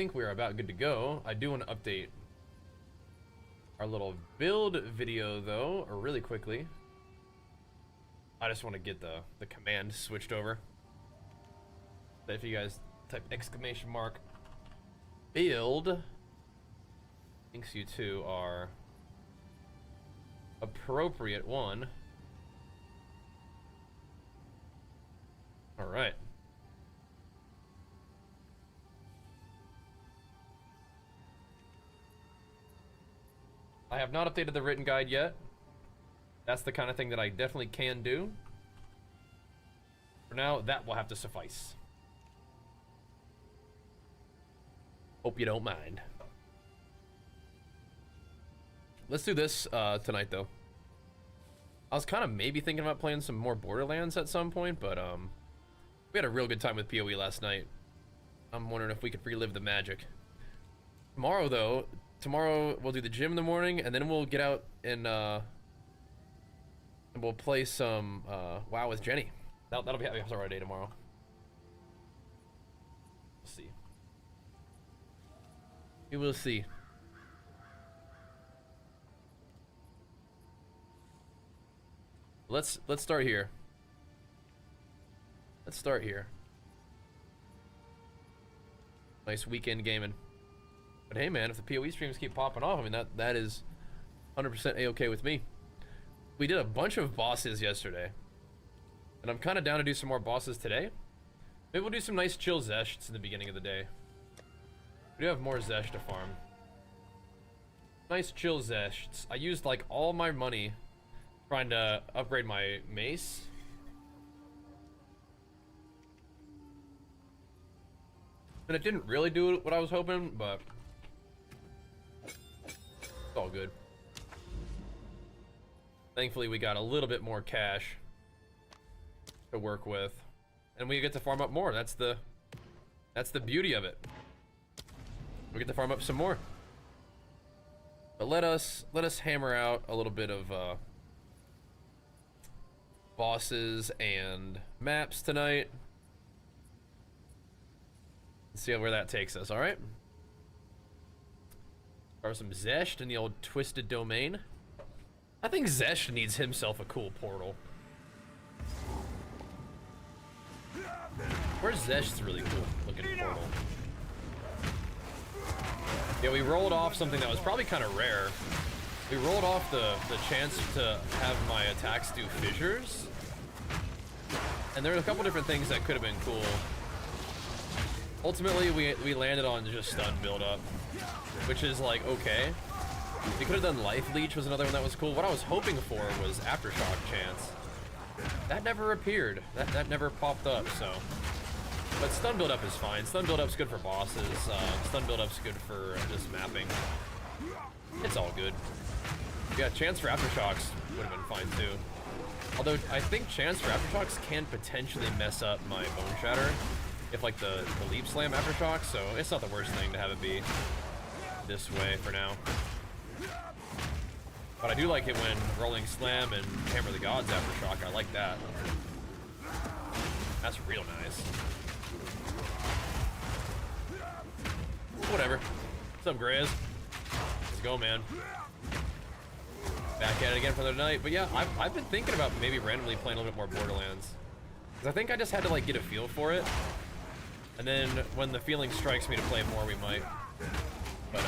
think we're about good to go. I do want to update our little build video though, or really quickly. I just want to get the command switched over. But if you guys type exclamation mark build, thinks you two are appropriate one. All right. I have not updated the written guide yet. That's the kind of thing that I definitely can do. For now, that will have to suffice. Hope you don't mind. Let's do this tonight, though. I was kind of maybe thinking about playing some more Borderlands at some point, but we had a real good time with PoE last night. I'm wondering if we could relive the magic. Tomorrow, though, we'll do the gym in the morning, and then we'll get out and we'll play some WoW with Jenny. That'll be our day tomorrow. We'll see. We will see. Let's start here. Let's start here. Nice weekend gaming. But hey man, if the PoE streams keep popping off, I mean that is 100% a-okay with me. We did a bunch of bosses yesterday, and I'm kind of down to do some more bosses today. Maybe we'll do some nice chill Zesh in the beginning of the day. We do have more Zesh to farm. Nice chill Zesh. I used like all my money trying to upgrade my mace. And it didn't really do what I was hoping, but it's all good. Thankfully, we got a little bit more cash to work with, and we get to farm up more. That's the beauty of it. We get to farm up some more. But let us hammer out a little bit of bosses and maps tonight. Let's see where that takes us. All right. Start with some Zesh in the old Twisted Domain. I think Zesh needs himself a cool portal. Where's Zesh's really cool looking portal? Yeah, we rolled off something that was probably kind of rare. We rolled off the chance to have my attacks do fissures. And there were a couple different things that could have been cool. Ultimately, we landed on just stun build-up, which is like, okay. We could have done Life Leech was another one that was cool. What I was hoping for was Aftershock chance. That never appeared. That never popped up, so. But stun build-up is fine. Stun build-up's good for bosses. Stun build-up's good for just mapping. It's all good. Yeah, chance for Aftershocks would have been fine too. Although I think chance for Aftershocks can potentially mess up my Bone Shatter if like the Leap Slam Aftershock, so it's not the worst thing to have it be this way for now. But I do like it when Rolling Slam and Hammer the Gods Aftershock. I like that. That's real nice. Whatever. What's up, Grizz? Let's go, man. Back at it again for the night. But yeah, I've been thinking about maybe randomly playing a little bit more Borderlands. Because I think I just had to like get a feel for it. And then when the feeling strikes me to play more, we might. But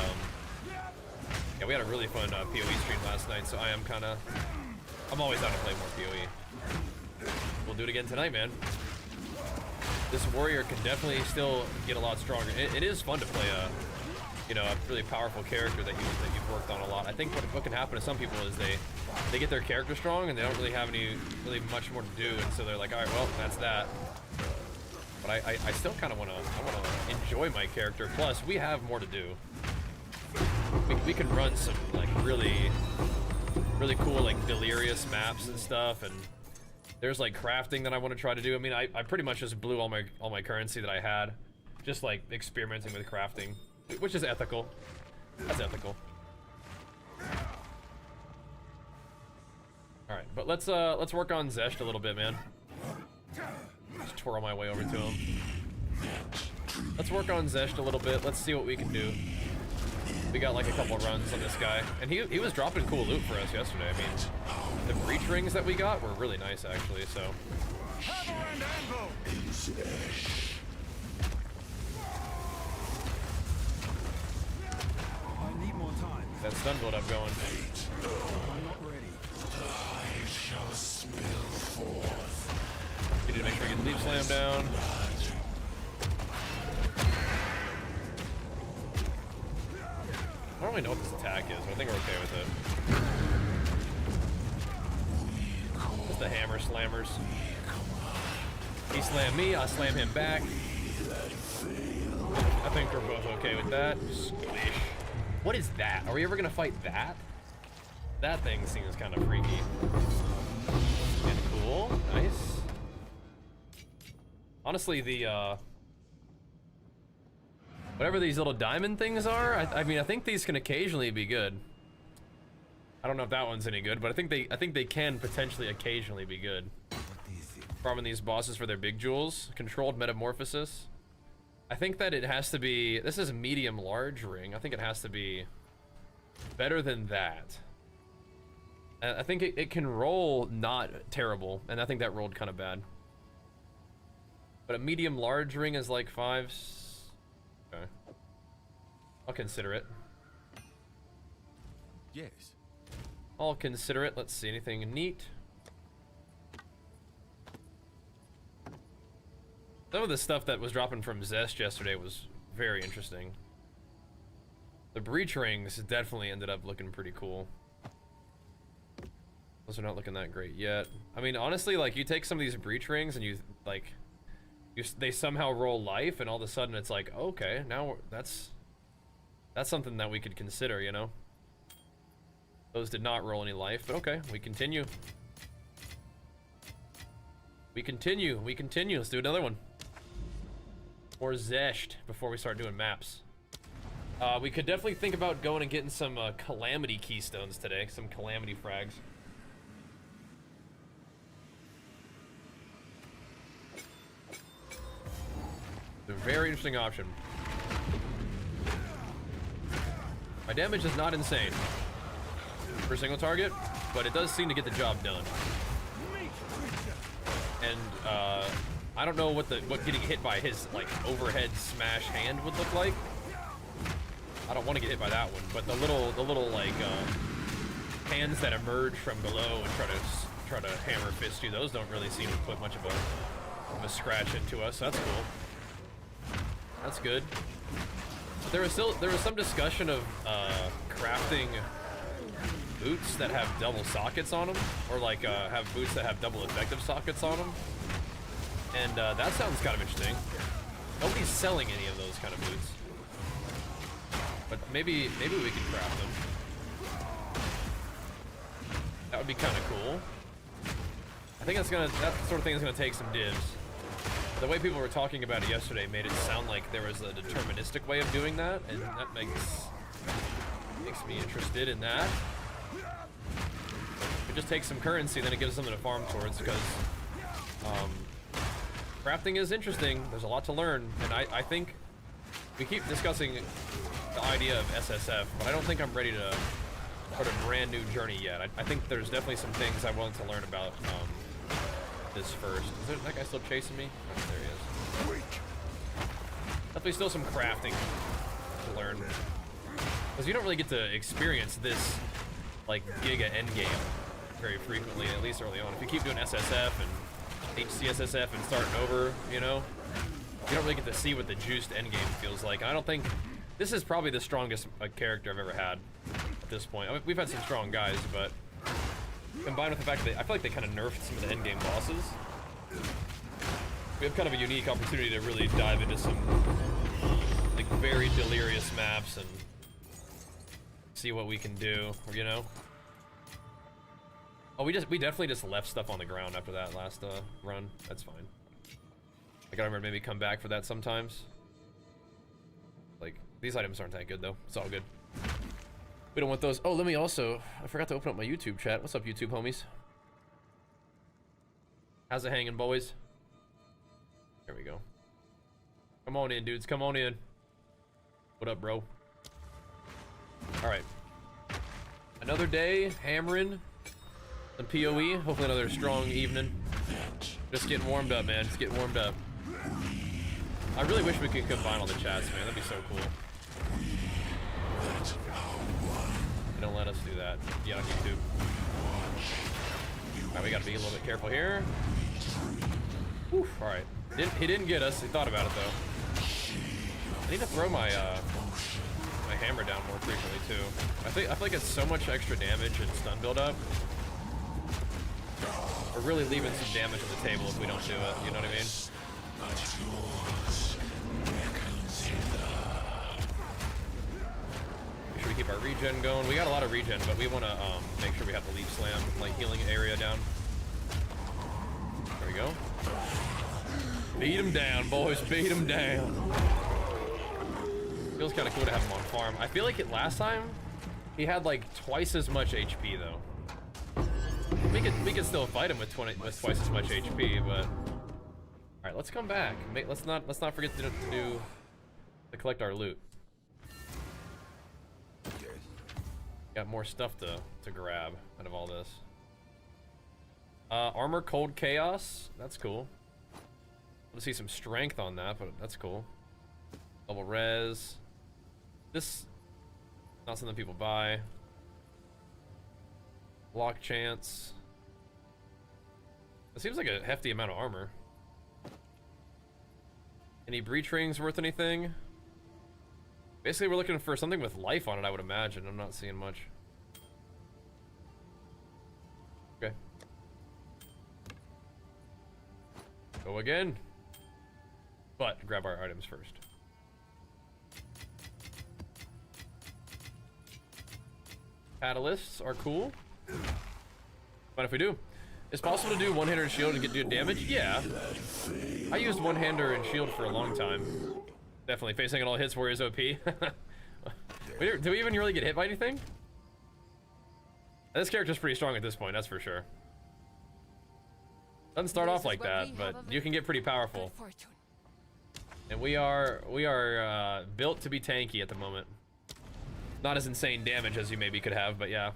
yeah, we had a really fun PoE stream last night, so I'm always down to play more PoE. We'll do it again tonight, man. This warrior can definitely still get a lot stronger. It is fun to play a really powerful character that you've worked on a lot. I think what can happen to some people is they get their character strong and they don't really have really much more to do, and so they're like, all right, well, that's that. But I still kind of want to enjoy my character. Plus, we have more to do. We can run some like really cool like Delirious maps and stuff, and there's like crafting that I want to try to do. I mean, I pretty much just blew all my currency that I had, just like experimenting with crafting, which is ethical. That's ethical. All right, but let's work on Zesh a little bit, man. Just twirl my way over to him. Let's work on Zesh a little bit. Let's see what we can do. We got like a couple runs on this guy, and he was dropping cool loot for us yesterday. I mean, the breach rings that we got were really nice actually. So. I need more time. That stun build up going. I'm not ready. I shall spill forth. We need to make sure we get the leap slam down. I don't really know what this attack is, but I think we're okay with it. Just the hammer slammers. He slammed me, I slam him back. I think we're both okay with that. Squish. What is that? Are we ever gonna fight that? That thing seems kind of freaky. And cool, nice. Honestly, the whatever these little diamond things are, I mean, I think these can occasionally be good. I don't know if that one's any good, but I think they can potentially occasionally be good. Farming these bosses for their big jewels, controlled metamorphosis. I think that it has to be. This is a medium large ring. I think it has to be better than that. I think it can roll not terrible, and I think that rolled kind of bad. But a medium large ring is like 5. Okay. I'll consider it. Yes. I'll consider it. Let's see, anything neat? Some of the stuff that was dropping from Zesh yesterday was very interesting. The breach rings definitely ended up looking pretty cool. Those are not looking that great yet. I mean, honestly, like, you take some of these breach rings and you, like, they somehow roll life, and all of a sudden it's like, okay, now that's something that we could consider, you know? Those did not roll any life, but okay, we continue. We continue. Let's do another one. Or Zeshed before we start doing maps. We could definitely think about going and getting some Calamity keystones today, some Calamity frags. It's a very interesting option. My damage is not insane for a single target, but it does seem to get the job done. And I don't know what getting hit by his like overhead smash hand would look like. I don't want to get hit by that one, but the little like hands that emerge from below and try to hammer fist you, those don't really seem to put much of a scratch into us. So that's cool. That's good. There was some discussion of crafting boots that have double sockets on them, or like have boots that have double effective sockets on them, and that sounds kind of interesting. Nobody's selling any of those kind of boots, but maybe we could craft them. That would be kind of cool. I think that sort of thing is gonna take some divs. The way people were talking about it yesterday made it sound like there was a deterministic way of doing that, and that makes me interested in that. It just takes some currency, then it gives us something to farm towards, because crafting is interesting. There's a lot to learn, and I think we keep discussing the idea of SSF, but I don't think I'm ready to start a brand new journey yet. I think there's definitely some things I want to learn about this first. Is that guy still chasing me? Oh, there he is. Definitely still some crafting to learn, because you don't really get to experience this like Giga Endgame very frequently, at least early on. If you keep doing SSF and HCSSF and starting over, you know, you don't really get to see what the juiced Endgame feels like. And I don't think this is probably the strongest character I've ever had at this point. I mean, we've had some strong guys, but combined with the fact that I feel like they kind of nerfed some of the endgame bosses, we have kind of a unique opportunity to really dive into some like very delirious maps and see what we can do, you know? Oh, we definitely just left stuff on the ground after that last run. That's fine. I gotta remember maybe come back for that sometimes. Like, these items aren't that good though. It's all good. We don't want those. Oh, let me also, I forgot to open up my YouTube chat. What's up, YouTube homies? How's it hanging, boys? There we go. Come on in, dudes. Come on in. What up, bro? All right. Another day, hammering some PoE. Hopefully another strong evening. Just getting warmed up, man. Just getting warmed up. I really wish we could combine all the chats, man. That'd be so cool. They don't let us do that yet on YouTube. All right, we gotta be a little bit careful here. Whew, all right. He didn't get us. He thought about it though. I need to throw my my hammer down more frequently too. I feel like it's so much extra damage and stun build up. We're really leaving some damage on the table if we don't do it. You know what I mean? Make sure we keep our regen going. We got a lot of regen, but we want to make sure we have the leap slam, like healing area down. There we go. Beat him down, boys. Beat him down. Feels kind of cool to have him on farm. I feel like last time he had like twice as much HP though. We could still fight him with twice as much HP, but all right, let's come back. Let's not forget to collect our loot. Got more stuff to grab out of all this. Armor Cold Chaos. That's cool. Let's see some strength on that, but that's cool. Double res. This not something people buy. Block chance. It seems like a hefty amount of armor. Any breach rings worth anything? Basically, we're looking for something with life on it, I would imagine. I'm not seeing much. Okay. Go again. But grab our items first. Catalysts are cool. But if we do, it's possible to do one-hander and shield and do damage. Yeah, I used one-hander and shield for a long time. Definitely facing it all hits warriors OP. Do we even really get hit by anything? This character's pretty strong at this point, that's for sure. Doesn't start off like that, but you can get pretty powerful. And we are built to be tanky at the moment. Not as insane damage as you maybe could have, but yeah.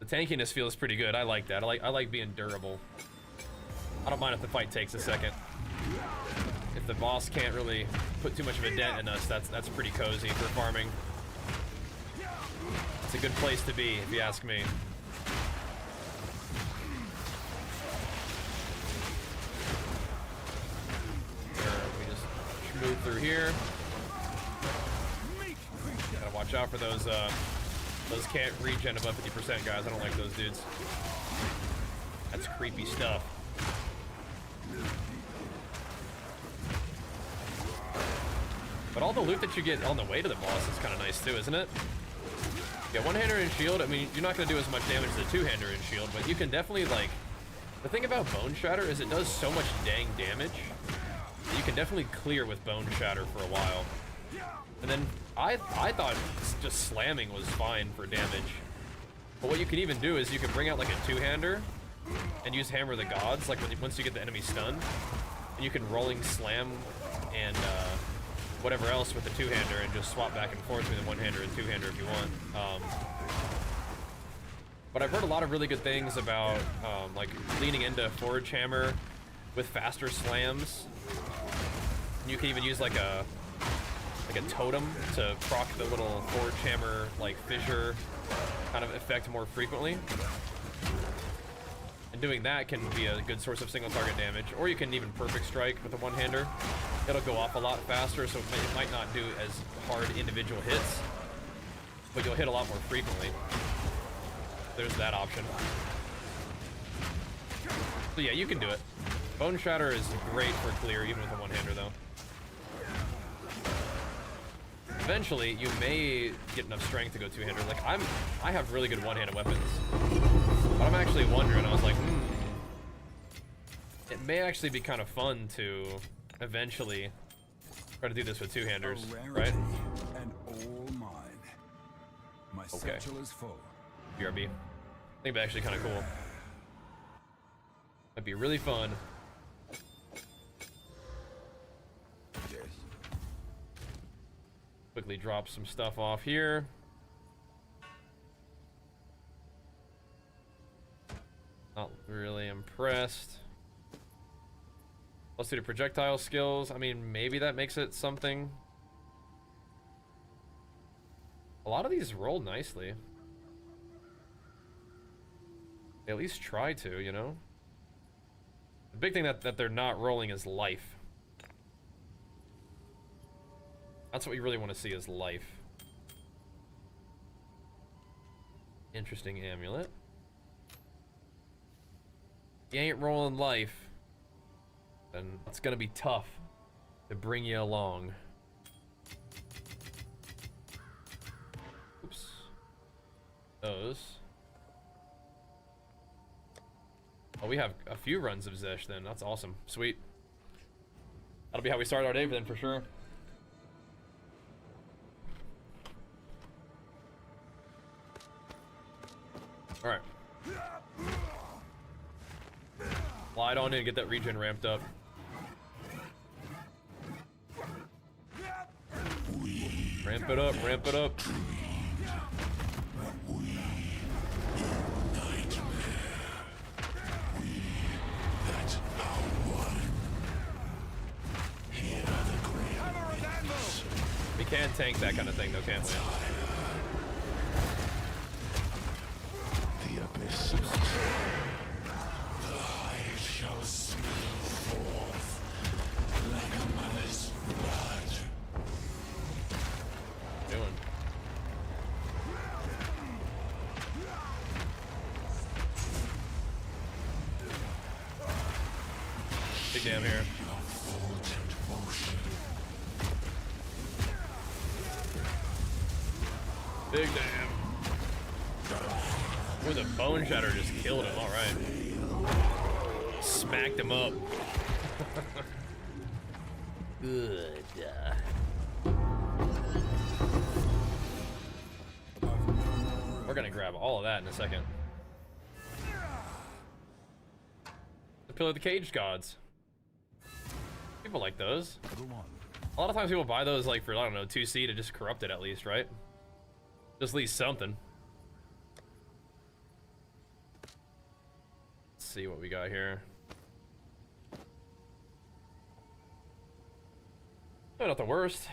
The tankiness feels pretty good. I like that. I like being durable. I don't mind if the fight takes a second. If the boss can't really put too much of a dent in us, that's pretty cozy for farming. It's a good place to be, if you ask me. We just move through here. Gotta watch out for those can't regen above 50% guys. I don't like those dudes. That's creepy stuff. But all the loot that you get on the way to the boss is kind of nice too, isn't it? Yeah, one-hander and shield, I mean, you're not going to do as much damage as a two-hander and shield, but you can definitely, like... The thing about Bone Shatter is it does so much dang damage that you can definitely clear with Bone Shatter for a while. And then I thought just slamming was fine for damage. But what you can even do is you can bring out like a two-hander and use Hammer of the Gods, like once you get the enemy stunned. And you can rolling slam and whatever else with the two-hander and just swap back and forth between the one-hander and two-hander if you want. But I've heard a lot of really good things about like leaning into Forge Hammer with faster slams. And you can even use like a totem to proc the little Forge Hammer like fissure kind of effect more frequently. And doing that can be a good source of single target damage, or you can even perfect strike with a one-hander. It'll go off a lot faster, so it might not do as hard individual hits, but you'll hit a lot more frequently. There's that option. So yeah, you can do it. Bone Shatter is great for clear, even with a one-hander though. Eventually, you may get enough strength to go two-hander. Like I have really good one-handed weapons, but I'm actually wondering. I was like, it may actually be kind of fun to eventually try to do this with two-handers, right? And all mine. My Okay. satchel is full. BRB. I think that'd be actually kind of cool. That'd be really fun. Quickly drop some stuff off here. Not really impressed. Let's do the projectile skills. I mean, maybe that makes it something. A lot of these roll nicely. They at least try to, you know? The big thing that they're not rolling is life. That's what we really want to see is life. Interesting amulet. You ain't rolling life, then it's gonna be tough to bring you along. Oops. Those. Oh, we have a few runs of Zesh then. That's awesome. Sweet. That'll be how we start our day then for sure. Alright. Slide on in, get that regen ramped up. Ramp it up, ramp it up. We can tank that kind of thing though, can't we? The Abyssal. The hive shall spill forth like a mother's blood. Doing. Big damn here. Big damn. Ooh, the bone shatter just killed him. All right. Smacked him up. Good. We're gonna grab all of that in a second. The Pillar of the Cage Gods. People like those. A lot of times people buy those like for, I don't know, 2C to just corrupt it at least, right? Just at least something. Let's see what we got here. Oh, not the worst.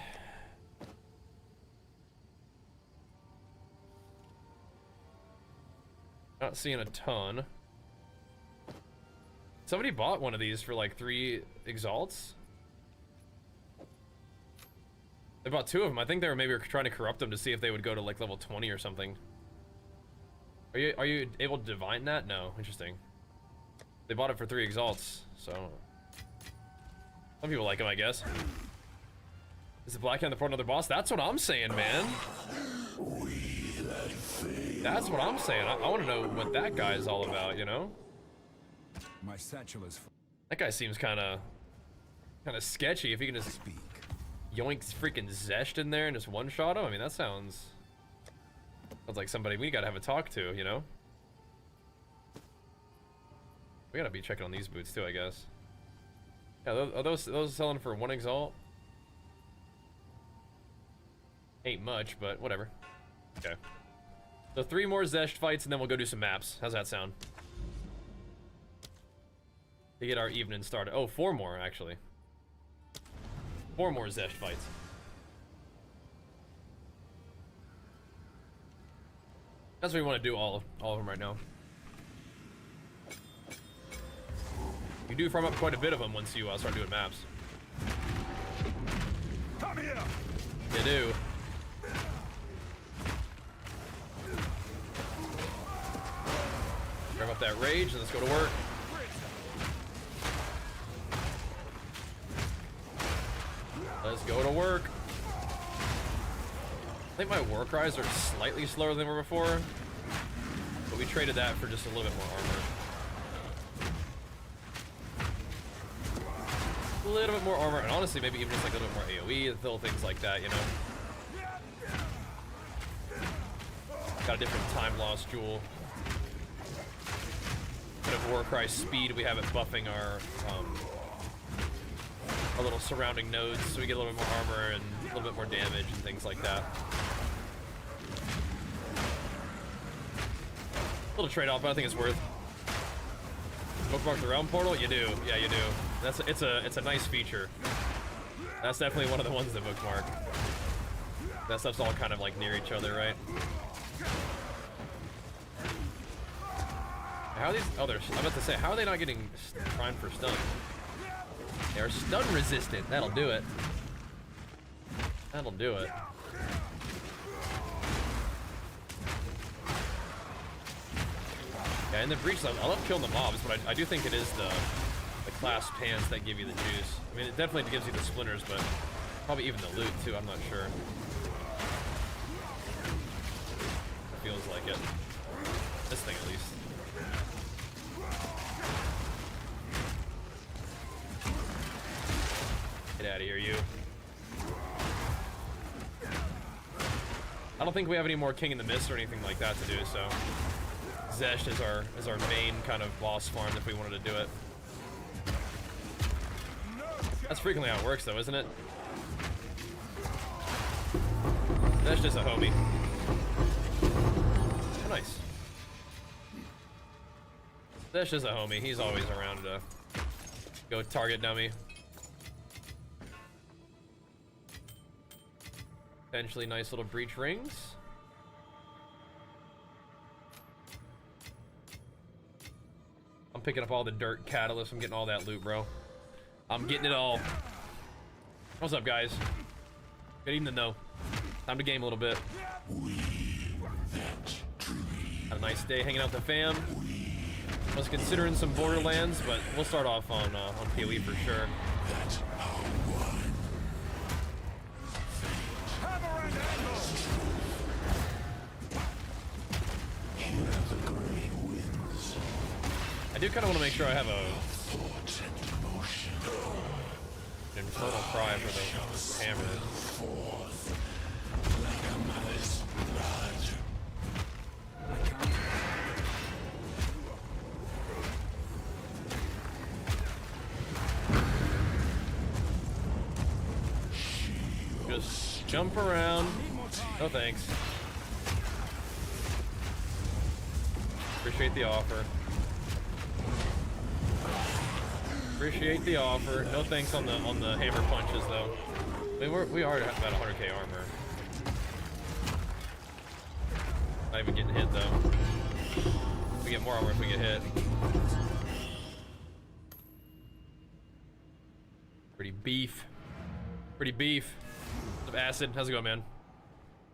Not seeing a ton. Somebody bought one of these for like 3 exalts. They bought 2 of them. I think they were maybe trying to corrupt them to see if they would go to like level 20 or something. Are you able to divine that? No. Interesting. They bought it for 3 exalts, so some people like them, I guess. Is the Black Hand the port another boss? That's what I'm saying, man. That's what I'm saying. I want to know what that guy is all about, you know? My satchel is That guy seems kind of sketchy. If he can just speak. yoink freaking Zesh in there and just one-shot him, I mean, that sounds like somebody we gotta have a talk to, you know? We gotta be checking on these boots too, I guess. Yeah, are those selling for 1 exalt? Ain't much, but whatever. Okay. So 3 more Zesh fights and then we'll go do some maps. How's that sound? To get our evening started. Oh, 4 more actually. 4 more Zesh fights. That's what we want to do, all of them right now. You do farm up quite a bit of them once you start doing maps. Come here. You do. Grab up that rage and let's go to work. Let's go to work. I think my war cries are slightly slower than they were before, but we traded that for just a little bit more armor. A little bit more armor, and honestly, maybe even just like a little bit more AoE, little things like that, you know? Got a different time loss jewel. Bit of war cry speed, we have it buffing our little surrounding nodes, so we get a little bit more armor and a little little bit more damage and things like that. A little trade-off, but I think it's worth. Bookmark the realm portal? You do. Yeah, you do. It's a nice feature. That's definitely one of the ones that bookmark. That stuff's all kind of like near each other, right? How are these? Oh, I'm about to say, how are they not getting primed for stun? They are stun resistant. That'll do it. That'll do it. Yeah, in the breach, I love killing the mobs, but I do think it is the class pants that give you the juice. I mean, it definitely gives you the splinters, but probably even the loot too. I'm not sure. It feels like it. This thing at least. Get out of here, you. I don't think we have any more King in the Mist or anything like that to do, so Zesh is our main kind of boss farm if we wanted to do it. That's frequently how it works though, isn't it? Zesh is a homie. Oh, nice. Zesh is a homie. He's always around to go target dummy. Potentially nice little breach rings. I'm picking up all the dirt catalysts. I'm getting all that loot, bro. I'm getting it all. What's up, guys? Good evening, though. Time to game a little bit. Had a nice day hanging out with the fam. Was considering some Borderlands, but we'll start off on PoE for sure. I do kind of want to make sure I have an infernal cry for the hammer. Just jump around. No thanks. Appreciate the offer. Appreciate the offer. No thanks on the hammer punches though. I mean, we already have about 100k armor. Not even getting hit though. We get more armor if we get hit. Pretty beef. Pretty beef. What's up, Acid? How's it going, man?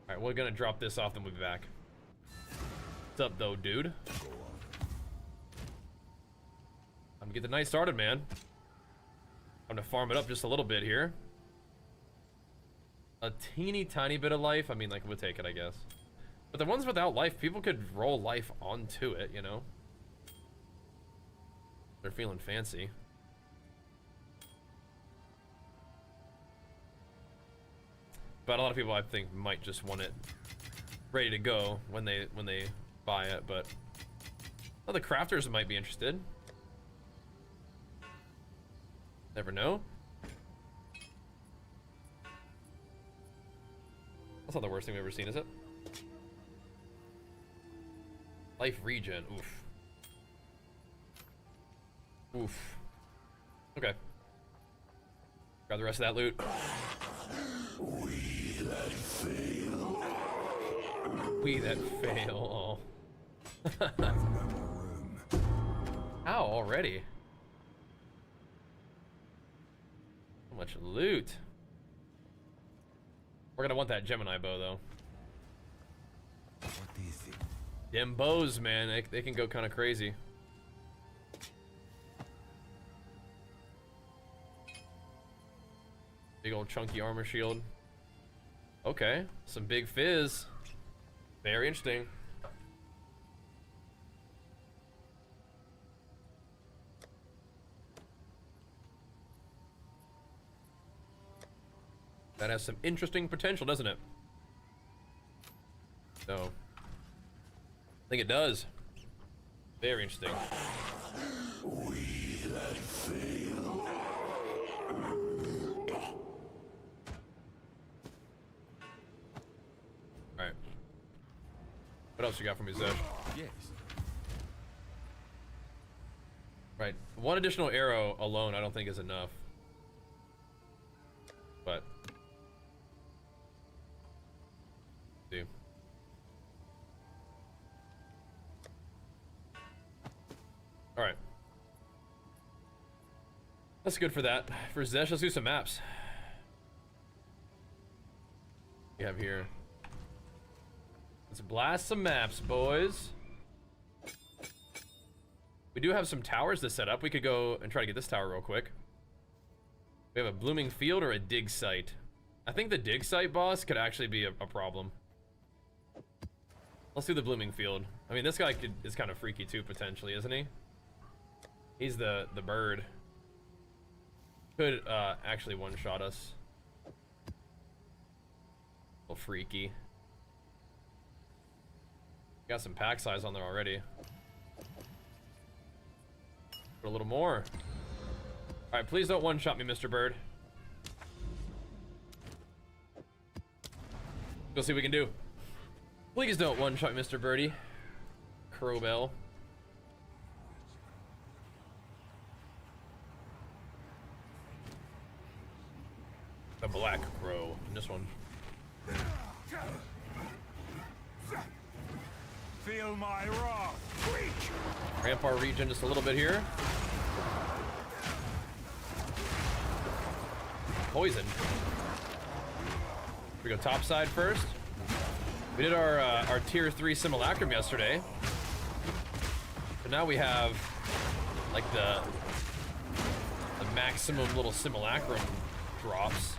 Alright, we're gonna drop this off, then we'll be back. What's up though, dude? I'm gonna get the night started, man. I'm gonna farm it up just a little bit here. A teeny tiny bit of life. I mean, like, we'll take it, I guess. But the ones without life, people could roll life onto it, you know? They're feeling fancy. But a lot of people, I think, might just want it ready to go when they buy it. But well, the crafters might be interested. Never know. That's not the worst thing we've ever seen, is it? Life regen. Oof. Oof. Okay. Grab the rest of that loot. We that fail. We that fail. Oh. How already? So much loot. We're gonna want that Gemini bow though. What do you think? Them bows, man, they can go kind of crazy. Big old chunky armor shield. Okay, some big fizz. Very interesting. That has some interesting potential, doesn't it? So, I think it does. Very interesting. We that fail. What else you got for me, Zesh? Yes. Right. One additional arrow alone I don't think is enough. But see. Alright. That's good for that. For Zesh, let's do some maps. We have here. Let's blast some maps, boys. We do have some towers to set up. We could go and try to get this tower real quick. We have a blooming field or a dig site. I think the dig site boss could actually be a problem. Let's do the blooming field. I mean, this guy is kind of freaky too, potentially, isn't he? He's the bird. Could actually one-shot us. A little freaky. Got some pack size on there already. Put a little more. Alright, please don't one-shot me, Mr. Bird. We'll see what we can do. Please don't one-shot Mr. Birdie. Crowbell. The black crow in this one. Feel my wrath. Ramp our region just a little bit here. Poison. We go top side first. We did our tier 3 simulacrum yesterday. So now we have like the maximum little simulacrum drops.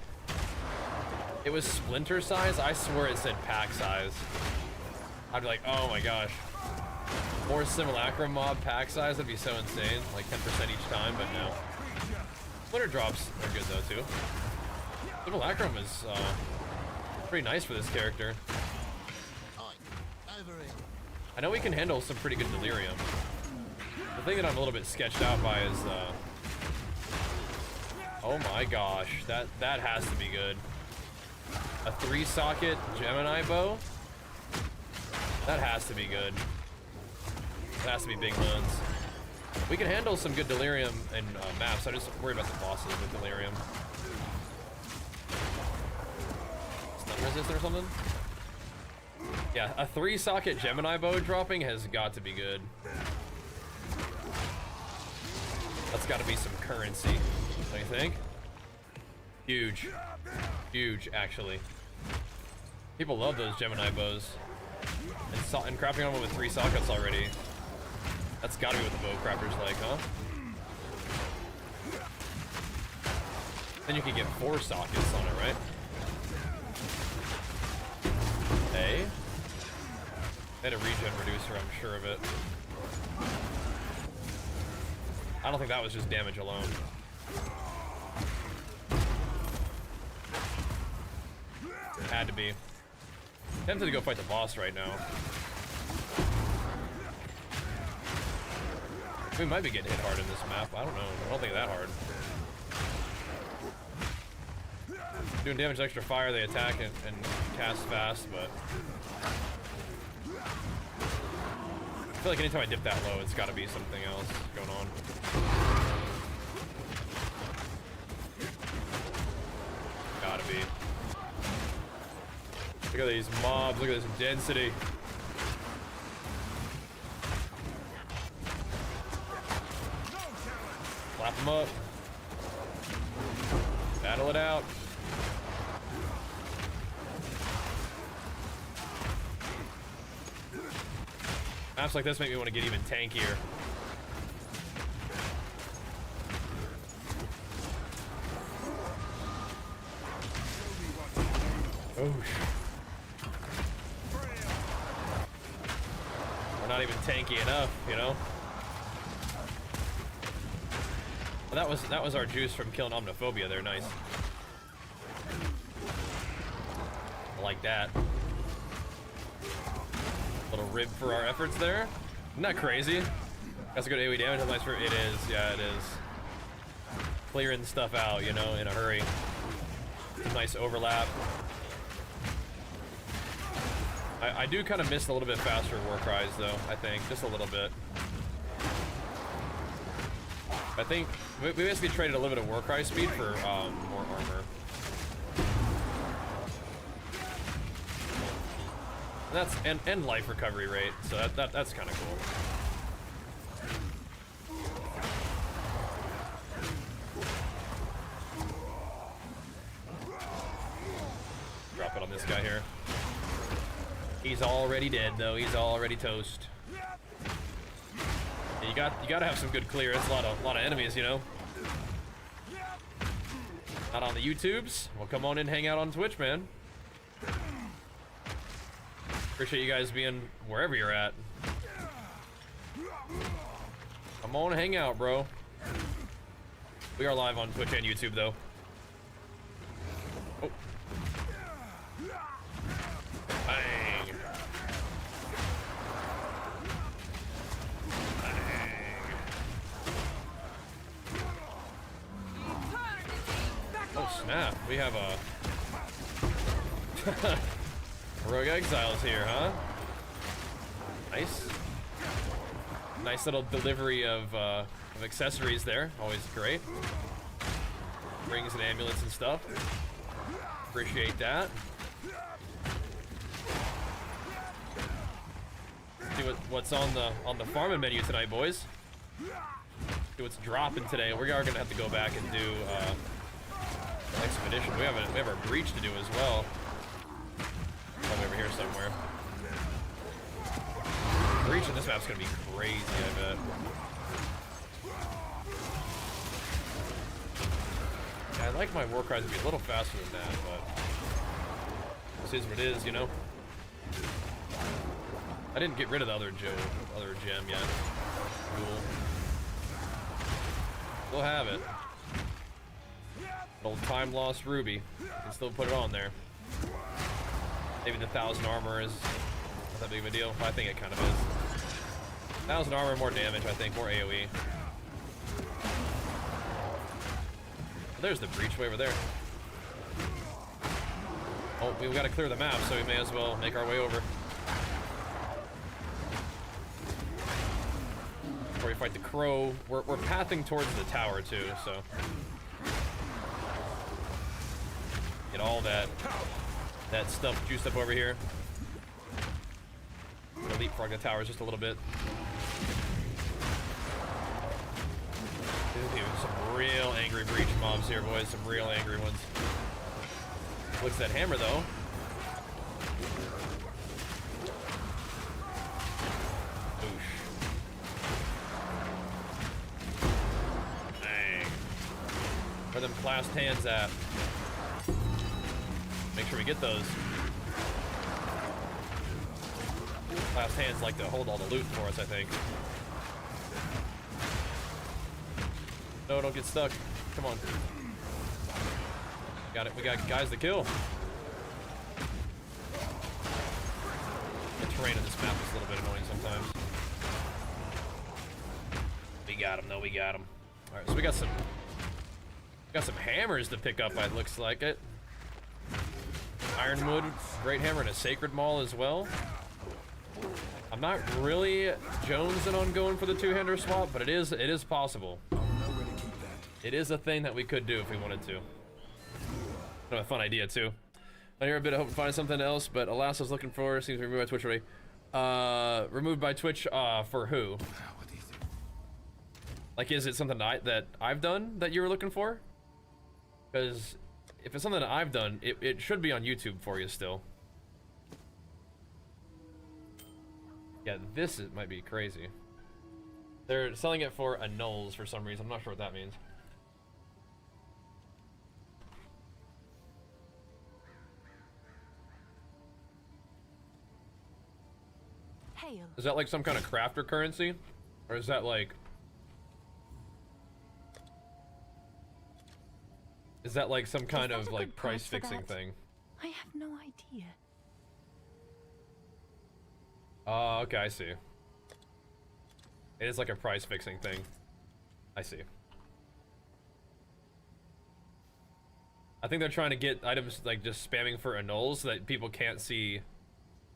It was splinter size. I swear it said pack size. I'd be like, oh my gosh. More simulacrum mob pack size would be so insane. Like 10% each time, but no. Splinter drops are good though too. Simulacrum is pretty nice for this character. I know we can handle some pretty good delirium. The thing that I'm a little bit sketched out by is oh my gosh, that has to be good. A 3-socket Gemini bow? That has to be good. That has to be big guns. We can handle some good delirium and maps. I just worry about the bosses with delirium. Stun resist or something? Yeah, a 3-socket Gemini bow dropping has got to be good. That's got to be some currency, don't you think? Huge. Huge, actually. People love those Gemini bows. And crapping on one with 3 sockets already. That's gotta be what the bow crapper's like, huh? Then you can get 4 sockets on it, right? Hey. They had a regen reducer, I'm sure of it. I don't think that was just damage alone. Had to be. Tempted to go fight the boss right now. We might be getting hit hard in this map. I don't know. I don't think that hard. Doing damage extra fire, they attack and cast fast, but I feel like anytime I dip that low, it's got to be something else going on. Gotta be. Look at these mobs, look at this density. Clap them up. Battle it out. Maps like this make me want to get even tankier. Oh, we're not even tanky enough, you know. Well, that was our juice from killing Omniphobia there. Nice. I like that. Little rib for our efforts there. Isn't that crazy? That's a good AoE damage. Nice for it is. Yeah, it is. Clearing stuff out, you know, in a hurry. Nice overlap. I do kind of miss a little bit faster war cries, though, I think. Just a little bit. I think we basically traded a little bit of war cry speed for more armor. And that's and life recovery rate, so that's kind of cool. Drop it on this guy here. He's already dead though. He's already toast. You gotta have some good clear. It's a lot of enemies, you know. Not on the YouTubes. Well, come on in, hang out on Twitch, man. Appreciate you guys being wherever you're at. Come on, hang out, bro. We are live on Twitch and YouTube, though. Oh. Bang. Oh snap, we have a Rogue Exiles here, huh? Nice. Nice little delivery of accessories there, always great. Rings and amulets and stuff. Appreciate that. See what's on the farming menu tonight, boys. See what's dropping today. We are gonna have to go back and do expedition. We have our breach to do as well. Probably over here somewhere. Breach on this map's gonna be crazy, I bet. Yeah, I'd like my war cries to be a little faster than that, but this is what it is, you know. I didn't get rid of the other gem yet. Cool. Still have it. Old time lost ruby. You can still put it on there. Maybe the 1,000 armor is not that big of a deal. I think it kind of is. 1,000 armor, more damage, I think, more AoE. There's the breach way over there. Oh, we gotta clear the map, so we may as well make our way over. Before we fight the crow, we're pathing towards the tower too, so get all that stuff juiced up over here. Gonna leapfrog the towers just a little bit. Some real angry breach mobs here, boys. Some real angry ones. Looks at that hammer though. Where them clasped hands at? Make sure we get those. Clasped hands like to hold all the loot for us, I think. No, don't get stuck. Come on. Got it. We got guys to kill. The terrain of this map is a little bit annoying sometimes. We got him, though. We got him. All right, so we got some hammers to pick up, it looks like it. Ironwood, great hammer, and a sacred maul as well. I'm not really jonesing on going for the two-hander swap, but it is possible. It is a thing that we could do if we wanted to. Kind of a fun idea too. I hear a bit of hope to find something else, but alas, I was looking for seems removed by Twitch already. Removed by Twitch for who? Like, is it something that I've done that you were looking for? Because if it's something that I've done, it should be on YouTube for you still. Yeah, this might be crazy. They're selling it for annuls for some reason. I'm not sure what that means. Hail. Is that like some kind of crafter currency? Or is that like... Is that like some kind of like price fixing thing? I have no idea. Oh, okay, I see. It is like a price fixing thing. I see. I think they're trying to get items like just spamming for annuls so that people can't see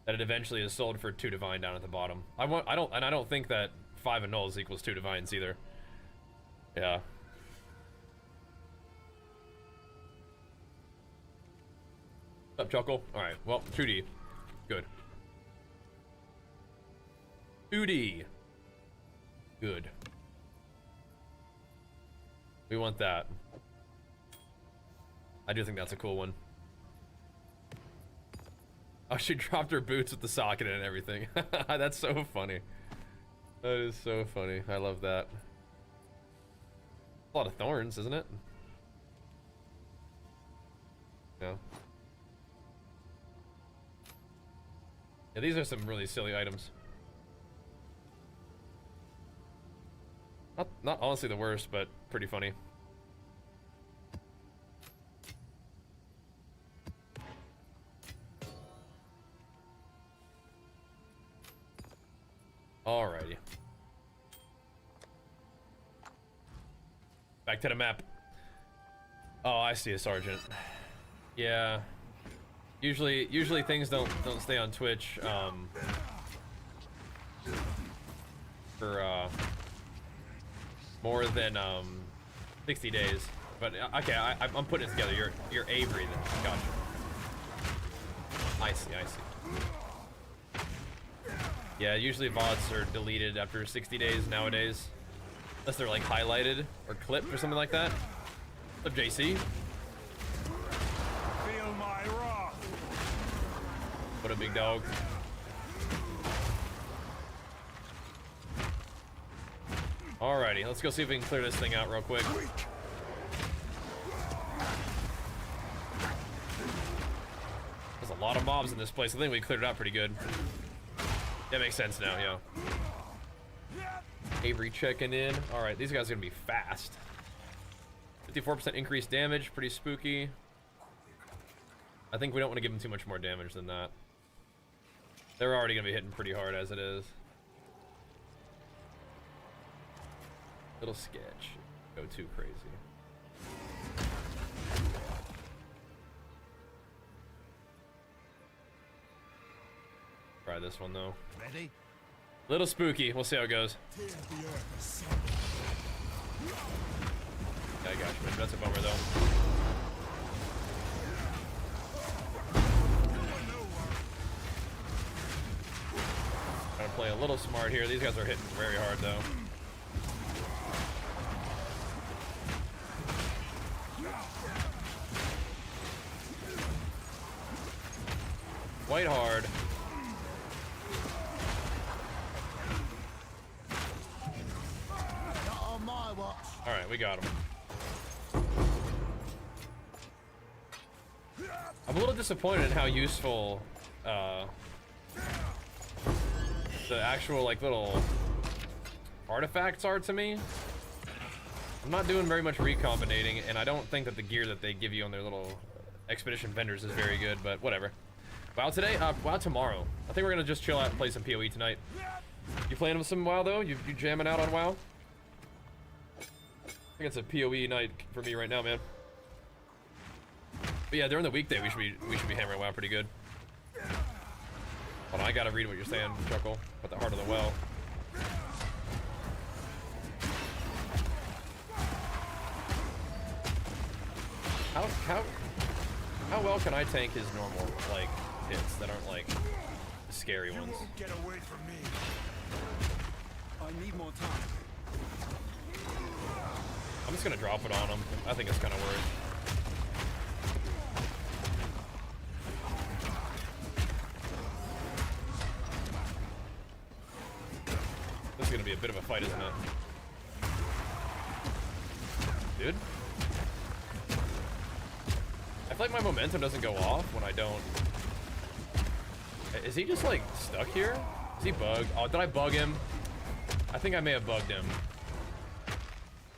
that it eventually is sold for 2 divine down at the bottom. I don't think that 5 annuls equals 2 divines either. Yeah. What's up, Chuckle? Alright, well, 2D. Good. 2D. Good. We want that. I do think that's a cool one. Oh, she dropped her boots with the socket and everything. That's so funny. That is so funny. I love that. A lot of thorns, isn't it? Yeah. Yeah, these are some really silly items. Not honestly the worst, but pretty funny. Alrighty. Back to the map. Oh, I see a sergeant. Yeah. Usually things don't stay on Twitch for more than 60 days. But okay, I'm putting it together. You're Avery then. Gotcha. I see. Yeah, usually VODs are deleted after 60 days nowadays. Unless they're like highlighted or clipped or something like that. What's up, JC? Feel my wrath. What a big dog. Alrighty, let's go see if we can clear this thing out real quick. There's a lot of mobs in this place. I think we cleared it out pretty good. That makes sense now, yeah. Avery checking in. Alright, these guys are gonna be fast. 54% increased damage, pretty spooky. I think we don't want to give them too much more damage than that. They're already gonna be hitting pretty hard as it is. Little sketch. Go too crazy. Try this one though. Ready? Little spooky. We'll see how it goes. Yeah, I got you, man. That's a bummer though. Trying to play a little smart here. These guys are hitting very hard though. Quite hard. Alright, we got him. I'm a little disappointed in how useful the actual like little artifacts are to me. I'm not doing very much recombinating, and I don't think that the gear that they give you on their little expedition vendors is very good, but whatever. WoW today? WoW tomorrow. I think we're gonna just chill out and play some PoE tonight. You playing with some WoW though? You jamming out on WoW? I think it's a PoE night for me right now, man. But yeah, during the weekday we should be hammering WoW pretty good. Hold on, I gotta read what you're saying, Chuckle. At the heart of the well. How well can I tank his normal like hits that aren't like the scary ones? You won't get away from me. I need more time. I'm just gonna drop it on him. I think it's kind of worth. This is gonna be a bit of a fight, isn't it? Dude? I feel like my momentum doesn't go off when I don't. Is he just like stuck here? Is he bugged? Oh, did I bug him? I think I may have bugged him.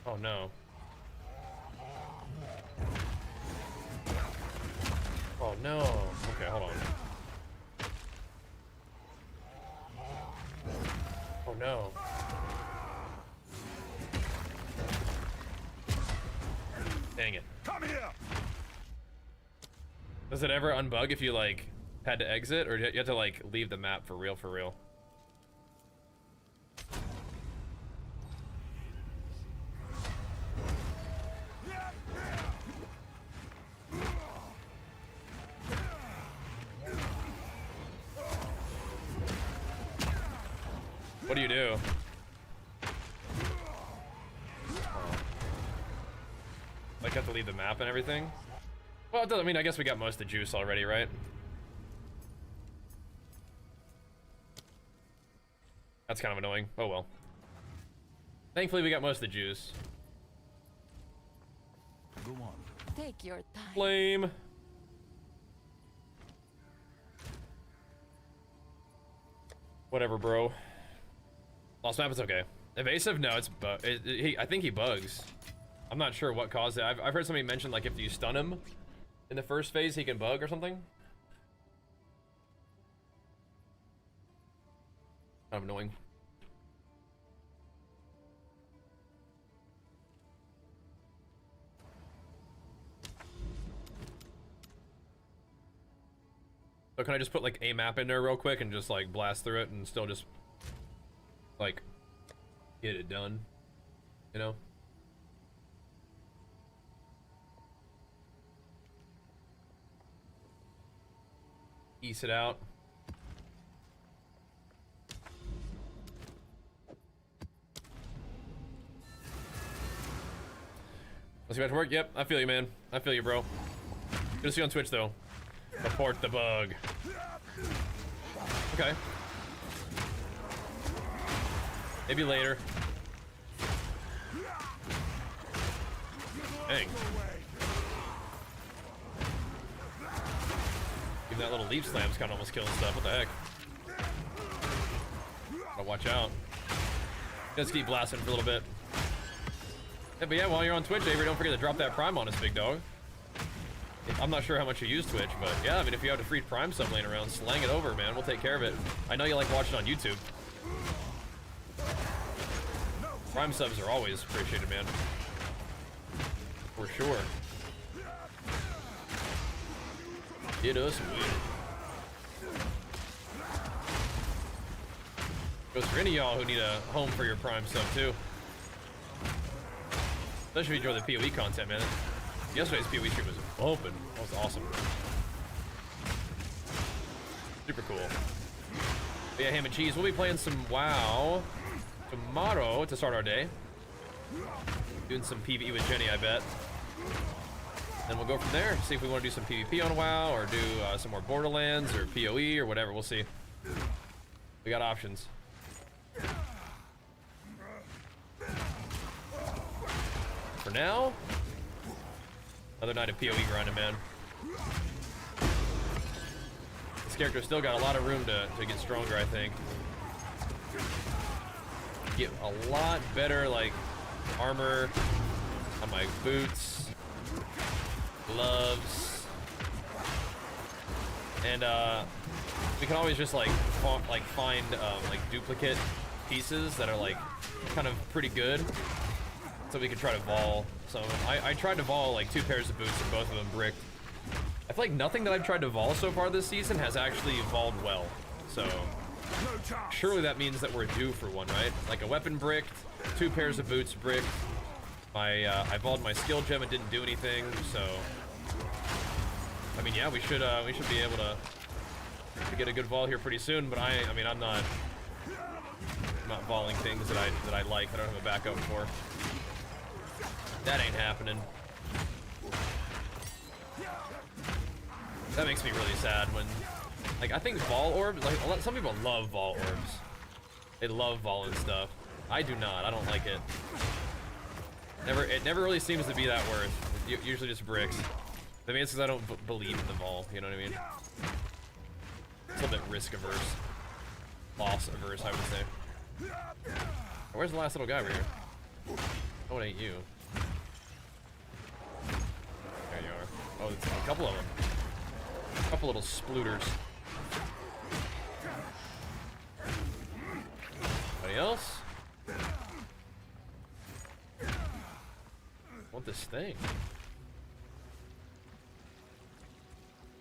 Oh no. Oh no. Okay, hold on. Oh no. Dang it. Come here. Does it ever unbug if you like had to exit, or you had to like leave the map for real, for real? What do you do? Like, have to leave the map and everything? Well, it doesn't, I mean, I guess we got most of the juice already, right? That's kind of annoying. Oh well. Thankfully, we got most of the juice. Go on. Take your time. Flame. Whatever, bro. Lost map, it's okay. Evasive? No, it's I think he bugs. I'm not sure what caused it. I've heard somebody mention, like, if you stun him in the first phase, he can bug or something. Kind of annoying. So can I just put, like, a map in there real quick and just, like, blast through it and still just, like, get it done, you know? Ease it out. Let's get back to work. Yep, I feel you, man. I feel you, bro. Good to see you on Twitch, though. Report the bug. Okay. Maybe later. Dang. Even that little leaf slam's kind of almost killing stuff. What the heck? Gotta watch out. Just keep blasting for a little bit. Yeah, but yeah, while you're on Twitch, Avery, don't forget to drop that Prime on us, big dog. I'm not sure how much you use Twitch, but yeah, I mean, if you have a free Prime sub laying around, slang it over, man. We'll take care of it. I know you like watching on YouTube. Prime subs are always appreciated, man. For sure. Get us with. Goes for any of y'all who need a home for your Prime sub, too. Especially if you enjoy the PoE content, man. Yesterday's PoE stream was open. That was awesome. Super cool. But yeah, ham and cheese. We'll be playing some WoW tomorrow to start our day. Doing some PvE with Jenny, I bet. Then we'll go from there. See if we want to do some PvP on WoW or do some more Borderlands or PoE or whatever. We'll see. We got options. For now, another night of PoE grinding, man. This character's still got a lot of room to get stronger, I think. Get a lot better, like, armor on my boots, gloves, and we can always just like find like duplicate pieces that are like kind of pretty good, so we can try to vol some of them. I tried to vol like 2 pairs of boots and both of them bricked. I feel like nothing that I've tried to vol so far this season has actually voled well, so surely that means that we're due for one, right? Like a weapon bricked, 2 pairs of boots bricked. I voled my skill gem, it didn't do anything, so I mean, yeah, we should be able to get a good vol here pretty soon. But I mean, I'm not voling things that I like. I don't have a backup for. That ain't happening. That makes me really sad when, like, I think vol orbs, like, some people love vol orbs. They love voling stuff. I do not. I don't like it. It never really seems to be that worth. It usually just bricks. I mean, it's because I don't believe in the vol, you know what I mean? It's a little bit risk averse. Loss averse, I would say. Where's the last little guy over here? Oh, it ain't you. There you are. Oh, it's a couple of them. A couple little splooters. Anybody else? Want this thing?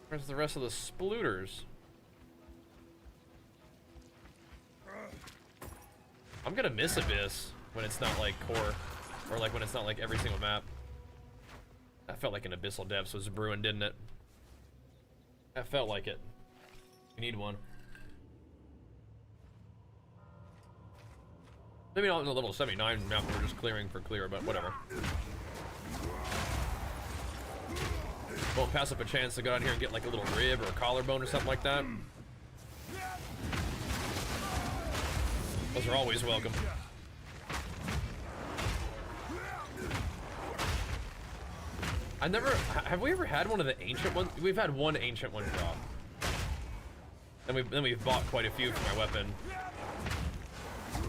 Where's the rest of the splooters? I'm gonna miss Abyss when it's not like core, or like when it's not like every single map. That felt like an Abyssal Depths was brewing, didn't it? That felt like it. We need one. Maybe not in the level 79 map we're just clearing for clear, but whatever. Won't pass up a chance to go down here and get like a little rib or a collarbone or something like that. Those are always welcome. Have we ever had one of the ancient ones? We've had one ancient one drop. Then we've bought quite a few for my weapon.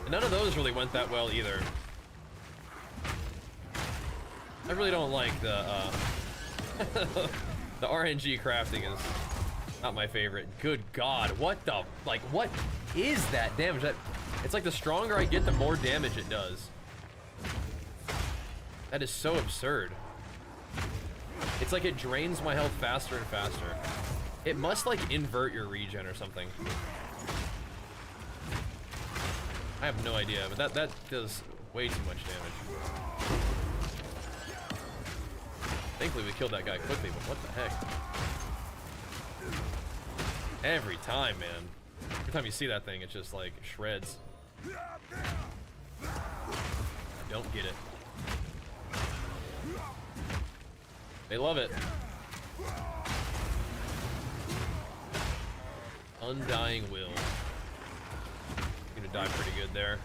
And none of those really went that well either. I really don't like the the RNG crafting is not my favorite. Good God, what the, like, what is that damage? It's like the stronger I get, the more damage it does. That is so absurd. It's like it drains my health faster and faster. It must like invert your regen or something. I have no idea, but that does way too much damage. Thankfully we killed that guy quickly, but what the heck? Every time, man. Every time you see that thing, it just like shreds. I don't get it. They love it. Undying will. Gonna die pretty good there.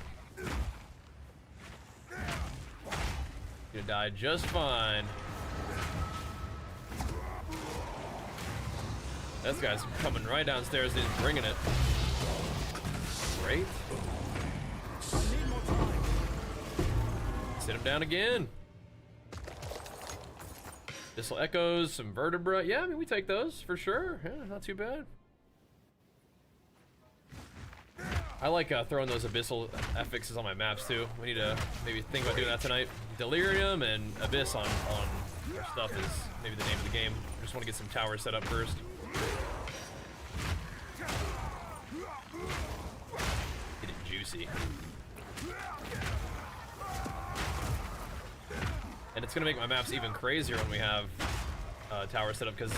Gonna die just fine. This guy's coming right downstairs and bringing it. Great. Sit him down again. Abyssal Echoes, some vertebra. Yeah, I mean, we take those for sure. Yeah, not too bad. I like throwing those Abyssal affixes on my maps too. We need to maybe think about doing that tonight. Delirium and Abyss on our stuff is maybe the name of the game. I just want to get some towers set up first. Get it juicy. And it's gonna make my maps even crazier when we have towers set up, because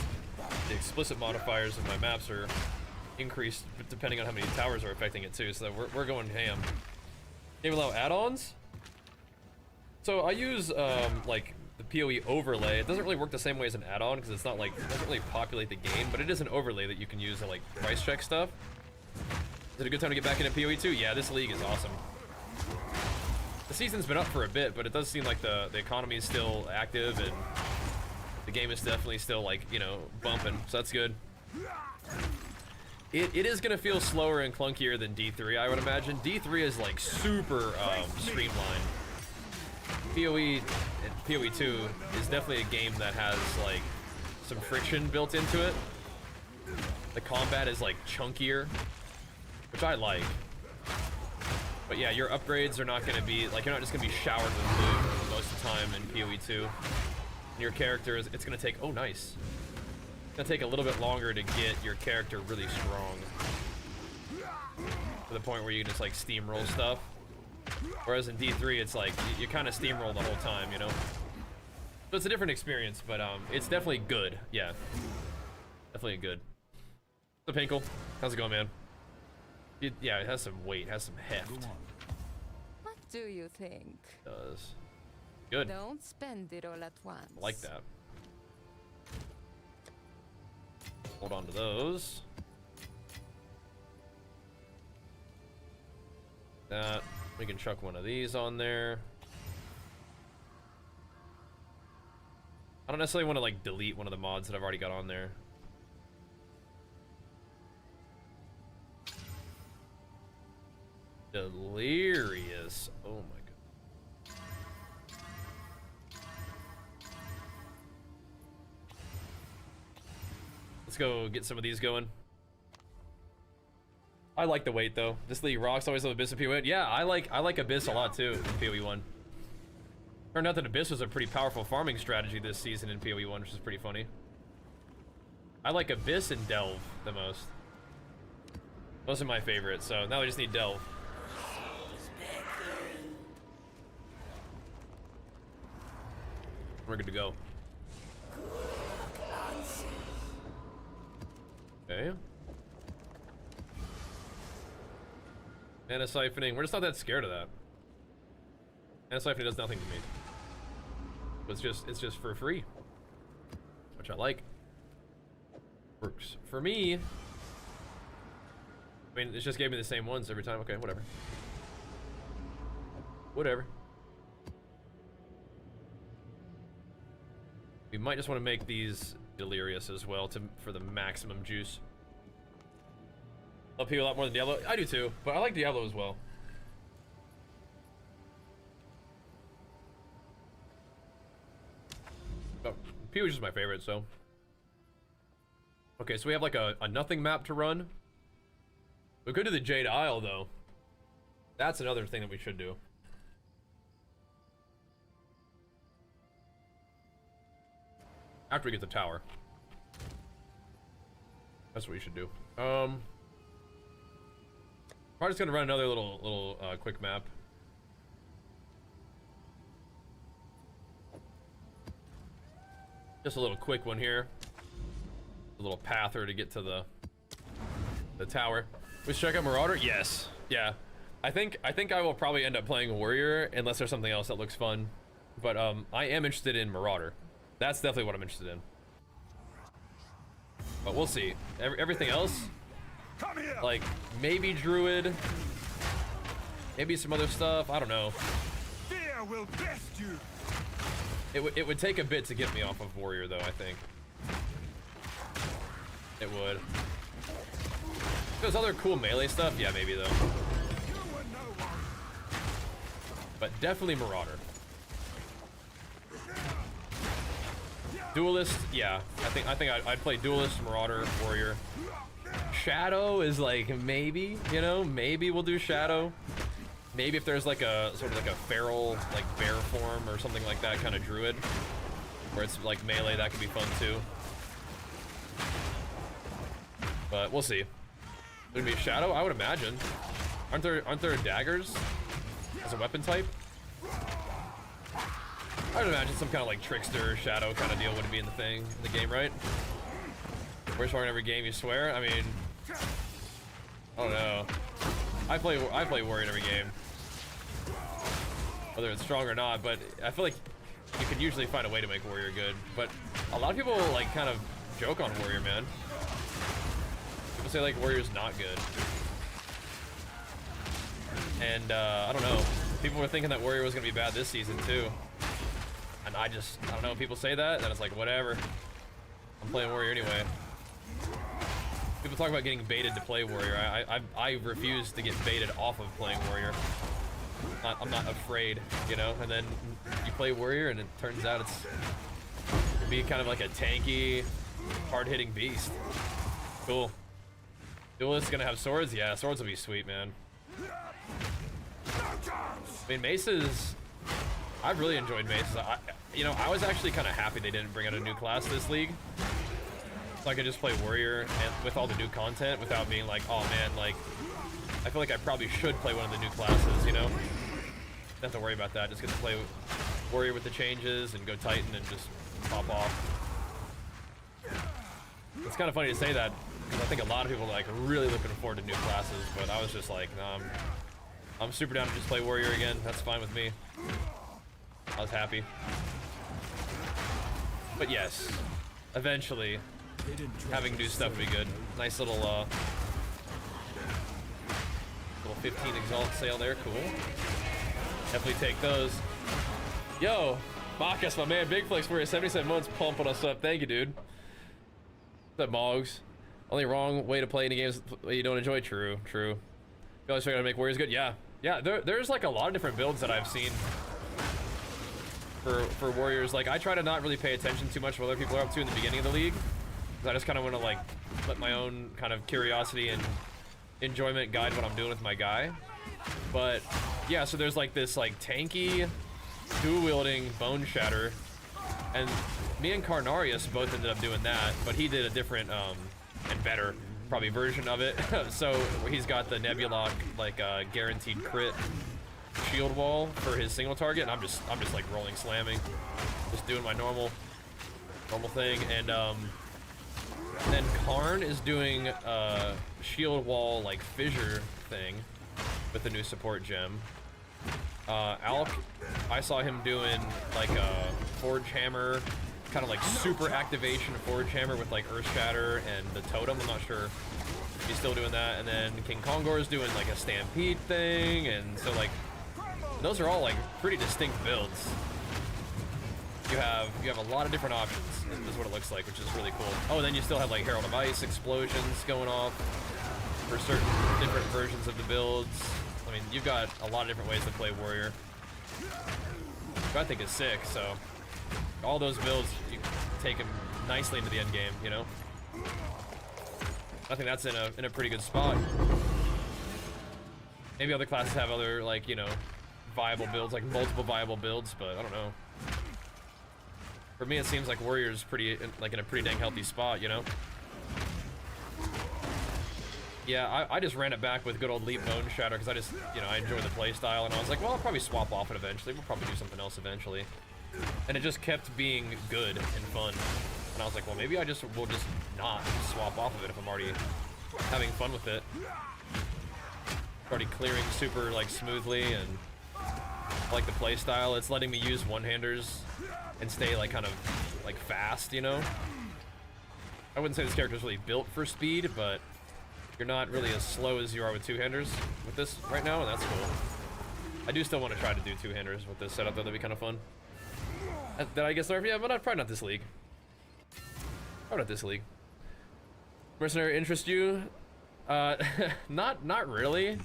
the explicit modifiers of my maps are increased depending on how many towers are affecting it too. So we're going ham. Game allow add-ons. So I use like the PoE overlay. It doesn't really work the same way as an add-on because it's not like, it doesn't really populate the game, but it is an overlay that you can use to like price check stuff. Is it a good time to get back into PoE too? Yeah, this league is awesome. The season's been up for a bit, but it does seem like the economy is still active and the game is definitely still like, you know, bumping, so that's good. It is gonna feel slower and clunkier than D3, I would imagine. D3 is like super streamlined. PoE and PoE 2 is definitely a game that has like some friction built into it. The combat is like chunkier, which I like. But yeah, your upgrades are not gonna be like, you're not just gonna be showered with loot most of the time in PoE 2. Your character is, it's gonna take, oh nice. It's gonna take a little bit longer to get your character really strong. To the point where you can just like steamroll stuff. Whereas in D3, it's like, you kind of steamroll the whole time, you know? So it's a different experience, but it's definitely good, yeah. Definitely good. What's up, Hinkle? How's it going, man? Yeah, it has some weight, has some heft. What do you think? It does. Good. Don't spend it all at once. I like that. Hold on to those. That. We can chuck one of these on there. I don't necessarily want to like delete one of the mods that I've already got on there. Delirious. Oh my god. Let's go get some of these going. I like the weight though. This league rocks. Always love Abyss and PoE. Yeah, I like Abyss a lot too in PoE 1. Turned out that Abyss was a pretty powerful farming strategy this season in PoE 1, which is pretty funny. I like Abyss and Delve the most. Those are my favorites, so now we just need Delve. We're good to go. Okay. Mana siphoning. We're just not that scared of that. Mana siphoning does nothing to me. It's just for free, which I like. Works for me. I mean, it just gave me the same ones every time. Okay, whatever. Whatever. We might just want to make these Delirious as well for the maximum juice. Love people a lot more than Diablo. I do too, but I like Diablo as well. Oh, Pew is just my favorite, so. Okay, so we have like a nothing map to run. We could do the Jade Isle though. That's another thing that we should do. After we get the tower. That's what we should do. Probably just gonna run another little quick map. Just a little quick one here. A little pather to get to the tower. We should check out Marauder? Yes. Yeah. I think I will probably end up playing Warrior unless there's something else that looks fun. But I am interested in Marauder. That's definitely what I'm interested in. But we'll see. Everything else, like maybe Druid, maybe some other stuff. I don't know. Fear will best you. It would take a bit to get me off of Warrior though. I think it would. If there's other cool melee stuff, yeah, maybe though. But definitely Marauder. Duelist, yeah. I think I'd play Duelist, Marauder, Warrior. Shadow is like maybe, you know, maybe we'll do Shadow. Maybe if there's like a sort of like a feral, like bear form or something like that kind of druid, where it's like melee, that could be fun too. But we'll see. There'd be Shadow, I would imagine. Aren't there daggers as a weapon type? I would imagine some kind of like trickster shadow kind of deal would be in the game, right? We're strong in every game, you swear? I mean, I don't know. I play Warrior in every game, whether it's strong or not. But I feel like you could usually find a way to make Warrior good. But a lot of people like kind of joke on Warrior, man. People say like Warrior's not good, and I don't know. People were thinking that Warrior was gonna be bad this season too. And I don't know, people say that, and it's like, whatever. I'm playing Warrior anyway. People talk about getting baited to play Warrior. I refuse to get baited off of playing Warrior. I'm not afraid, you know? And then you play Warrior, and it turns out it'll be kind of like a tanky, hard-hitting beast. Cool. Duelist's gonna have swords? Yeah, swords will be sweet, man. I mean, maces... I've really enjoyed maces. You know, I was actually kind of happy they didn't bring out a new class this league, so I could just play Warrior and with all the new content without being like, oh man, like I feel like I probably should play one of the new classes, you know? Don't have to worry about that. Just get to play Warrior with the changes and go Titan and just pop off. It's kind of funny to say that because I think a lot of people are like really looking forward to new classes, but I was just like, nah, I'm super down to just play Warrior again. That's fine with me. I was happy. But yes, eventually, having new stuff would be good. Nice little 15 Exalt sale there, cool. Definitely take those. Yo, Marcus, my man, Big Flex for your 77 months pumping us up. Thank you, dude. What's up, Mogs? Only wrong way to play any games you don't enjoy? True, true. You always figure out how to make Warriors good? Yeah. Yeah, there's like a lot of different builds that I've seen for Warriors. Like, I try to not really pay attention too much what other people are up to in the beginning of the league, because I just kind of want to like let my own kind of curiosity and enjoyment guide what I'm doing with my guy. But yeah, so there's like this like tanky, dual-wielding Bone Shatter, and me and Carnarius both ended up doing that, but he did a different and better probably version of it. So he's got the Nebulok like guaranteed crit shield wall for his single target, and I'm just like rolling slamming, just doing my normal thing, and then Karn is doing shield wall like fissure thing with the new support gem. Alk, I saw him doing like a Forge Hammer, kind of like super activation Forge Hammer with like Earth Shatter and the Totem. I'm not sure if he's still doing that. And then King Kongor is doing like a Stampede thing, and so like those are all like pretty distinct builds. You have a lot of different options, is what it looks like, which is really cool. Oh, and then you still have like Herald of Ice explosions going off for certain different versions of the builds. I mean, you've got a lot of different ways to play Warrior, which I think is sick. So all those builds, you take them nicely into the end game, you know? I think that's in a pretty good spot. Maybe other classes have other, like, you know, viable builds, like multiple viable builds, but I don't know. For me, it seems like Warrior's pretty, like, in a pretty dang healthy spot, you know? Yeah, I just ran it back with good old Leap Bone Shatter because I just, you know, I enjoy the playstyle, and I was like, well, I'll probably swap off it eventually. We'll probably do something else eventually. And it just kept being good and fun. And I was like, well, maybe will just not swap off of it if I'm already having fun with it. Already clearing super, like, smoothly, and I like the playstyle. It's letting me use one-handers and stay, like, kind of, like, fast, you know? I wouldn't say this character's really built for speed, but you're not really as slow as you are with two-handers with this right now, and that's cool. I do still want to try to do two-handers with this setup, though. That'd be kind of fun. Did I get started? Yeah, but probably not this league. Probably not this league. Mercenary interest you? Not really.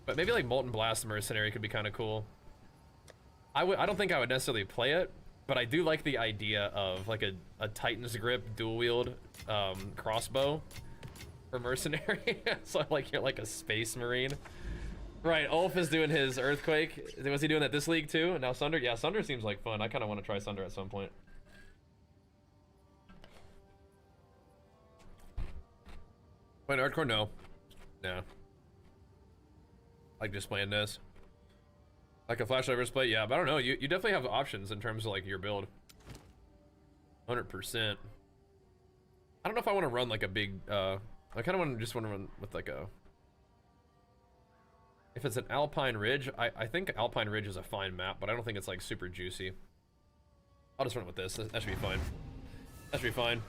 But maybe like Molten Blast Mercenary could be kind of cool. I don't think I would necessarily play it, but I do like the idea of like a Titan's Grip dual wield crossbow for Mercenary. So like you're like a Space Marine. Right, Ulf is doing his Earthquake. Was he doing that this league too? And now Sunder? Yeah, Sunder seems like fun. I kind of want to try Sunder at some point. Playing hardcore? No. No. Like just playing this. Like a flashlight versus play? Yeah, but I don't know. You definitely have options in terms of like your build. 100%. I don't know if I want to run like a big, I kind of just want to run with like a... If it's an Alpine Ridge, I think Alpine Ridge is a fine map, but I don't think it's like super juicy. I'll just run with this. That should be fine. That should be fine.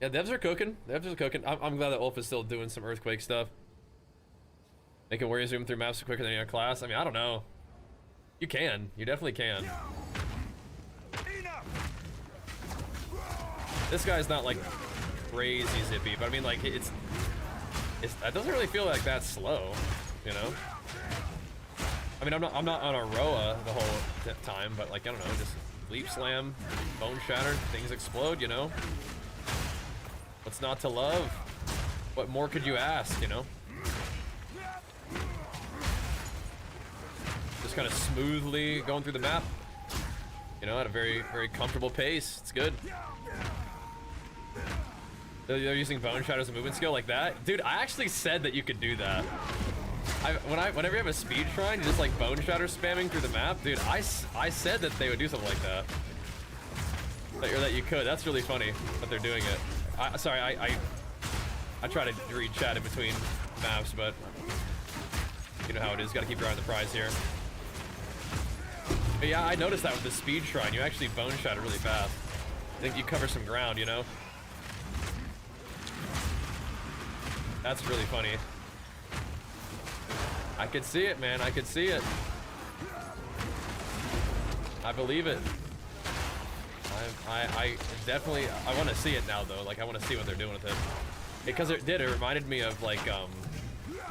Yeah, devs are cooking. Devs are cooking. I'm glad that Ulf is still doing some Earthquake stuff. Making Warrior zoom through maps quicker than any other class. I mean, I don't know. You can. You definitely can. This guy's not like crazy zippy, but I mean, like it doesn't really feel like that slow, you know. I mean, I'm not on a Roa the whole time, but like I don't know, just leap slam, bone shatter, things explode, you know. What's not to love? What more could you ask, you know? Just kind of smoothly going through the map, you know, at a very, very comfortable pace. It's good. They're using Bone Shatter as a movement skill like that? Dude, I actually said that you could do that. Whenever you have a speed shrine, just like Bone Shatter spamming through the map, dude, I said that they would do something like that. Or that you could. That's really funny that they're doing it. Sorry, I try to read chat in between maps, but you know how it is. Gotta keep your eye on the prize here. But yeah, I noticed that with the speed shrine. You actually Bone Shatter really fast. I think you cover some ground, you know? That's really funny. I could see it, man. I could see it. I believe it. I definitely, I want to see it now though. Like I want to see what they're doing with it. Because it reminded me of like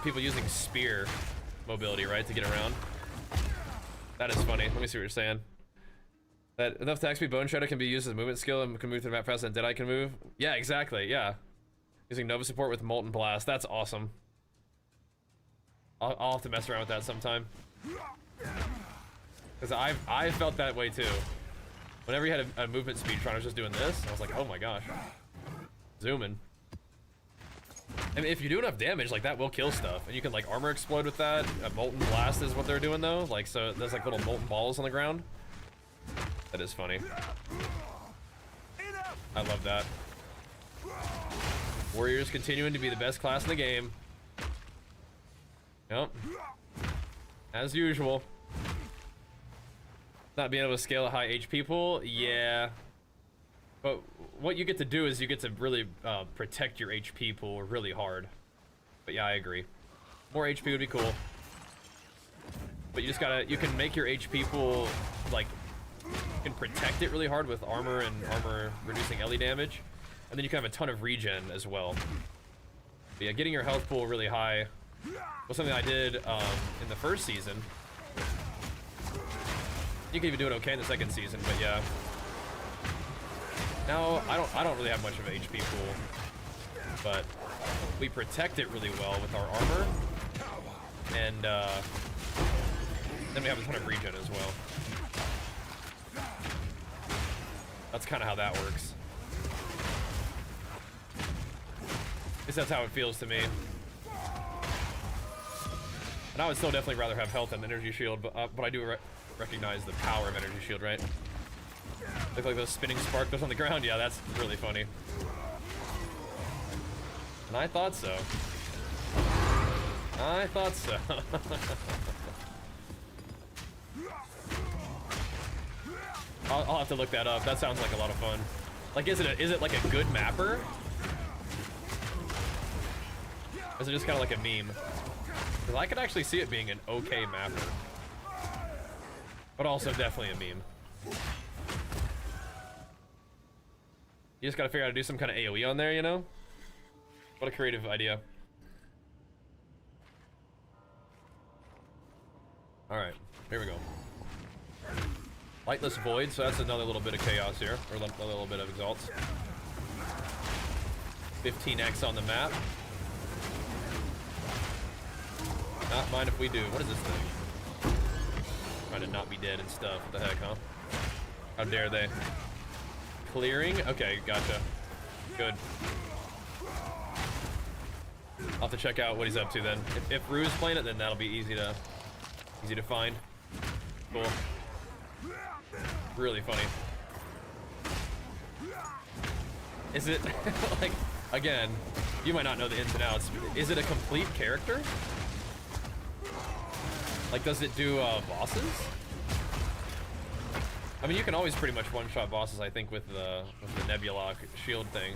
people using spear mobility, right, to get around. That is funny. Let me see what you're saying. That enough attack speed Bone Shatter can be used as a movement skill and can move through the map faster than Deadeye can move. Yeah, exactly. Yeah. Using Nova support with Molten Blast. That's awesome. I'll have to mess around with that sometime. Because I felt that way too. Whenever you had a movement speed shrine, I was just doing this. I was like, oh my gosh. Zooming. I mean, if you do enough damage, like that will kill stuff, and you can like armor explode with that. A molten blast is what they're doing though. Like, so there's like little molten balls on the ground. That is funny. I love that. Warriors continuing to be the best class in the game. Yep. As usual. Not being able to scale a high HP pool, yeah. But what you get to do is you get to really protect your HP pool really hard. But yeah, I agree. More HP would be cool. But you just gotta, you can make your HP pool, like, you can protect it really hard with armor and armor reducing LE damage. And then you can have a ton of regen as well. But yeah, getting your health pool really high was something I did in the first season. You can even do it okay in the second season, but yeah. Now I don't really have much of an HP pool, but we protect it really well with our armor, and then we have a ton of regen as well. That's kind of how that works. At least that's how it feels to me. And I would still definitely rather have health and energy shield, but I do recognize the power of energy shield, right? Look like those spinning sparklers on the ground. Yeah, that's really funny. And I thought so. I thought so. I'll have to look that up. That sounds like a lot of fun. Like, is it like a good mapper? Or is it just kind of like a meme? Because I could actually see it being an okay mapper. But also definitely a meme. You just gotta figure out how to do some kind of AoE on there, you know? What a creative idea. Alright, here we go. Lightless Void, so that's another little bit of chaos here. Or a little bit of exalts. 15x on the map. Not mind if we do. What is this thing? Trying to not be dead and stuff. What the heck, huh? How dare they? Clearing? Okay, gotcha. Good. I'll have to check out what he's up to then. If Rue's playing it, then that'll be easy to find. Cool. Really funny. Is it like, again, you might not know the ins and outs. Is it a complete character? Like, does it do bosses? I mean, you can always pretty much one-shot bosses, I think, with the Nebula shield thing.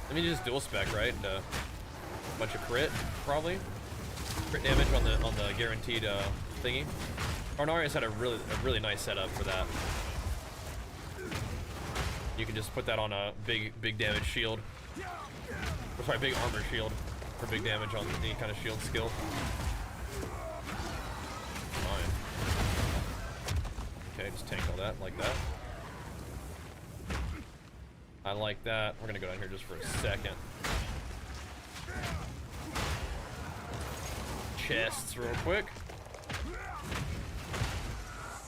I mean, you just dual spec, right? And a bunch of crit, probably. Crit damage on the guaranteed thingy. Arnarius had a really nice setup for that. You can just put that on a big damage shield. Or sorry, big armor shield for big damage on any kind of shield skill. Fine. Okay, just tank all that like that. I like that. We're gonna go down here just for a second. Chests real quick.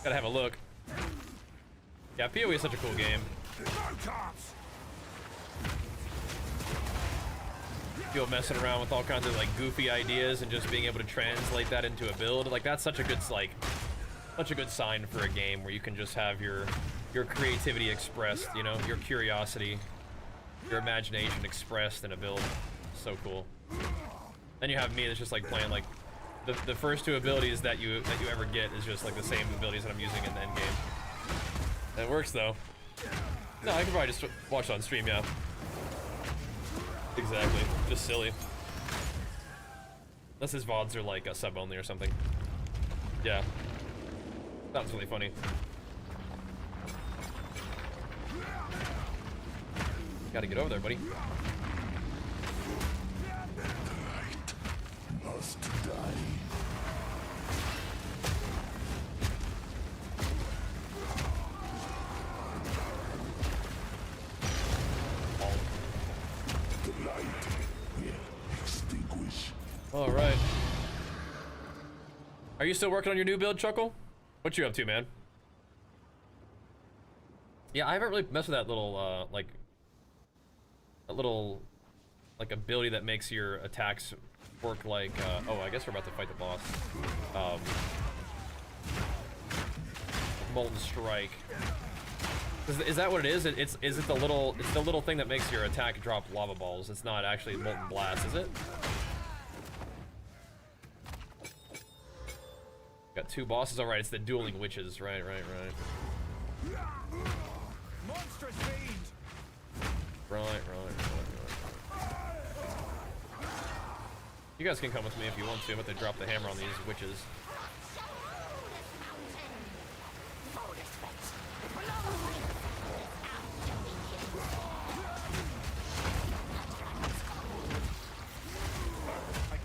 Gotta have a look. Yeah, PoE is such a cool game. Feel messing around with all kinds of like goofy ideas and just being able to translate that into a build. Like, that's such a good sign for a game where you can just have your creativity expressed, you know, your curiosity, your imagination expressed in a build. So cool. Then you have me that's just like playing like the first two abilities that you ever get is just like the same abilities that I'm using in the end game. It works though. No, I can probably just watch it on stream, yeah. Exactly. Just silly. Unless his VODs are like a sub only or something. Yeah. That was really funny. Gotta get over there, buddy. Must die. The light will extinguish. All right. Are you still working on your new build, Chuckle? What you up to, man? Yeah, I haven't really messed with that little, like, that little like ability that makes your attacks work like oh, I guess we're about to fight the boss. Molten Strike. Is that what it is? Is it the little thing that makes your attack drop lava balls? It's not actually Molten Blast, is it? Got 2 bosses. All right, it's the dueling witches. Right. Monstrous fiend! Right. You guys can come with me if you want to. I'm about to drop the hammer on these witches.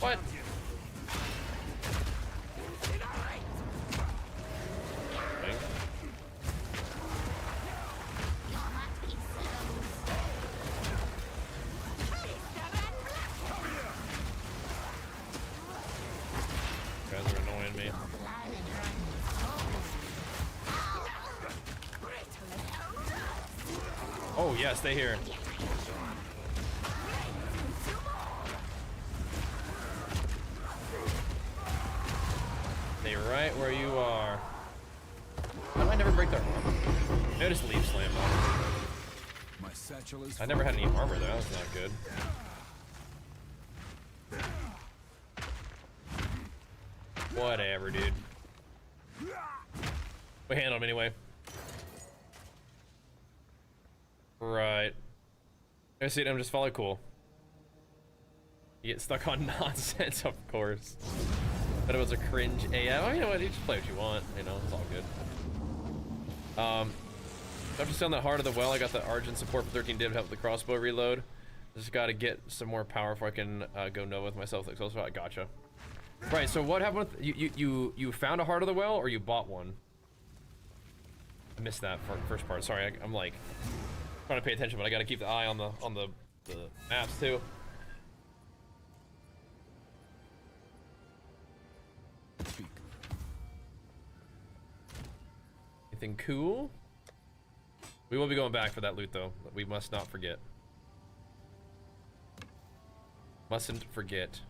What? Guys are annoying me. Oh yeah, stay here. Stay right where you are. How do I never break their armor? Maybe I just leave slam on. My satchel is I never had any armor though, that's not good. Whatever, dude. We handle him anyway. Right. I see him just follow cool. You get stuck on nonsense, of course. But it was a cringe AM. Oh, you know what? You just play what you want. You know, it's all good. After selling that Heart of the Well, I got the Argent support for 13 div to help the crossbow reload. Just got to get some more power before I can go Nova with myself. Like, so I gotcha. Right. So what happened with you found a Heart of the Well or you bought one? I missed that first part. Sorry, I'm like trying to pay attention, but I got to keep the eye on the maps too. speak. Anything cool? We will be going back for that loot though. We must not forget. Mustn't forget.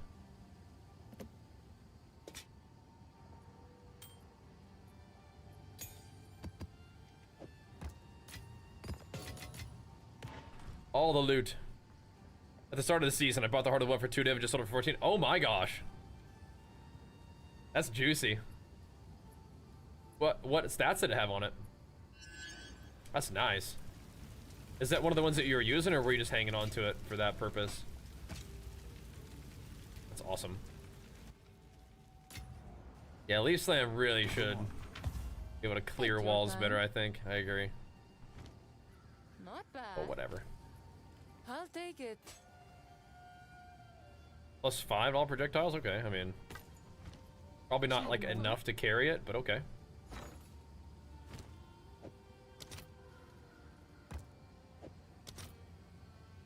All the loot. At the start of the season, I bought the Heart of the Well for 2 div and just sold it for 14. Oh my gosh. That's juicy. What stats did it have on it? That's nice. Is that one of the ones that you were using, or were you just hanging on to it for that purpose? That's awesome. Yeah, Leaf Slam really should be able to clear walls better, I think. I agree. Not bad. But whatever. I'll take it. +5 all projectiles? Okay, I mean, probably not like enough to carry it, but okay.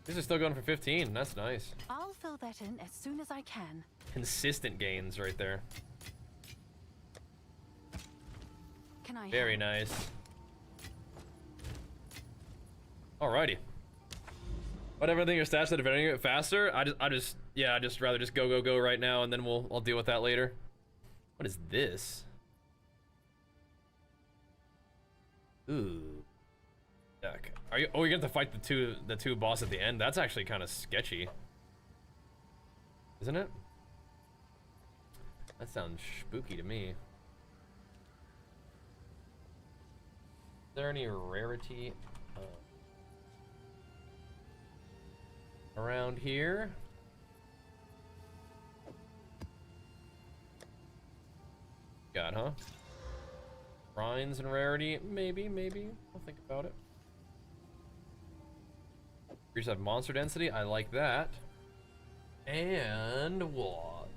These are still going for 15. That's nice. I'll fill that in as soon as I can. Consistent gains right there. Can I Very help? nice. Alrighty. Whatever thing your stats that defending it faster, I'd just rather just go right now, and then I'll deal with that later. What is this? Ooh. Yuck. Are you? Oh, you're gonna have to fight the two boss at the end. That's actually kind of sketchy, isn't it? That sounds spooky to me. Is there any rarity around here? Got, huh? Shrines and rarity? Maybe. I'll think about it. We just have monster density. I like that. And what?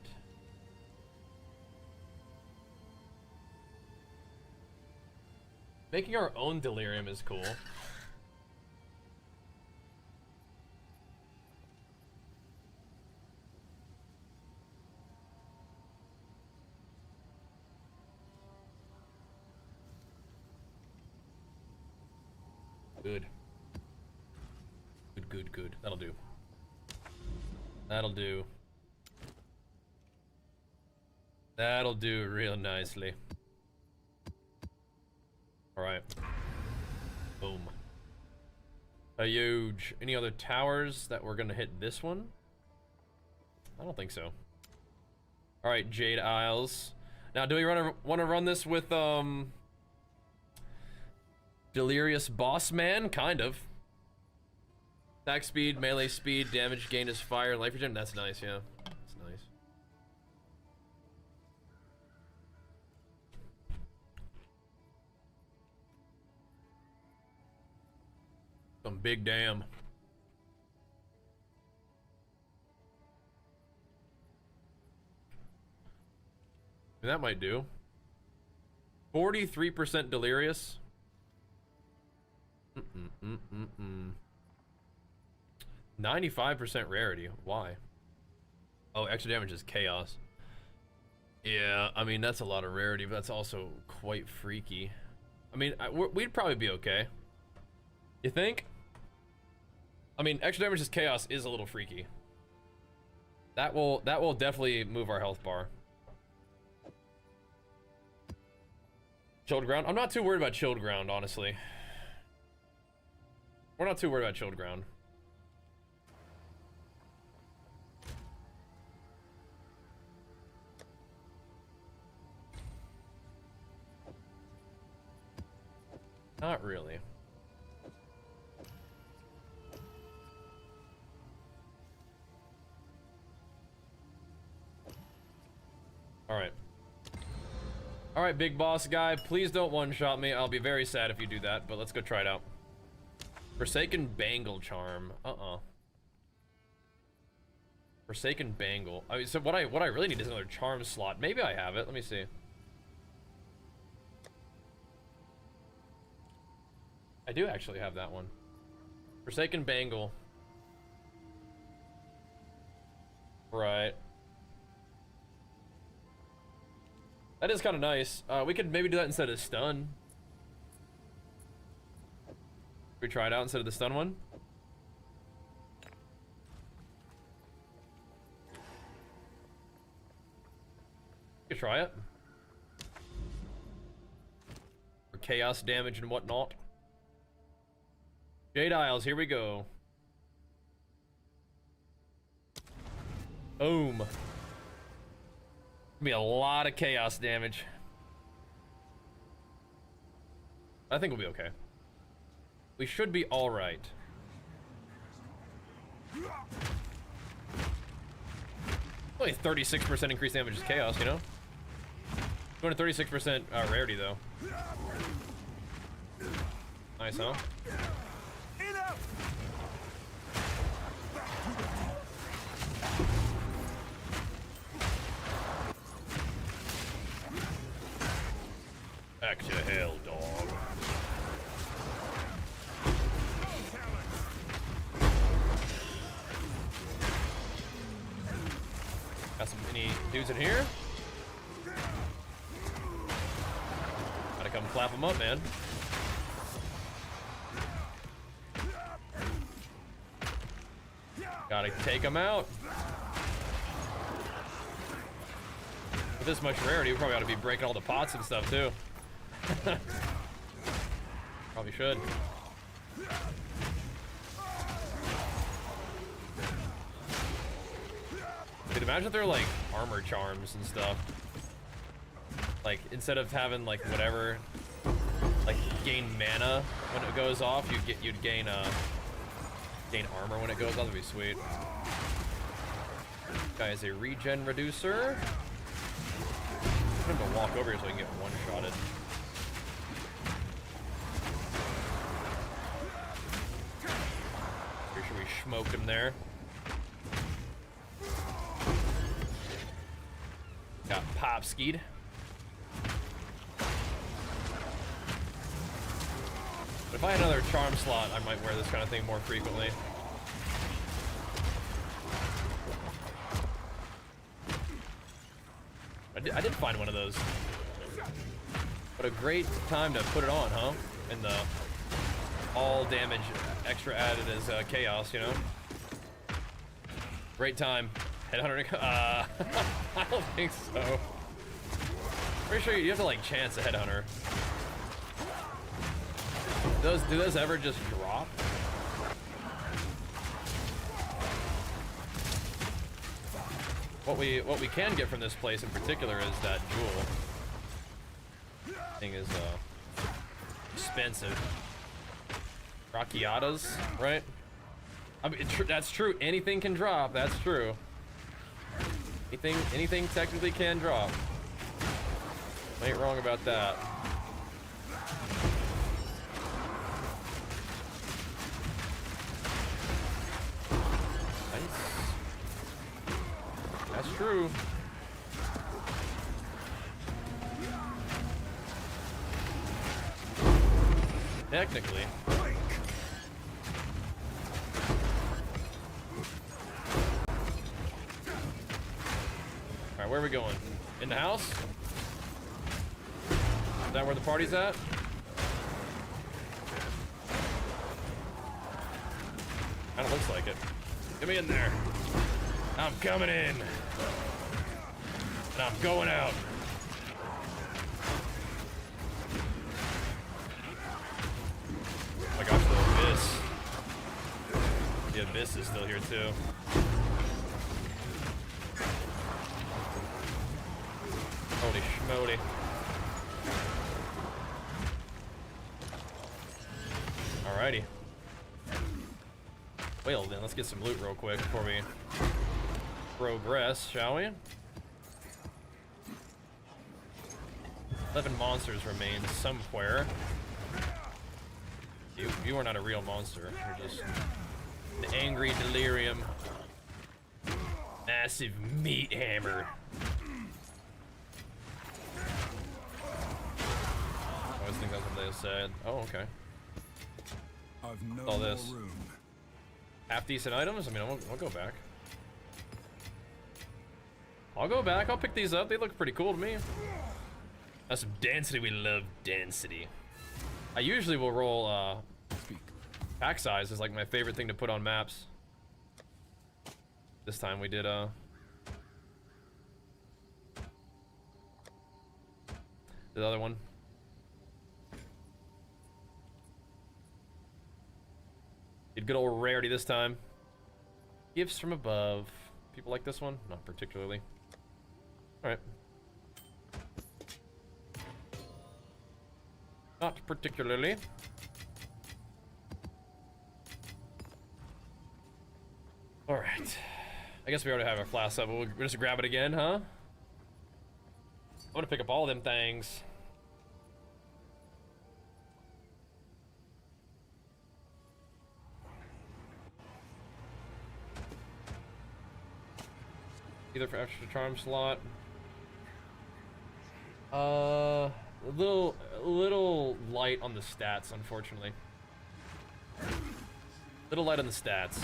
Making our own delirium is cool. Good. Good. That'll do. That'll do. That'll do real nicely. Alright. Boom. A huge. Any other towers that we're gonna hit this one? I don't think so. Alright, Jade Isles. Now, do we want to run this with, Delirious Boss Man? Kind of. Attack speed, melee speed, damage gained as fire, life regen. That's nice, yeah. That's nice. Some big damn. That might do. 43% delirious. 95% rarity. Why? Oh, extra damage is chaos. Yeah, I mean, that's a lot of rarity, but that's also quite freaky. I mean, we'd probably be okay. You think? I mean, extra damage is chaos is a little freaky. That will definitely move our health bar. Chilled ground? I'm not too worried about chilled ground, honestly. We're not too worried about chilled ground. Not really. Alright. Alright, big boss guy, please don't one-shot me. I'll be very sad if you do that, but let's go try it out. Forsaken Bangle Charm. Forsaken Bangle. I mean, so what I really need is another charm slot. Maybe I have it. Let me see. I do actually have that one. Forsaken Bangle. Right. That is kind of nice. We could maybe do that instead of stun. We try it out instead of the stun one. You could try it. For chaos damage and whatnot. Jade Isles, here we go. Boom. Be a lot of chaos damage. I think we'll be okay. We should be all right. Only 36% increased damage is chaos, you know? 236% rarity though. Nice, huh? Back to hell, dog. Got any dudes in here? Gotta come clap them up, man. Gotta take them out. With this much rarity, we probably ought to be breaking all the pots and stuff, too. Probably should. Dude, imagine if they're like armor charms and stuff. Like instead of having like whatever, like gain mana when it goes off, you'd gain armor when it goes off. That'd be sweet. Guy is a regen reducer. I'm gonna walk over here so I can get one-shotted. Pretty sure we smoked him there. Got pop skied. But if I had another charm slot, I might wear this kind of thing more frequently. I did find one of those. What a great time to put it on, huh? And the all damage extra added as chaos, you know? Great time. Headhunter. I don't think so. Pretty sure you have to like chance a headhunter. Do those ever just drop? What we can get from this place in particular is that jewel. Thing is expensive. Rockiatas, right? I mean, that's true. Anything can drop. That's true. Anything technically can drop. Ain't wrong about that. Nice. That's true. Technically. Alright, where are we going? In the house? Is that where the party's at? Kinda looks like it. Get me in there. I'm coming in. And I'm going out. Oh my gosh, the Abyss. The Abyss is still here too. Holy schmoly. Alrighty. Well then, let's get some loot real quick before we progress, shall we? 11 monsters remain somewhere. You are not a real monster. You're just an angry delirium. Massive meat hammer. I always think that's what they said. Oh, okay. I've no All this. more room. Half decent items? I mean, I'll go back. I'll go back. I'll pick these up. They look pretty cool to me. That's some density. We love density. I usually will roll pack size is like my favorite thing to put on maps. This time we did the other one. Did good old rarity this time. Gifts from above. People like this one? Not particularly. Alright. Not particularly. Alright. I guess we already have our flask up. We'll just grab it again, huh? I want to pick up all of them things. Either for extra charm slot. A little light on the stats, unfortunately. Little light on the stats.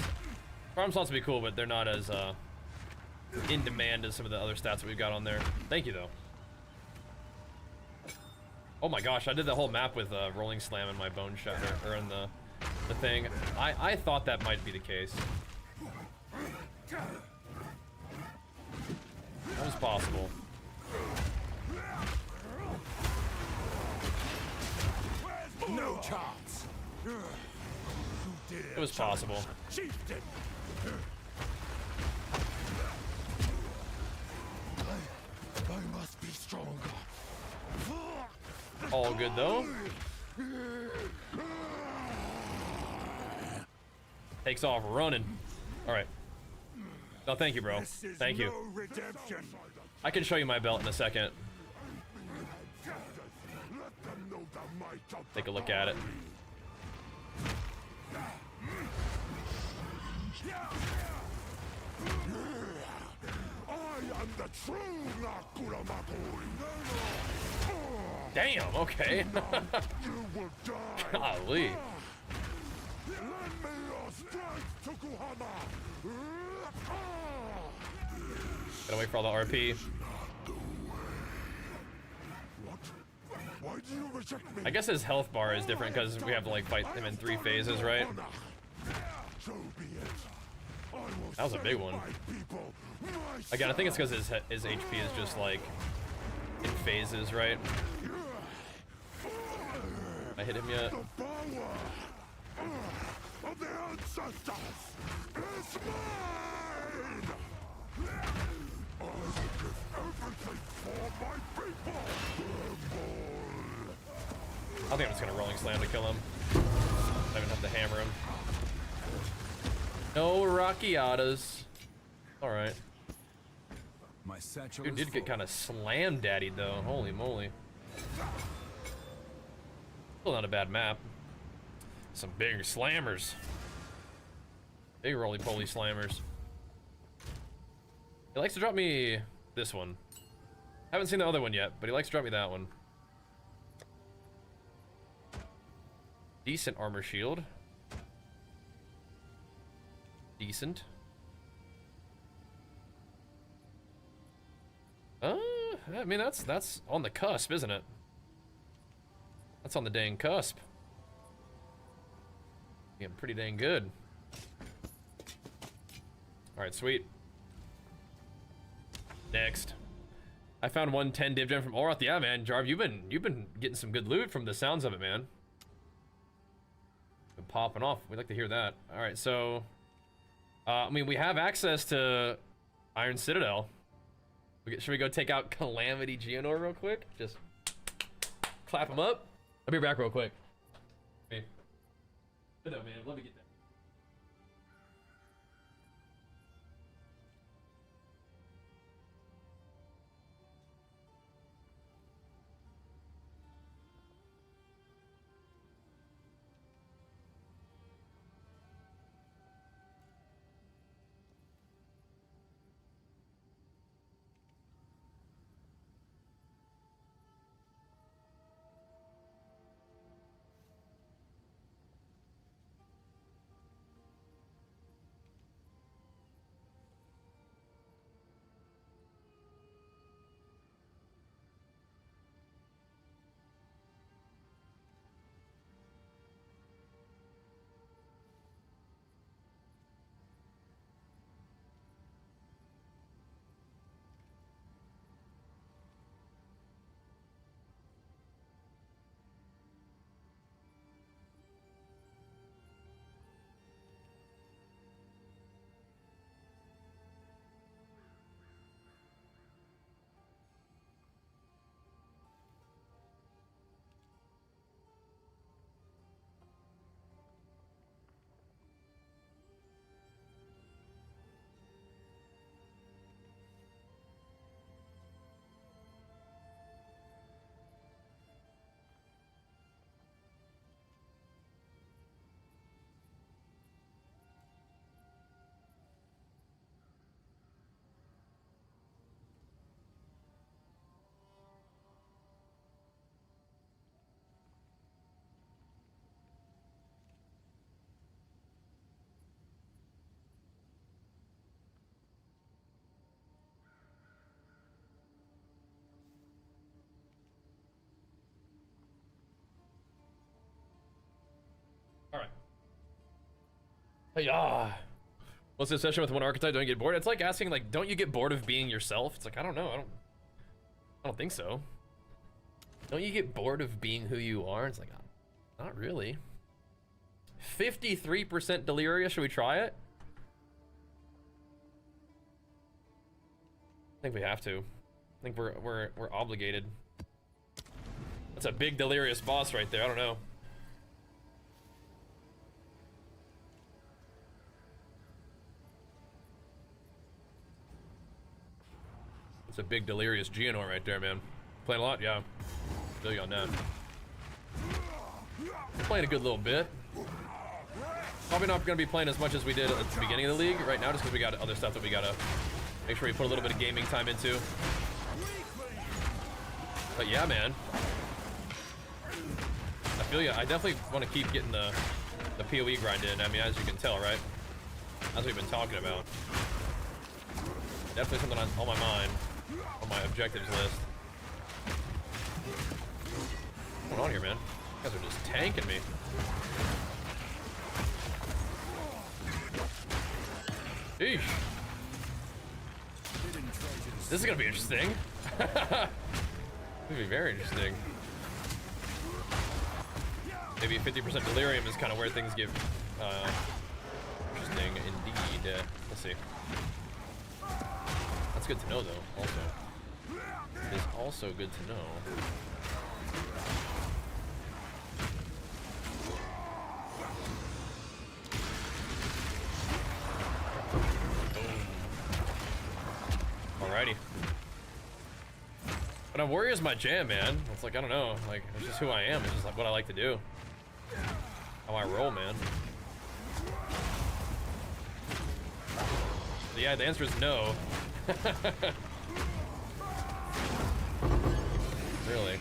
Charm slots would be cool, but they're not as in demand as some of the other stats that we've got on there. Thank you, though. Oh my gosh, I did the whole map with rolling slam in my bone shatter, or in the thing. I thought that might be the case. That was possible. No chance. It was possible. Chieftain. I must be stronger. All good though. Takes off running. All right. No, thank you, bro. Thank you. I can show you my belt in a second. Take a look at it. I am the true Damn, okay. You will die. Golly. Lend me your strength, Tokuhama. Gotta wait for all the RP. Why do you reject me? I guess his health bar is different because we have to like fight him in 3 phases, right? So be it. I will That was a big one. Again, I think it's because his HP is just like in phases, right? I hit him yet? The power of the ancestors is mine! I will give everything for my people! I think I'm just gonna rolling slam to kill him. I even have to hammer him. No Rockiatas. Alright. My satchel Dude did get kind of slam daddied though. Holy moly. Still not a bad map. Some big slammers. Big roly-poly slammers. He likes to drop me this one. Haven't seen the other one yet, but he likes to drop me that one. Decent armor shield. Decent. I mean that's on the cusp, isn't it? That's on the dang cusp. Yeah, pretty dang good. All right, sweet. Next, I found 110 div gem from Oroth. Yeah, man, Jarv, you've been getting some good loot from the sounds of it, man. Been popping off. We'd like to hear that. All right, so I mean, we have access to Iron Citadel. Should we go take out Calamity Geonor real quick? Just clap him up. I'll be back real quick. Hey. Sit up, man. Let me get that. Alright. Hey, what's this session with one archetype? Don't you get bored? It's like asking, like, don't you get bored of being yourself? It's like, I don't know. I don't think so. Don't you get bored of being who you are? It's like, not really. 53% Delirious. Should we try it? I think we have to. I think we're obligated. That's a big Delirious boss right there. I don't know. It's a big Delirious Geonor right there, man. Playing a lot? Yeah. Feel you on that. Playing a good little bit. Probably not going to be playing as much as we did at the beginning of the league right now, just because we got other stuff that we got to make sure we put a little bit of gaming time into. But yeah, man. I feel you. I definitely want to keep getting the PoE grind in. I mean, as you can tell, right? That's what we've been talking about. Definitely something on my mind. On my objectives list. What's going on here, man? You guys are just tanking me. Eesh. This is gonna be interesting. This is gonna be very interesting. Maybe 50% delirium is kind of where things get interesting indeed. We'll see. That's good to know, though. Also, it is also good to know. Alrighty. But a warrior's my jam, man. It's like, I don't know, like, it's just who I am. It's just like what I like to do. How I roll, man. So yeah, the answer is no. Really.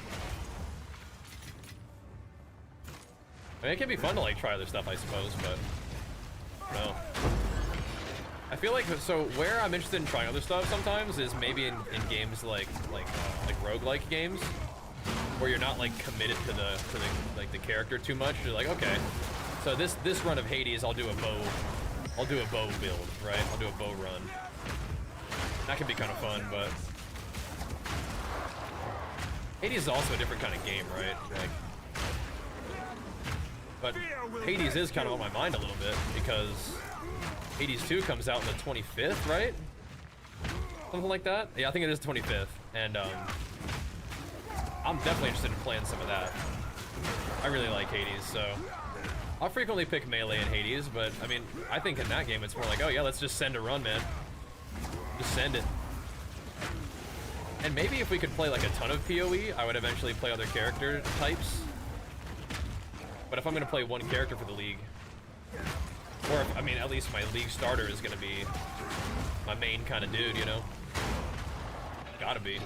I mean, it can be fun to like try other stuff, I suppose, but I don't know. I feel like, so where I'm interested in trying other stuff sometimes is maybe in games like roguelike games, where you're not like committed to the character too much. You're like, okay, so this run of Hades, I'll do a bow build, right? I'll do a bow run. That can be kind of fun, but Hades is also a different kind of game, right? Like, but Hades is kind of on my mind a little bit because Hades 2 comes out on the 25th, right? Something like that? Yeah, I think it is 25th, and I'm definitely interested in playing some of that. I really like Hades, so I'll frequently pick melee in Hades, but I mean, I think in that game it's more like, oh yeah, let's just send a run, man. Just send it. And maybe if we could play like a ton of PoE, I would eventually play other character types. But if I'm gonna play one character for the league, or if, I mean, at least my league starter is gonna be my main kind of dude, you know? Gotta be.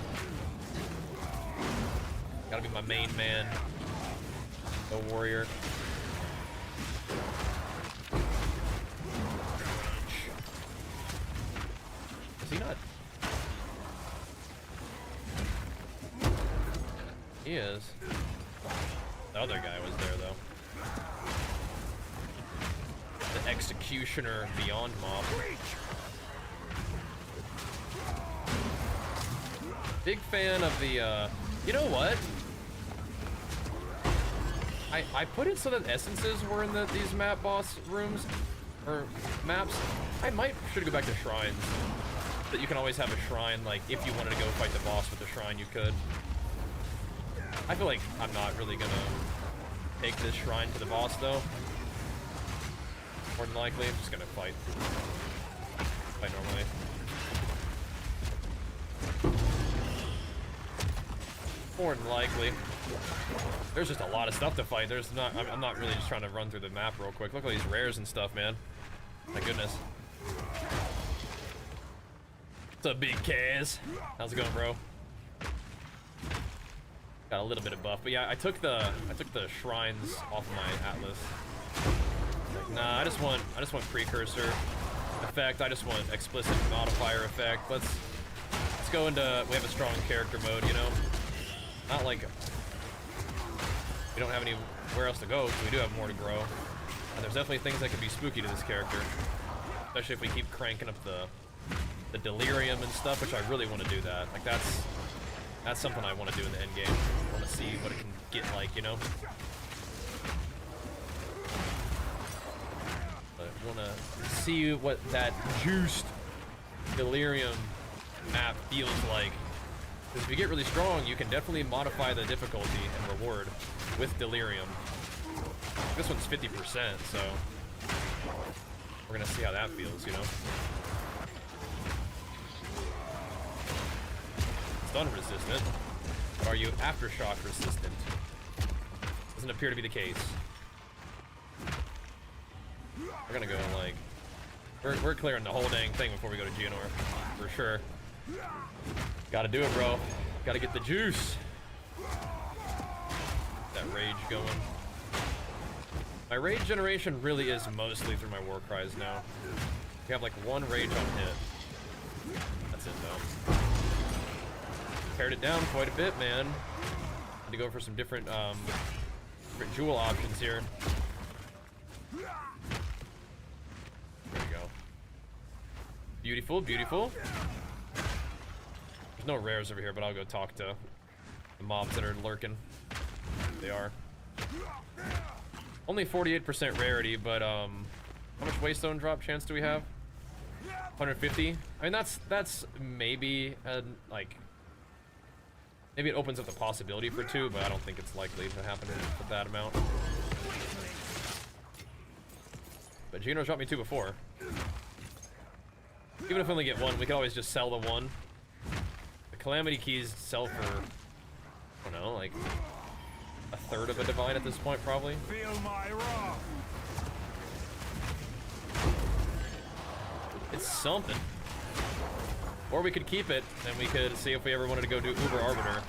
Gotta be my main man. The warrior. Is he not? He is. The other guy was there, though. The Executioner Beyond Mob. Big fan of the, you know what? I put it so that essences were in these map boss rooms, or maps. I should go back to shrines. That you can always have a shrine, like, if you wanted to go fight the boss with the shrine, you could. I feel like I'm not really gonna take this shrine to the boss, though. More than likely, I'm just gonna fight normally. More than likely. There's just a lot of stuff to fight. I'm not really just trying to run through the map real quick. Look at these rares and stuff, man. My goodness. What's up, big Kaz? How's it going, bro? Got a little bit of buff, but yeah, I took the shrines off of my atlas. Like, nah, I just want precursor effect. I just want explicit modifier effect. Let's go into, we have a strong character mode, you know. Not like we don't have anywhere else to go, so we do have more to grow. And there's definitely things that can be spooky to this character, especially if we keep cranking up the delirium and stuff, which I really want to do that. Like that's something I want to do in the end game. I want to see what it can get like, you know. I want to see what that juiced delirium map feels like. Because if you get really strong, you can definitely modify the difficulty and reward with delirium. This one's 50%, so we're gonna see how that feels, you know. Stun resistant. But are you aftershock resistant? Doesn't appear to be the case. We're gonna go like we're clearing the whole dang thing before we go to Geonor, for sure. Gotta do it, bro. Gotta get the juice. That rage going. My rage generation really is mostly through my war cries now. We have like one rage on hit. That's it though. Pared it down quite a bit, man. Had to go for some different jewel options here. There we go. Beautiful, beautiful. There's no rares over here, but I'll go talk to the mobs that are lurking. They are. Only 48% rarity, but how much waystone drop chance do we have? 150. I mean, that's maybe like maybe it opens up the possibility for 2, but I don't think it's likely to happen with that amount. But Gino's dropped me 2 before. Even if we only get 1, we could always just sell the 1. The Calamity keys sell for, I don't know, like a third of a divine at this point, probably. Feel my wrath. It's something. Or we could keep it, and we could see if we ever wanted to go do Uber Arbiter.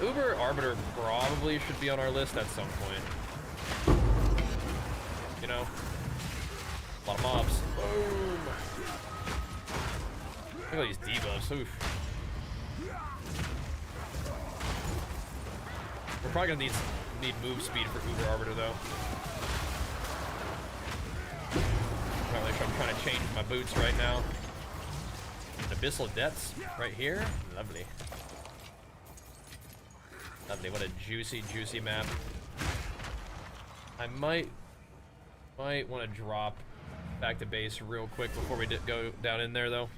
Uber Arbiter probably should be on our list at some point. You know? A lot of mobs. Boom! Look at all these debuffs. Oof. We're probably gonna need move speed for Uber Arbiter though. Not really sure I'm trying to change my boots right now. Abyssal depths right here. Lovely. Lovely. What a juicy, juicy map. I might want to drop back to base real quick before we go down in there though.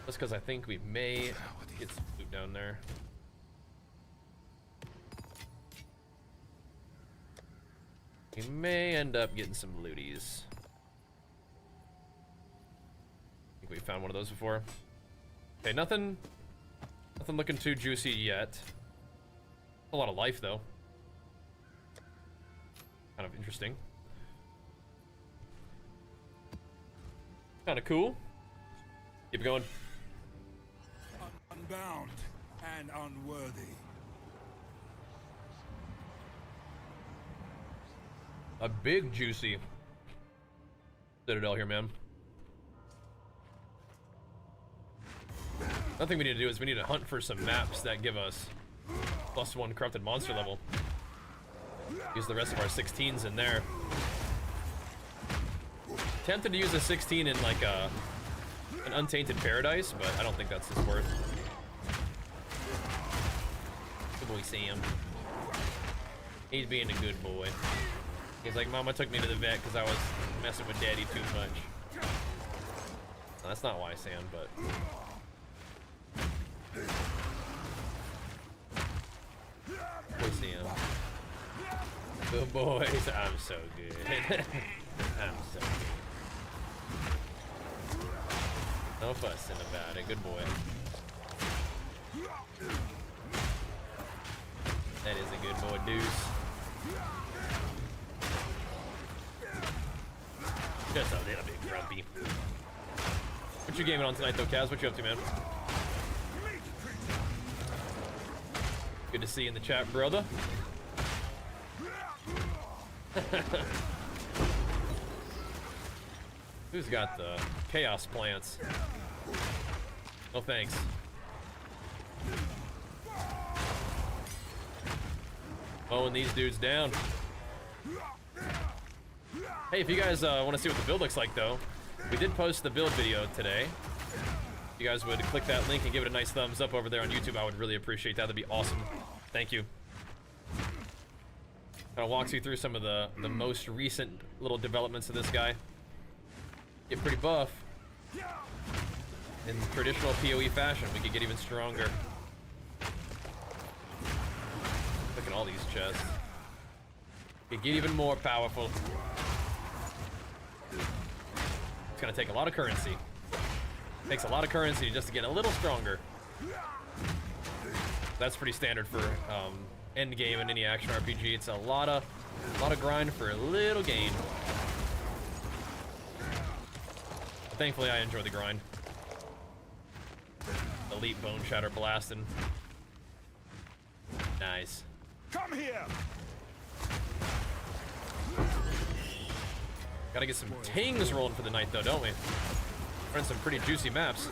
Just because I think we may get some loot down there. We may end up getting some looties. I think we found one of those before. Okay, nothing looking too juicy yet. A lot of life though. Kind of interesting. Kind of cool. Keep it going. Unbound and unworthy. A big juicy Citadel here, man. Another thing we need to do is we need to hunt for some maps that give us +1 corrupted monster level. Use the rest of our 16s in there. Tempted to use a 16 in like an Untainted Paradise, but I don't think that's his worth. Good boy Sam. He's being a good boy. He's like, Mama took me to the vet because I was messing with Daddy too much. No, that's not why, Sam, but... Boy Sam. Good boys. I'm so good. I'm so good. No fussing about it. Good boy. That is a good boy, Deuce. Just a little bit grumpy. What you gaming on tonight, though, Kaz? What you up to, man? Good to see you in the chat, brother. Who's got the chaos plants? No thanks. Mowing these dudes down. Hey, if you guys want to see what the build looks like, though, we did post the build video today. If you guys would click that link and give it a nice thumbs up over there on YouTube, I would really appreciate that. That'd be awesome. Thank you. Kind of walks you through some of the most recent little developments of this guy. Get pretty buff. In traditional PoE fashion, we could get even stronger. Look at all these chests. We could get even more powerful. It's gonna take a lot of currency. Takes a lot of currency just to get a little stronger. That's pretty standard for Endgame and any action RPG. It's a lot of grind for a little gain. But thankfully, I enjoy the grind. Elite bone shatter blasting. Nice. Come here. Gotta get some tings rolling for the night, though, don't we? Run some pretty juicy maps.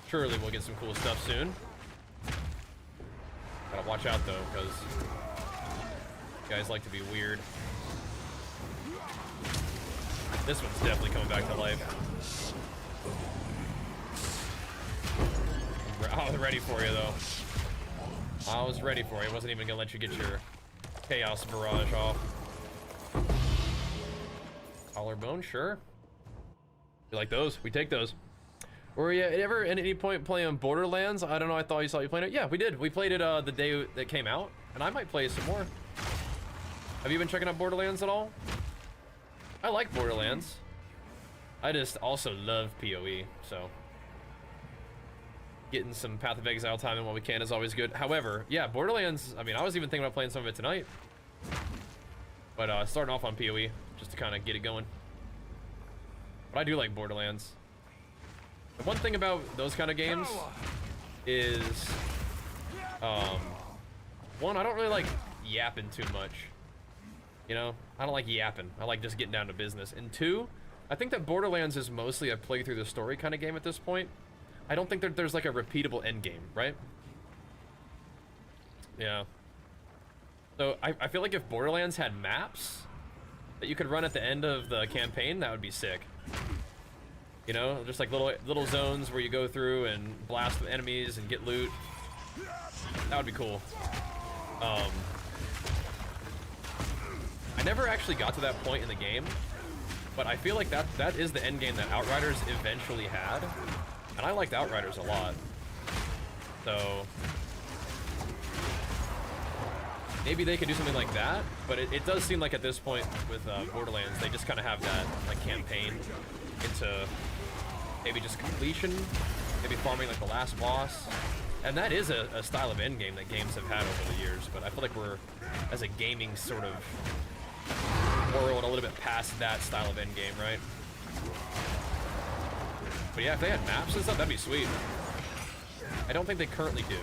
Surely we'll get some cool stuff soon. Gotta watch out, though, because guys like to be weird. This one's definitely coming back to life. I was ready for you, though. I was ready for you. I wasn't even gonna let you get your chaos barrage off. Collarbone, sure. You like those? We take those. Were you ever at any point playing Borderlands? I don't know. I thought you saw you playing it. Yeah, we did. We played it the day that came out, and I might play some more. Have you been checking out Borderlands at all? I like Borderlands. I just also love PoE, so getting some Path of Exile time in while we can is always good. However, yeah, Borderlands, I mean, I was even thinking about playing some of it tonight. But starting off on PoE, just to kind of get it going. But I do like Borderlands. The one thing about those kind of games is, one, I don't really like yapping too much. You know, I don't like yapping. I like just getting down to business. And two, I think that Borderlands is mostly a play through the story kind of game at this point. I don't think that there's like a repeatable end game, right? Yeah. So I feel like if Borderlands had maps that you could run at the end of the campaign, that would be sick. You know, just like little zones where you go through and blast with enemies and get loot. That would be cool. I never actually got to that point in the game, but I feel like that is the end game that Outriders eventually had, and I liked Outriders a lot. So maybe they could do something like that, but it does seem like at this point with Borderlands, they just kind of have that like campaign into maybe just completion, maybe farming like the last boss. And that is a style of endgame that games have had over the years, but I feel like we're, as a gaming sort of world, a little bit past that style of endgame, right? But yeah, if they had maps and stuff, that'd be sweet. I don't think they currently do.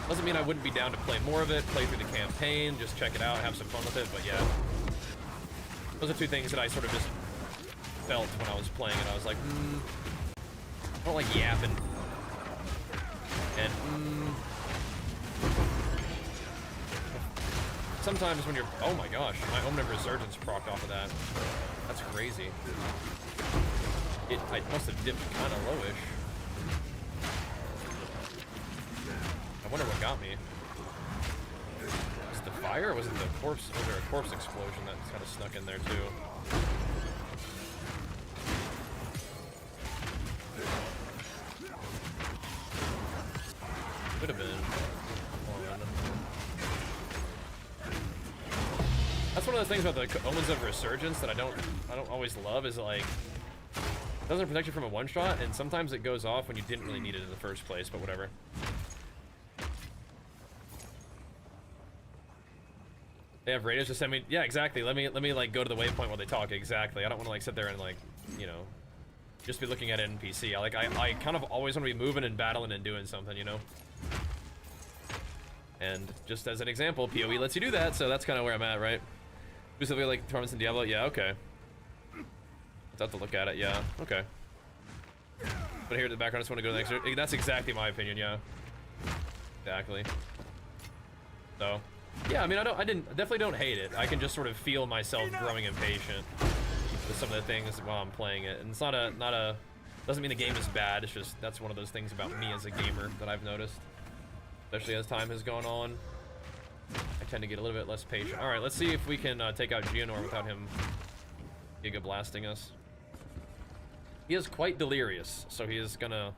Doesn't mean I wouldn't be down to play more of it, play through the campaign, just check it out, have some fun with it, but yeah. Those are two things that I sort of just felt when I was playing it. I was like, I don't like yapping. And, sometimes when you're, oh my gosh, my Omniv Resurgence procced off of that. That's crazy. I must have dipped kind of lowish. I wonder what got me. Was it the fire, or was it the corpse? Was there a corpse explosion that kind of snuck in there too? Could have been. That's one of the things about the Omens of Resurgence that I don't always love, is like, it doesn't protect you from a one-shot, and sometimes it goes off when you didn't really need it in the first place, but whatever. They have radios to send me, yeah, exactly. Let me like go to the waypoint while they talk, exactly. I don't want to like sit there and like, you know, just be looking at an NPC. I kind of always want to be moving and battling and doing something, you know? And just as an example, PoE lets you do that, so that's kind of where I'm at, right? Specifically like performance in Diablo, yeah, okay. Let's have to look at it, yeah, okay. But here in the background, I just want to go to the next. That's exactly my opinion, yeah. Exactly. So, yeah, I mean, I definitely don't hate it. I can just sort of feel myself growing impatient with some of the things while I'm playing it. And it's not a, doesn't mean the game is bad, it's just, that's one of those things about me as a gamer that I've noticed. Especially as time has gone on, I tend to get a little bit less patient. All right, let's see if we can take out Juggernaut without him giga blasting us. He is quite delirious, so he is gonna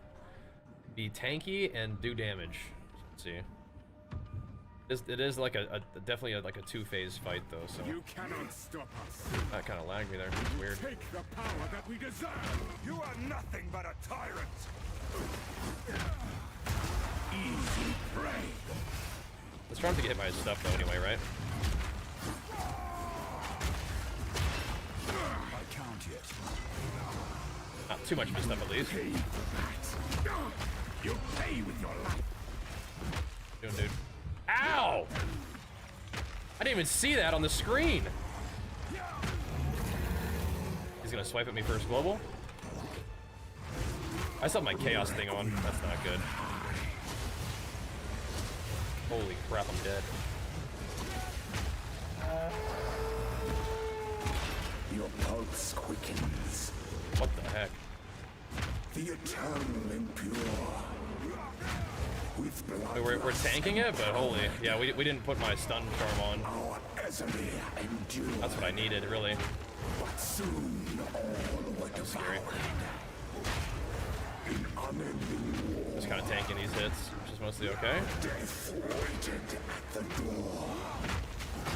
be tanky and do damage. Let's see. It is like definitely like a two-phase fight though. So You cannot stop us. that kind of lagged me there. It's weird. Take the power that we deserve. You are nothing but a tyrant. Easy prey. Let's try not to get hit by his stuff though anyway, right? I count yet. Not too much of his stuff at least. Pay for that. You pay with your life. Doing, dude. Ow! I didn't even see that on the screen. He's gonna swipe at me first global. I still have my chaos thing on. That's not good. Holy crap, I'm dead. pulse quickens. What the heck? The eternal impure. With blood. We're tanking it, but holy, yeah, we didn't put my stun charm on. Our Ezra endure. That's what I needed, really. But soon all were Scary. in unending war. Just kind of tanking these hits, which is mostly okay. Death waited at the door.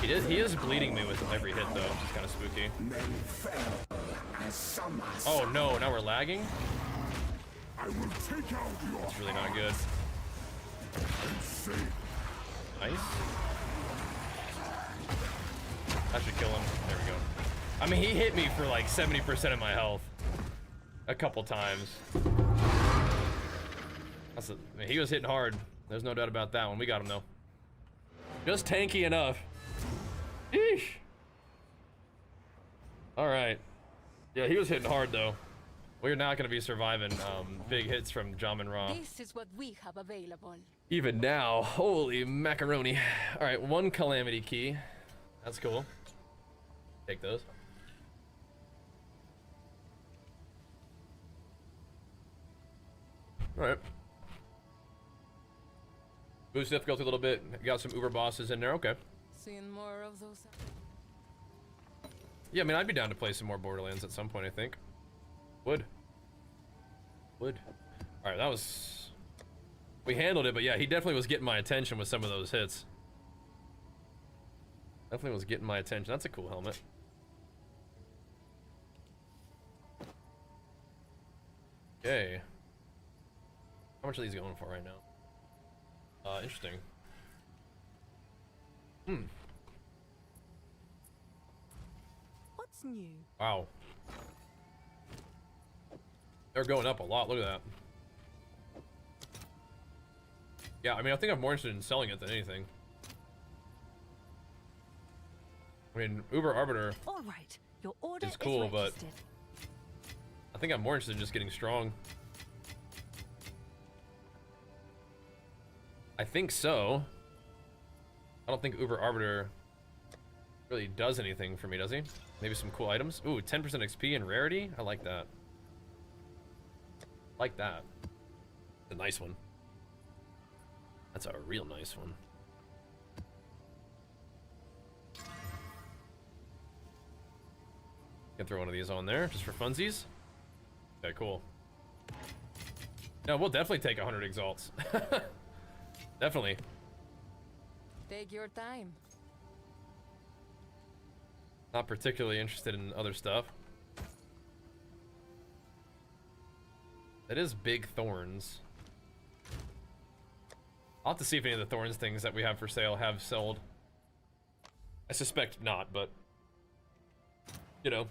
He is bleeding me with every hit though, which is kind of spooky. Men fell as some are Oh no, now we're lagging? I will take out your It's really not good. Nice. That should kill him. There we go. I mean, he hit me for like 70% of my health. A couple times. I mean, he was hitting hard. There's no doubt about that one. We got him though. Just tanky enough. Eesh. Alright. Yeah, he was hitting hard though. We're not going to be surviving big hits from Jom and Ra. This is what we have available. Even now. Holy macaroni. Alright, 1 Calamity key. That's cool. Take those. Alright. Boost difficulty a little bit. Got some Uber bosses in there. Okay. Seeing more of those. Yeah, I mean, I'd be down to play some more Borderlands at some point, I think. Would. Alright, that was... We handled it, but yeah, he definitely was getting my attention with some of those hits. Definitely was getting my attention. That's a cool helmet. Okay. How much are these going for right now? Interesting. What's new? Wow. They're going up a lot. Look at that. Yeah, I mean, I think I'm more interested in selling it than anything. I mean, Uber Arbiter All right, your order is cool, is but registered. I think I'm more interested in just getting strong. I think so. I don't think Uber Arbiter really does anything for me, does he? Maybe some cool items. Ooh, 10% XP and rarity. I like that. Like that. A nice one. That's a real nice one. Can throw one of these on there just for funsies. Okay, cool. No, we'll definitely take 100 exalts. Definitely. Take your time. Not particularly interested in other stuff. That is big thorns. I'll have to see if any of the thorns things that we have for sale have sold. I suspect not, but you know,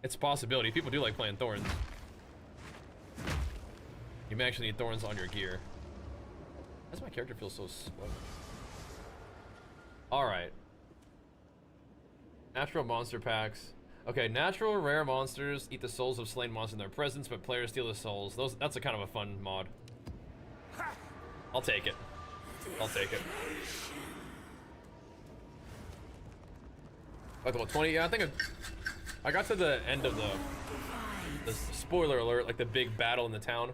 it's a possibility. People do like playing thorns. You may actually need thorns on your gear. Why does my character feel so slow? Alright. Natural monster packs. Okay, natural rare monsters eat the souls of slain monsters in their presence, but players steal the souls. That's a kind of a fun mod. I'll take it. I'll take it. Like what, 20? Yeah, I think I got to the end of the spoiler alert, like the big battle in the town.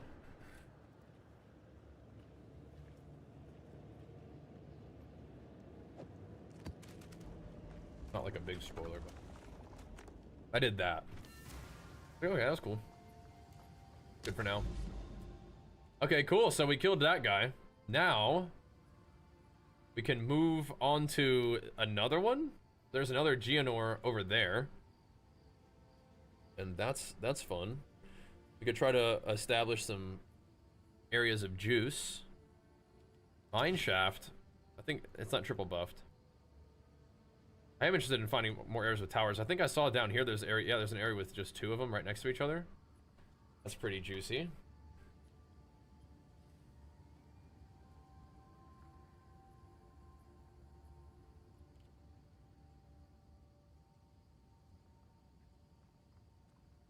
Not like a big spoiler, but I did that. Okay, that was cool. Good for now. Okay, cool. So we killed that guy. Now we can move on to another one. There's another Geonor over there, and that's fun. We could try to establish some areas of juice. Mine shaft. I think it's not triple buffed. I am interested in finding more areas with towers. I think I saw down here there's an area. Yeah, there's an area with just 2 of them right next to each other. That's pretty juicy.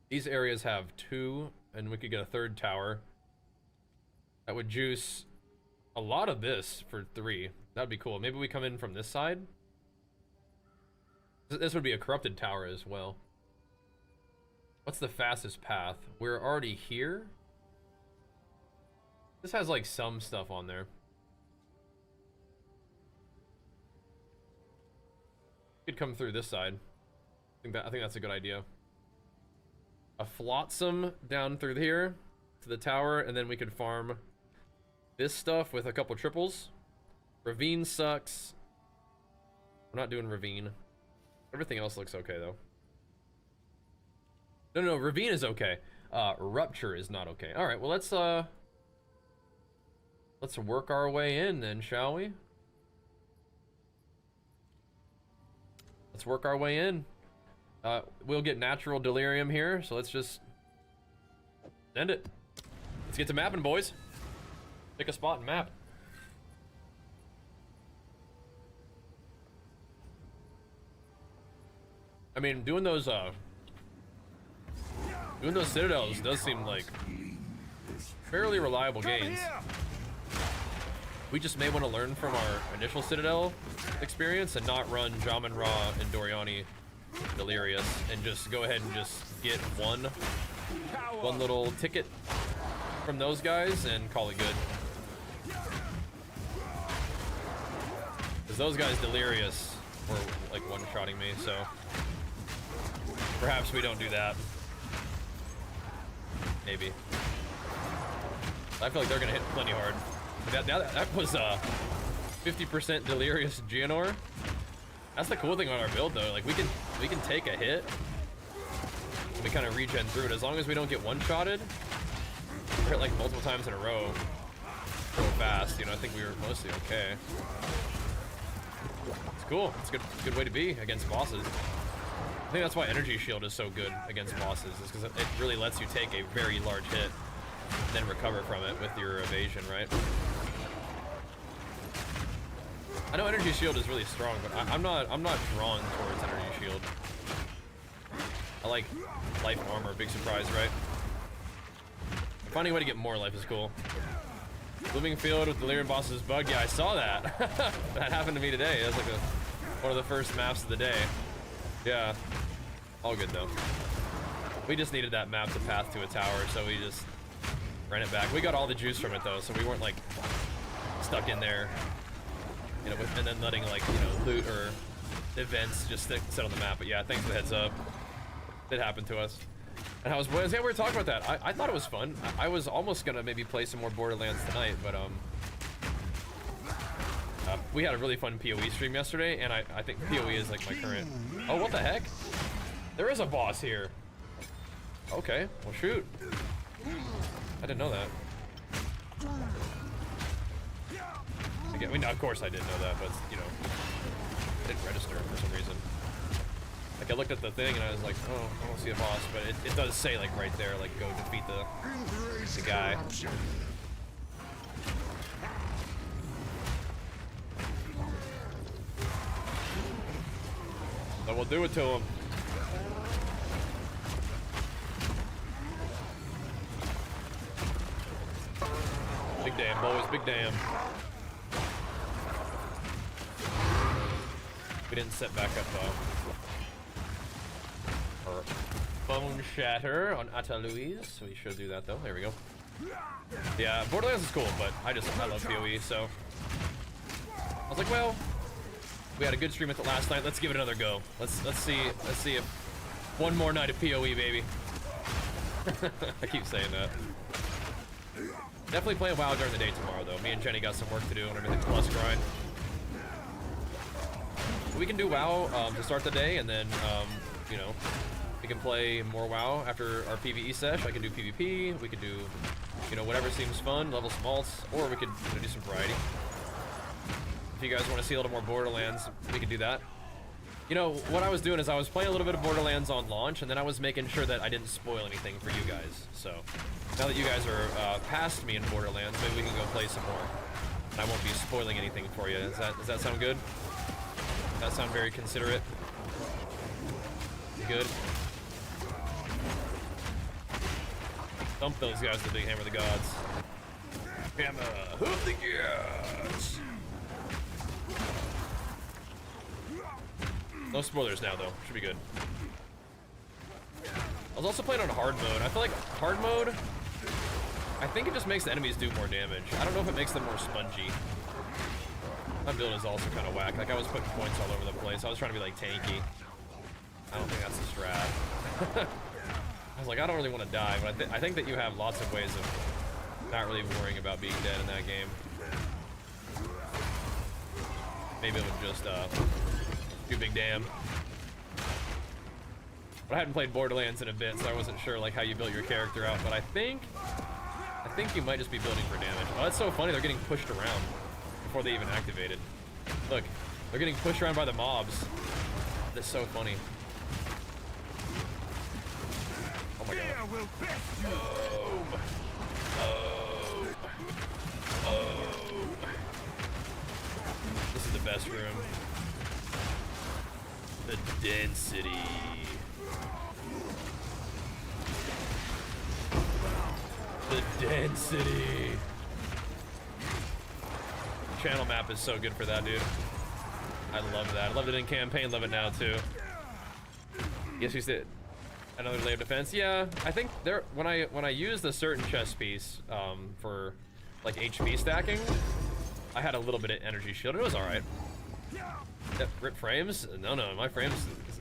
These areas have 2, and we could get a 3rd tower. That would juice a lot of this for 3. That'd be cool. Maybe we come in from this side. This would be a corrupted tower as well. What's the fastest path? We're already here. This has like some stuff on there. Could come through this side. I think that's a good idea. A flotsam down through here to the tower, and then we could farm this stuff with a couple triples. Ravine sucks. We're not doing ravine. Everything else looks okay though. No, ravine is okay. Rupture is not okay. All right, well let's work our way in then, shall we? Let's work our way in. We'll get natural delirium here, so let's just end it. Let's get to mapping, boys. Pick a spot and map. I mean, doing those citadels does seem like fairly reliable gains. We just may want to learn from our initial Citadel experience and not run Jamin Ra and Doriani Delirious and just go ahead and just get one little ticket from those guys and call it good. Because those guys Delirious were like one-shotting me, so perhaps we don't do that. Maybe. I feel like they're gonna hit plenty hard. That was 50% Delirious Geonor. That's the cool thing about our build though. Like we can take a hit. And we kind of regen through it as long as we don't get one-shotted. We hit like multiple times in a row. So fast, you know. I think we were mostly okay. It's cool. It's a good way to be against bosses. I think that's why Energy Shield is so good against bosses, is because it really lets you take a very large hit, then recover from it with your evasion, right? I know Energy Shield is really strong, but I'm not drawn towards Energy Shield. I like life and armor. Big surprise, right? Finding a way to get more life is cool. Living field with delirium bosses bug. Yeah, I saw that. That happened to me today. That's like one of the first maps of the day. Yeah, all good though. We just needed that map to path to a tower, so we just ran it back. We got all the juice from it though, so we weren't like stuck in there, you know, and then letting like, you know, loot or events just sit on the map. But yeah, thanks for the heads up. It happened to us. And I was, yeah, we were talking about that. I thought it was fun. I was almost gonna maybe play some more Borderlands tonight, but we had a really fun PoE stream yesterday, and I think PoE is like my current. Oh, what the heck? There is a boss here. Okay, well shoot. I didn't know that. I mean, of course I didn't know that, but you know, it didn't register for some reason. Like I looked at the thing and I was like, oh, I don't see a boss, but it does say like right there, like go defeat the guy. So we'll do it to him. Big damn, boys, big damn. We didn't set back up our bone shatter on Ata Louise. We should do that though. There we go. Yeah, Borderlands is cool, but I love PoE, so I was like, well, we had a good stream at the last night. Let's give it another go. Let's see if one more night of PoE, baby. I keep saying that. Definitely playing WoW during the day tomorrow, though. Me and Jenny got some work to do and everything plus grind. We can do WoW to start the day, and then you know, we can play more WoW after our PvE sesh. I can do PvP. We could do, you know, whatever seems fun, level some alts, or we could, you know, do some variety. If you guys want to see a little more Borderlands, we could do that. You know, what I was doing is I was playing a little bit of Borderlands on launch, and then I was making sure that I didn't spoil anything for you guys. So now that you guys are past me in Borderlands, maybe we can go play some more, and I won't be spoiling anything for you. Does that sound good? Does that sound very considerate? You good? Dump those guys with the big hammer of the gods. Hammer of the gods. No spoilers now, though. Should be good. I was was also playing on hard mode. I feel like hard mode, I think it just makes the enemies do more damage. I don't know if it makes them more spongy. My build is also kind of whack. Like, I was putting points all over the place. I was trying to be, like, tanky. I don't think that's the strat. I was like, I don't really want to die, but I think that you have lots of ways of not really worrying about being dead in that game. Maybe it would just, do big damn. But I hadn't played Borderlands in a bit, so I wasn't sure, like, how you built your character out, but I think you might just be building for damage. Oh, that's so funny, they're getting pushed around before they even activated. Look, they're getting pushed around by the mobs. That's so funny. Oh my god. Boom. Oh. This is the best room. The density. The density. Channel map is so good for that, dude. I love that. I loved it in campaign, love it now too. Yes, you said another layer of defense. Yeah, I think there when I used a certain chest piece for like HP stacking, I had a little bit of energy shield. It was all right. That rip frames? No, my frames is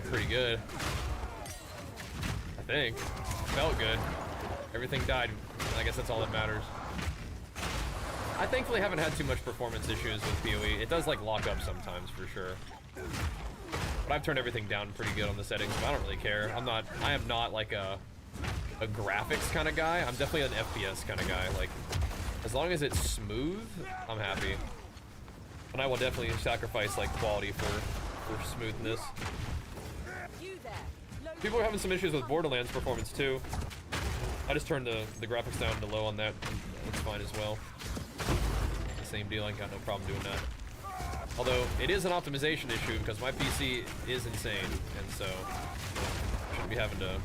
pretty good. I think felt good. Everything died. I guess that's all that matters. I thankfully haven't had too much performance issues with PoE. It does like lock up sometimes for sure. But I've turned everything down pretty good on the settings, so I don't really care. I am not like a graphics kind of guy. I'm definitely an FPS kind of guy. Like, as long as it's smooth, I'm happy. And I will definitely sacrifice like quality for smoothness. People are having some issues with Borderlands performance too. I just turned the graphics down to low on that. That's fine as well. Same deal, I got no problem doing that. Although, it is an optimization issue because my PC is insane, and so I shouldn't be having to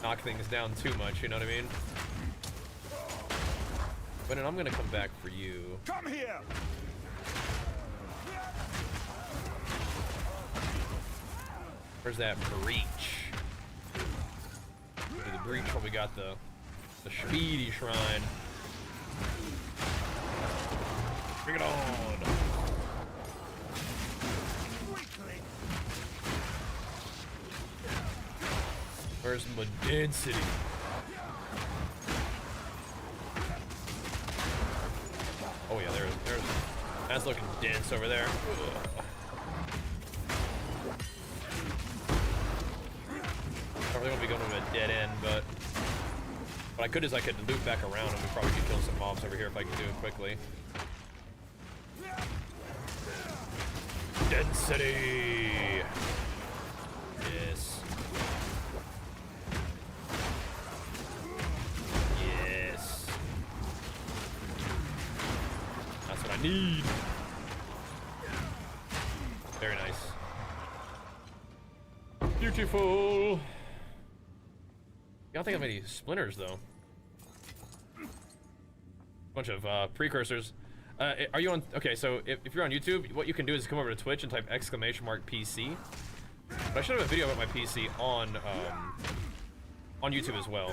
knock things down too much, you know what I mean? But I'm gonna come back for you. Come here! Where's that breach? To the breach when we got the speedy shrine. Bring it on! Where's my density? Oh yeah, there's that's looking dense over there. Ugh. I don't really want to be going to a dead end, but what I could is I could loop back around and we probably could kill some mobs over here if I could do it quickly. Density! Yes. Yes. That's what I need. Very nice. Beautiful. I don't think I have any splinters though. Bunch of precursors. Are you on? Okay, so if you're on YouTube, what you can do is come over to Twitch and type !PC. But I should have a video about my PC on YouTube as well.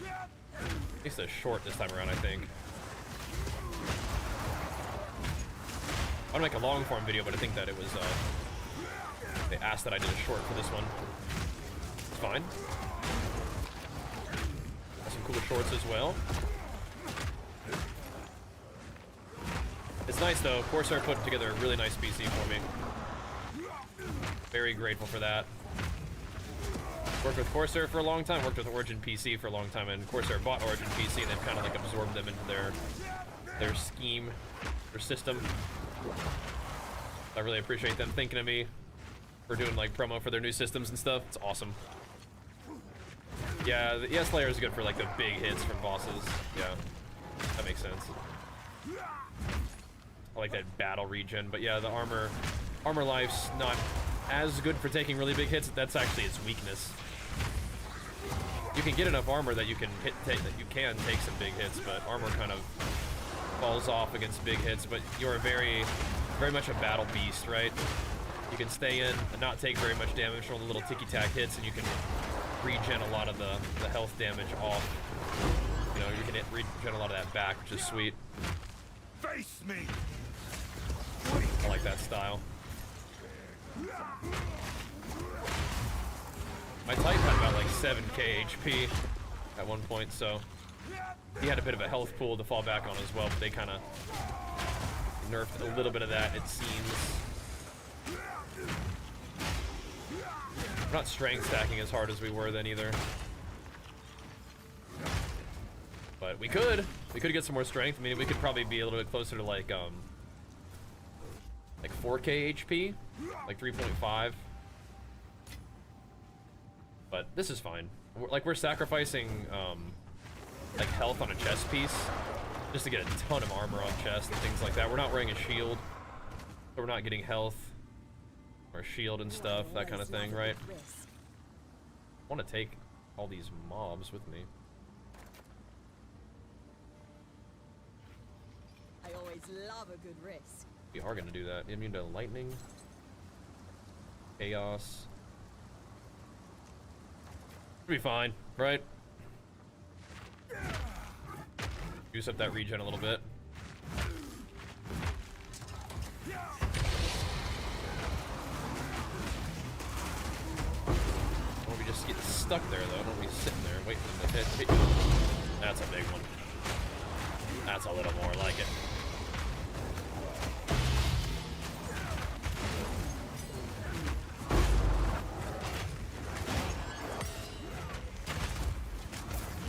At least a short this time around, I think. I want to make a long form video, but I think that it was they asked that I did a short for this one. It's fine. Got some cool shorts as well. It's nice though, Corsair put together a really nice PC for me. Very grateful for that. Worked with Corsair for a long time, worked with Origin PC for a long time, and Corsair bought Origin PC and they've kind of like absorbed them into their scheme, their system. I really appreciate them thinking of me for doing like promo for their new systems and stuff. It's awesome. Yeah, the ES layer is good for like the big hits from bosses. Yeah, that makes sense. I like that battle regen, but yeah, the armor life's not as good for taking really big hits. That's actually its weakness. You can get enough armor that you can take some big hits, but armor kind of falls off against big hits. But you're very much a battle beast, right? You can stay in and not take very much damage from the little ticky-tack hits, and you can regen a lot of the health damage off. You know, you can regen a lot of that back, which is sweet. Face me. I like that style. My Titan had about like 7k HP at one point, so he had a bit of a health pool to fall back on as well, but they kind of nerfed a little bit of that, it seems. We're not strength stacking as hard as we were then either. But we could get some more strength. I mean, we could probably be a little bit closer to like 4k HP, like 3.5. But this is fine. We're sacrificing like health on a chest piece just to get a ton of armor on chest and things like that. We're not wearing a shield, so we're not getting health or shield and stuff, that kind of thing, right? I want to take all these mobs with me. I always love a good risk. We are going to do that. Immune to lightning, chaos. Should be fine, right? Use up that regen a little bit. Don't we just get stuck there though? Don't we sitting there waiting for them to hit you? That's a big one. That's a little more like it.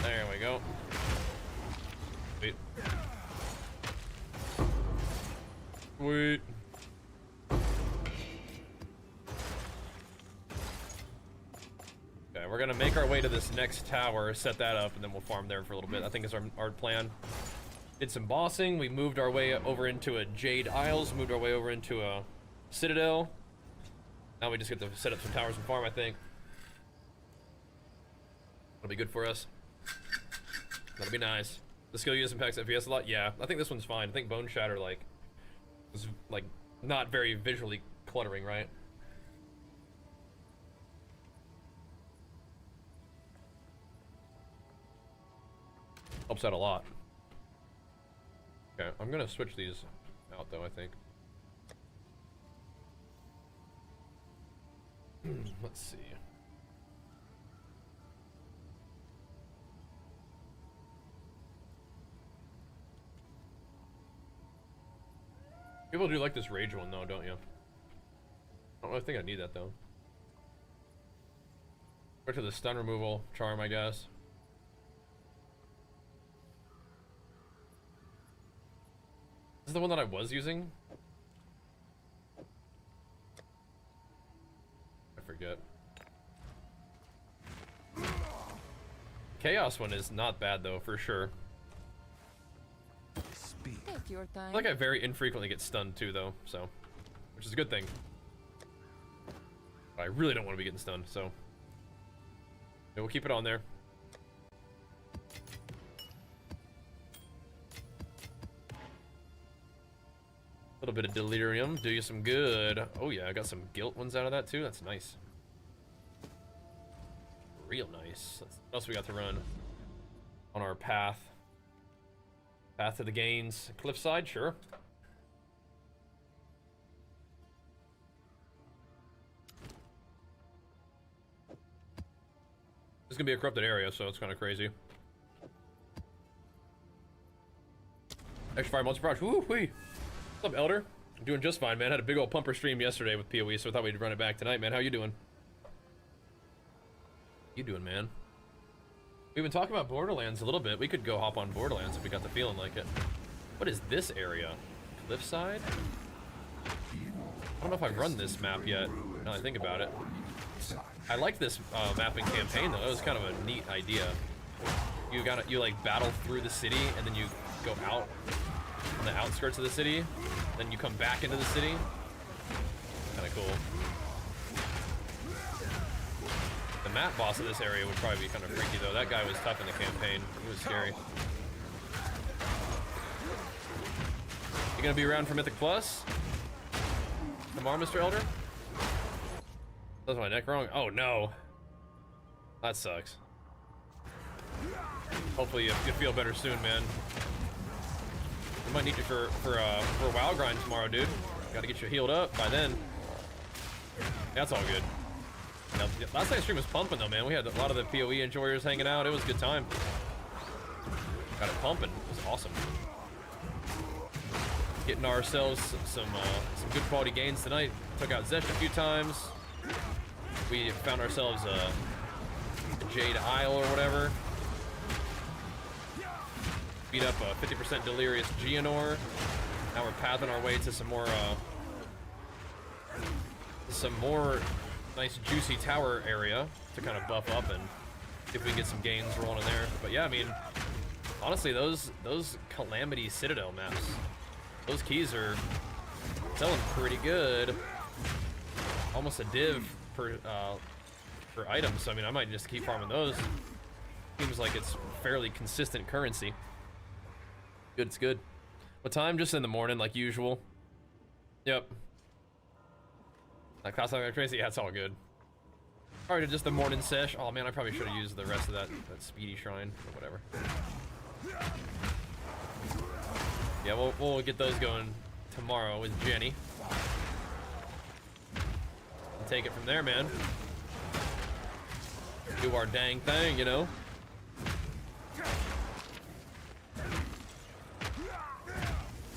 There we go. Sweet. Sweet. Okay, we're gonna make our way to this next tower, set that up, and then we'll farm there for a little bit. I think is our plan. Did some bossing. We moved our way over into a Jade Isles, moved our way over into a Citadel. Now we just get to set up some towers and farm, I think. That'll be good for us. That'll be nice. The skill use impacts FPS a lot. Yeah, I think this one's fine. I think Bone Shatter is like not very visually cluttering, right? Helps out a lot. Okay, I'm gonna switch these out though, I think. Let's see. People do like this rage one though, don't you? I don't really think I need that though. Go to the stun removal charm, I guess. This is the one that I was using? I forget. Chaos one is not bad though, for sure. Take your time. I feel like I very infrequently get stunned too though, so, which is a good thing. But I really don't want to be getting stunned, so yeah, we'll keep it on there. A little bit of delirium, do you some good. Oh yeah, I got some guilt ones out of that too. That's nice. Real nice. What else we got to run on our path? Path to the Gains. Cliffside, sure. This is gonna be a corrupted area, so it's kind of crazy. Extra 5 months of progress. Woo-wee. What's up, Elder? I'm doing just fine, man. Had a big old pumper stream yesterday with PoE, so I thought we'd run it back tonight, man. How you doing? You doing, man? We've been talking about Borderlands a little bit. We could go hop on Borderlands if we got the feeling like it. What is this area? Cliffside? I don't know if I've run this map yet, now that I think about it. I liked this mapping campaign, though. That was kind of a neat idea. You like battle through the city, and then you go out on the outskirts of the city, then you come back into the city. Kind of cool. The map boss of this area would probably be kind of freaky though. That guy was tough in the campaign. He was scary. You gonna be around for Mythic Plus tomorrow, Mr. Elder? That's my neck wrong? Oh no. That sucks. Hopefully you feel better soon, man. We might need you for a WoW grind tomorrow, dude. Gotta get you healed up by then. That's all good. Now, last night's stream was pumping though, man. We had a lot of the PoE enjoyers hanging out. It was a good time. Got it pumping. It was awesome. Getting ourselves some good quality gains tonight. Took out Zesh a few times. We found ourselves a Jade Isle or whatever. Beat up a 50% Delirious Geonor. Now we're pathing our way to some more nice juicy tower area to kind of buff up and see if we can get some gains rolling in there. But yeah, I mean, honestly, those Calamity Citadel maps, those keys are selling pretty good. Almost a div per item, so I mean, I might just keep farming those. Seems like it's fairly consistent currency. Good, it's good. What time? Just in the morning, like usual. Yep. Like class like Tracy, yeah, it's all good. Alright, just the morning sesh. Oh man, I probably should have used the rest of that speedy shrine or whatever. Yeah, we'll get those going tomorrow with Jenny. And take it from there, man. Do our dang thing, you know.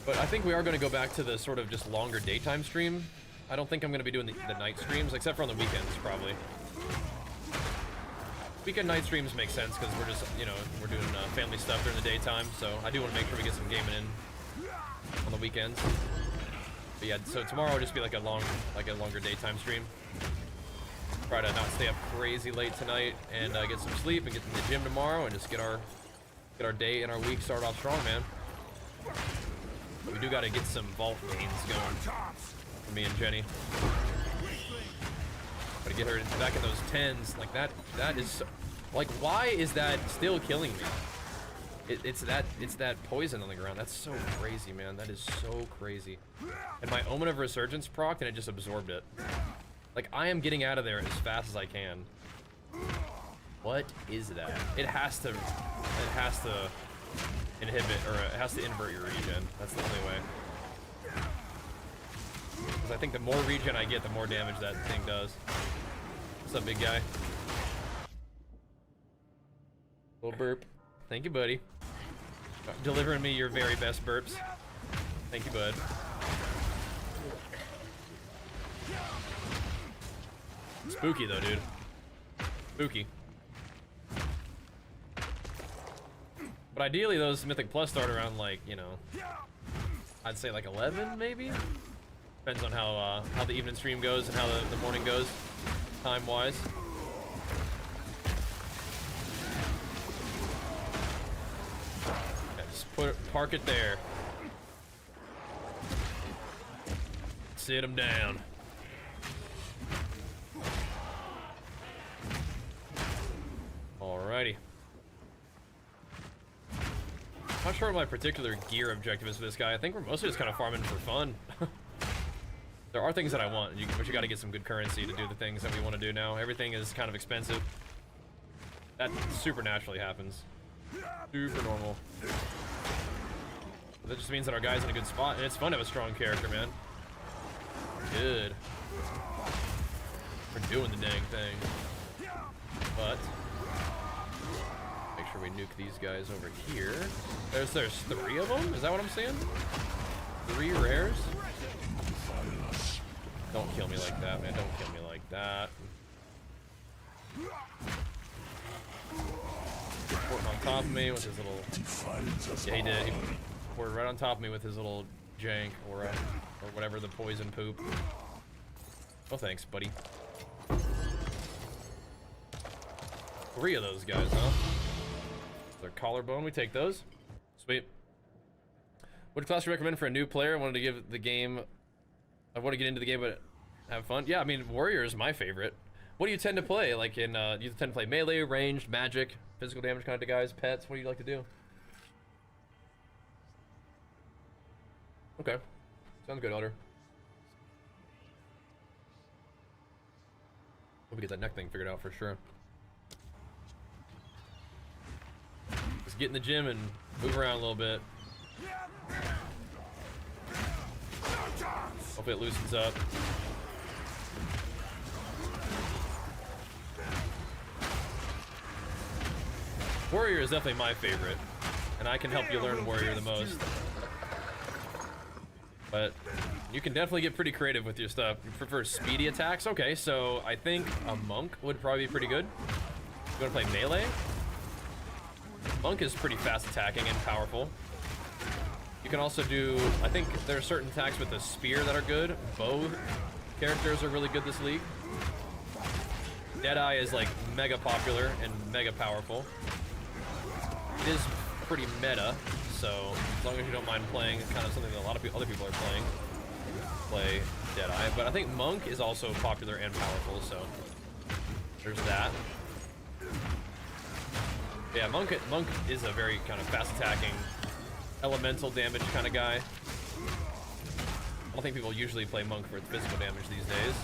But I think we are going to go back to the sort of just longer daytime stream. I don't think I'm going to be doing the night streams, except for on the weekends, probably. Weekend night streams make sense because we're just, you know, we're doing family stuff during the daytime. So I do want to make sure we get some gaming in on the weekends. But yeah, so tomorrow will just be like a longer daytime stream. Try to not stay up crazy late tonight and get some sleep and get to the gym tomorrow and just get our day and our week started off strong, man. But we do got to get some vault gains going for me and Jenny. Got to get her back in those 10s. Like that is, like, why is that still killing me? It's that poison on the ground. That's so crazy, man. That is so crazy. And my Omen of Resurgence proc and it just absorbed it. Like, I am getting out of there as fast as I can. What is that? It has to inhibit, or it has to invert your regen. That's the only way. Because I think the more regen I get, the more damage that thing does. What's up, big guy? Little burp. Thank you, buddy. Delivering me your very best burps. Thank you, bud. Spooky though, dude. Spooky. But ideally, those Mythic Plus start around, like, you know, I'd say like 11, maybe? Depends on how the evening stream goes and how the morning goes, time-wise. Yeah, just park it there. Sit him down. Alrighty. Not sure what my particular gear objective is for this guy. I think we're mostly just kind of farming for fun. There are things that I want, but you got to get some good currency to do the things that we want to do now. Everything is kind of expensive. That super naturally happens. Super normal. But that just means that our guy's in a good spot, and it's fun to have a strong character, man. Good. We're doing the dang thing. But make sure we nuke these guys over here. There's 3 of them? Is that what I'm seeing? 3 rares? Don't kill me like that, man. Don't kill me like that. Porting on top of me with his little... Yeah, he did. He poured right on top of me with his little jank or whatever, the poison poop. Oh, thanks, buddy. 3 of those guys, huh? Their collarbone, we take those. Sweet. What class do you recommend for a new player? I wanted to give the game... I want to get into the game, but have fun. Yeah, I mean, warrior is my favorite. What do you tend to play? Like in, you tend to play melee, ranged, magic, physical damage kind of guys, pets? What do you like to do? Okay. Sounds good, Elder. Hope we get that neck thing figured out for sure. Just get in the gym and move around a little bit. Hopefully it loosens up. Warrior is definitely my favorite, and I can help you learn Warrior the most. But you can definitely get pretty creative with your stuff. You prefer speedy attacks? Okay, so I think a monk would probably be pretty good. You want to play melee? Monk is pretty fast attacking and powerful. You can also do, I think there are certain attacks with the spear that are good. Bow characters are really good this league. Deadeye is like mega popular and mega powerful. It is pretty meta, so as long as you don't mind playing kind of something that a lot of other people are playing, play Deadeye. But I think Monk is also popular and powerful, so there's that. Yeah, Monk is a very kind of fast attacking, elemental damage kind of guy. I don't think people usually play Monk for physical damage these days.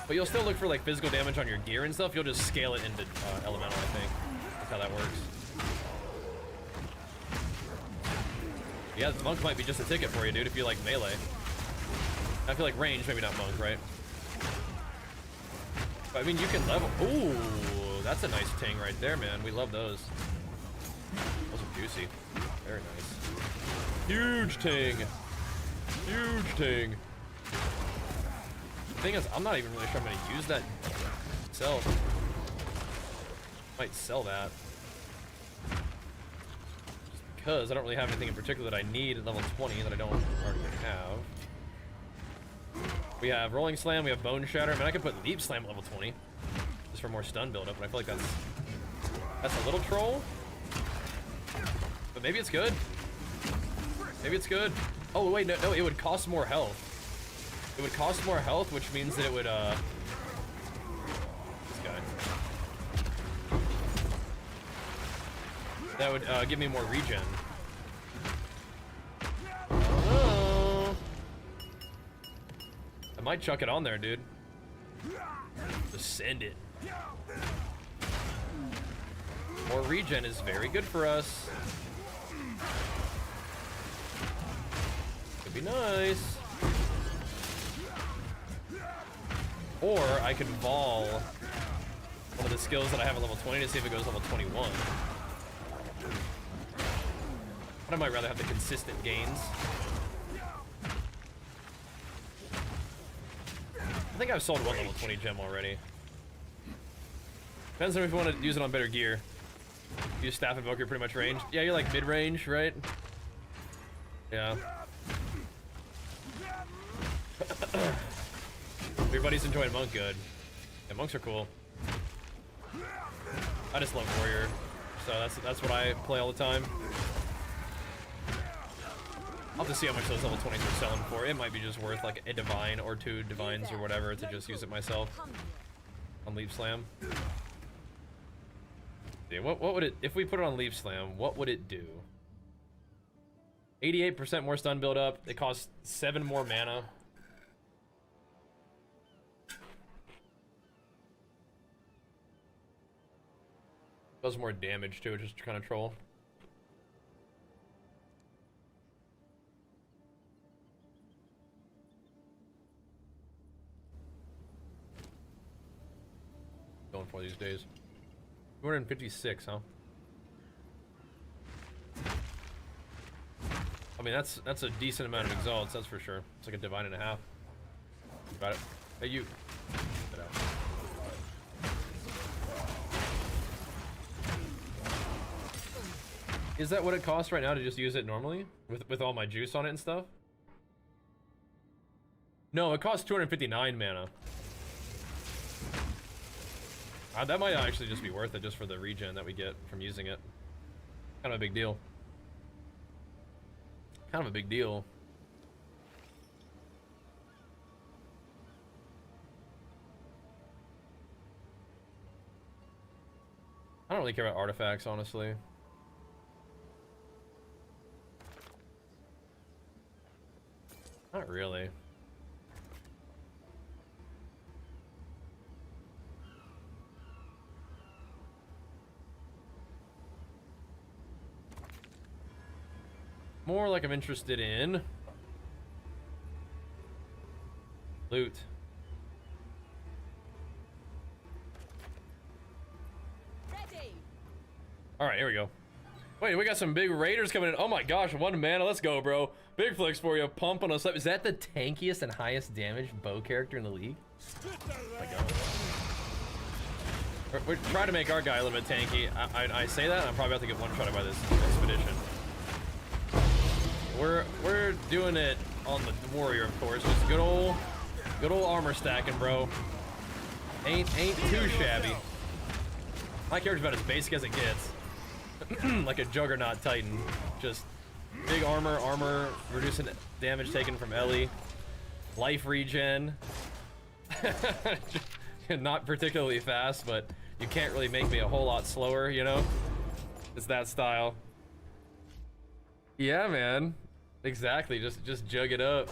But you'll still look for like physical damage on your gear and stuff. You'll just scale it into elemental, I think. That's how that works. Yeah, Monk might be just a ticket for you, dude, if you like melee. I feel like range, maybe not Monk, right? But I mean, you can level. Ooh, that's a nice ting right there, man. We love those. Those are juicy. Very nice. Huge ting. Huge ting. The thing is, I'm not even really sure I'm going to use that myself. Might sell that. Just because I don't really have anything in particular that I need at level 20 that I don't already have. We have Rolling Slam, we have Bone Shatter. I mean, I could put Leap Slam at level 20 just for more stun buildup, but I feel like that's a little troll. But maybe it's good. Maybe it's good. Oh, wait, no, it would cost more health. It would cost more health, which means that it would, this guy. That would, give me more regen. Oh. I might chuck it on there, dude. Just send it. More regen is very good for us. Could be nice. Or I could vol one of the skills that I have at level 20 to see if it goes level 21. But I might rather have the consistent gains. I think I've sold one level 20 gem already. Depends on if you want to use it on better gear. Use Staff Invoker pretty much range. Yeah, you're like mid-range, right? Yeah. Everybody's enjoying Monk good. Yeah, Monks are cool. I just love Warrior. So that's what I play all the time. I'll have to see how much those level 20s are selling for. It might be just worth like a divine or two divines or whatever to just use it myself on Leap Slam. Yeah, what would it, if we put it on Leap Slam, what would it do? 88% more stun build up. It costs 7 more mana. Does more damage too, just to kind of troll. Going for these days. 256, huh? I mean, that's a decent amount of exalts, that's for sure. It's like a divine and a half. Got it. Hey, you. Get out. Is that what it costs right now to just use it normally? With all my juice on it and stuff? No, it costs 259 mana. That might actually just be worth it just for the regen that we get from using it. Kind of a big deal. Kind of a big deal. I don't really care about artifacts, honestly. Not really. More like I'm interested in loot. Ready. All right, here we go. Wait, we got some big raiders coming in. Oh my gosh, 1 mana. Let's go, bro. Big flicks for you. Pumping us up. Is that the tankiest and highest damage bow character in the league? Oh my God. We're trying to make our guy a little bit tanky. I say that, I'm probably about to get one-shotted by this expedition. We're doing it on the warrior, of course. Just good old armor stacking, bro. Ain't too shabby. My character's about as basic as it gets. Like a Juggernaut Titan. Just big armor, reducing damage taken from Ellie. Life regen. Not particularly fast, but you can't really make me a whole lot slower, you know? It's that style. Yeah, man. Exactly. Just jug it up.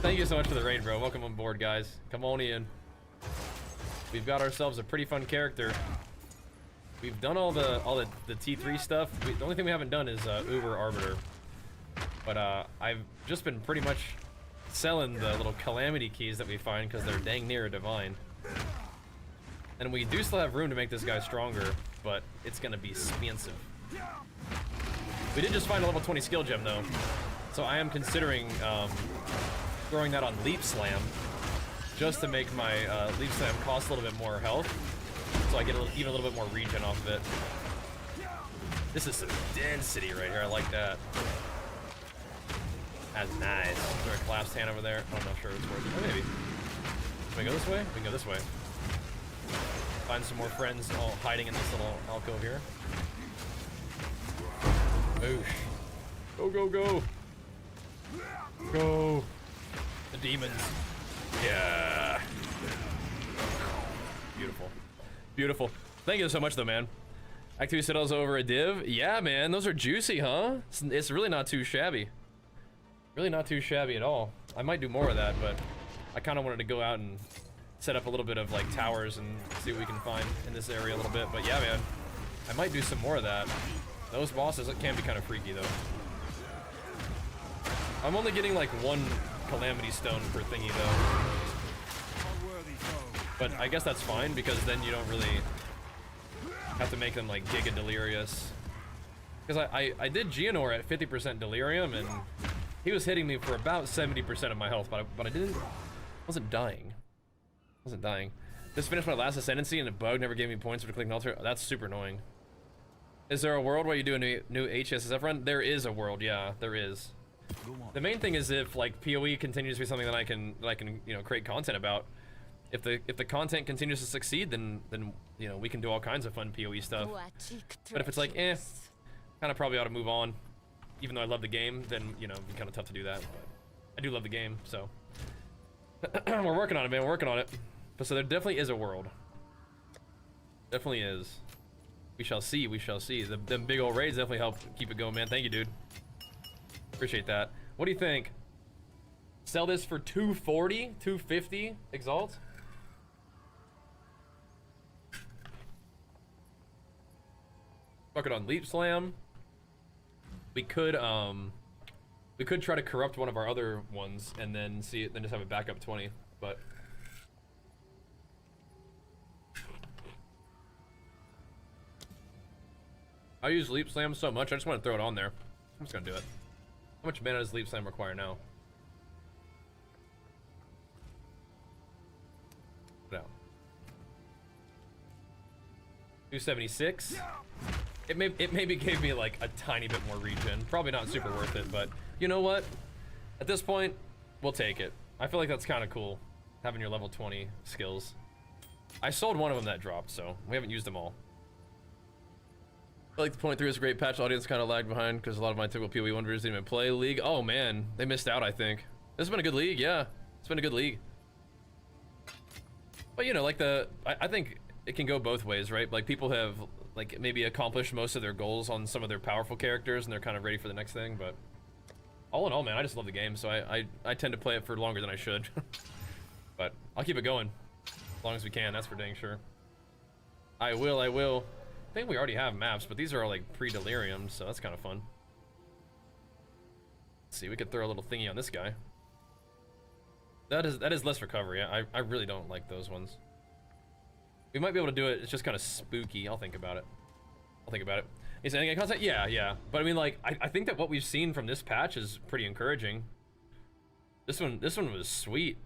Thank you so much for the raid, bro. Welcome on board, guys. Come on in. We've got ourselves a pretty fun character. We've done all the T3 stuff. The only thing we haven't done is Uber Arbiter. But I've just been pretty much selling the little Calamity keys that we find because they're dang near divine. And we do still have room to make this guy stronger, but it's gonna be expensive. We did just find a level 20 skill gem though, so I am considering throwing that on Leap Slam, just to make my Leap Slam cost a little bit more health, so I get even a little bit more regen off of it. This is some density right here. I like that. That's nice. Is there a collapsed hand over there? I'm not sure it's worth it. Oh, maybe. Can we go this way? We can go this way. Find some more friends all hiding in this little alcove here. Oosh. Go, go, go. Go. The demons. Yeah. Beautiful. Beautiful. Thank you so much, though, man. Activity Citadels over a div. Yeah, man. Those are juicy, huh? It's really not too shabby. Really not too shabby at all. I might do more of that, but I kind of wanted to go out and set up a little bit of like towers and see what we can find in this area a little bit. But yeah, man, I might do some more of that. Those bosses can be kind of freaky though. I'm only getting like 1 Calamity stone per thingy though. But I guess that's fine because then you don't really have to make them like Giga Delirious. Because I did Geonor at 50% Delirium and he was hitting me for about 70% of my health, but I wasn't dying. Wasn't dying. Just finished my last Ascendancy and the bug never gave me points for clicking altar. That's super annoying. Is there a world where you do a new HSSF run? There is a world, yeah, there is. The main thing is if like PoE continues to be something that I can you know create content about. If the content continues to succeed, then you know we can do all kinds of fun PoE stuff. But if it's like kind of probably ought to move on. Even though I love the game, then you know it'd be kind of tough to do that. But I do love the game, so we're working on it, man. We're working on it. But so there definitely is a world. Definitely is. We shall see. We shall see. Them big old raids definitely help keep it going, man. Thank you, dude. Appreciate that. What do you think? Sell this for 240, 250 Exalt? Fuck it on Leap Slam. We could try to corrupt one of our other ones and then see it, then just have a backup 20. But I use Leap Slam so much, I just want to throw it on there. I'm just gonna do it. How much mana does Leap Slam require now? Put it out. 276. It maybe gave me like a tiny bit more regen. Probably not super worth it, but you know what? At this point, we'll take it. I feel like that's kind of cool, having your level 20 skills. I sold one of them that dropped, so we haven't used them all. I like the point 3 is a great patch. Audience kind of lagged behind because a lot of my typical PoE 1 viewers didn't even play League. Oh man, they missed out, I think. This has been a good league, yeah. It's been a good league. But you know, like I think it can go both ways, right? Like people have like maybe accomplished most of their goals on some of their powerful characters and they're kind of ready for the next thing, but all in all, man, I just love the game, so I tend to play it for longer than I should. But I'll keep it going as long as we can, that's for dang sure. I will. I think we already have maps, but these are all like pre-delirium, so that's kind of fun. Let's see, we could throw a little thingy on this guy. That is less recovery. I really don't like those ones. We might be able to do it. It's just kind of spooky. I'll think about it. I'll think about it. Is anything in concept? Yeah. But I mean, like, I think that what we've seen from this patch is pretty encouraging. This one was sweet.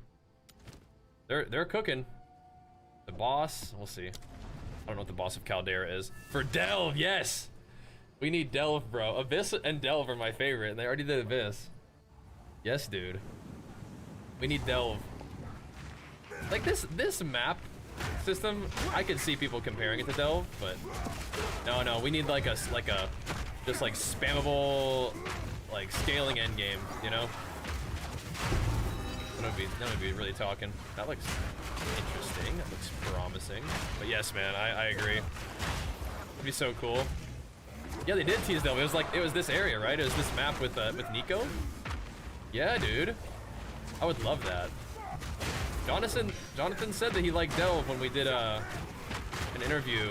They're cooking. The boss, we'll see. I don't know what the boss of Caldera is. For Delve, yes! We need Delve, bro. Abyss and Delve are my favorite, and they already did Abyss. Yes, dude. We need Delve. Like this map system, I could see people comparing it to Delve, but no, we need like a just like spammable, like scaling endgame, you know? That would be really talking. That looks interesting. That looks promising. But yes, man, I agree. It'd be so cool. Yeah, they did tease Delve. It was this area, right? It was this map with Nico. Yeah, dude. I would love that. Jonathan said that he liked Delve when we did an interview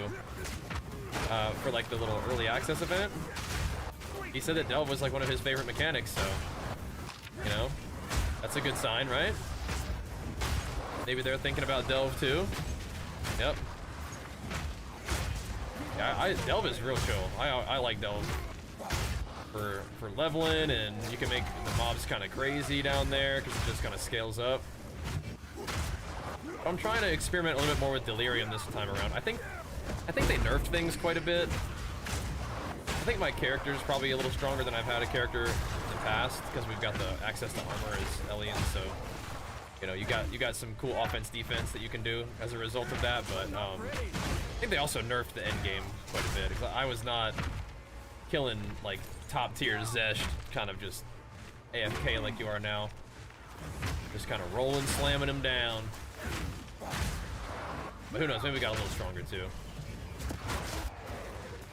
for like the little early access event. He said that Delve was like one of his favorite mechanics, so you know, that's a good sign, right? Maybe they're thinking about Delve too. Yep. Yeah, Delve is real chill. I like Delve for leveling, and you can make the mobs kind of crazy down there because it just kind of scales up. I'm trying to experiment a little bit more with Delirium this time around. I think they nerfed things quite a bit. I think my character is probably a little stronger than I've had a character in the past because we've got the access to armor as Elian, so you know, you got some cool offense defense that you can do as a result of that. But I think they also nerfed the end game quite a bit. I was not killing like top tier Zesh, kind of just AFK like you are now. Just kind of rolling, slamming him down. But who knows? Maybe we got a little stronger too.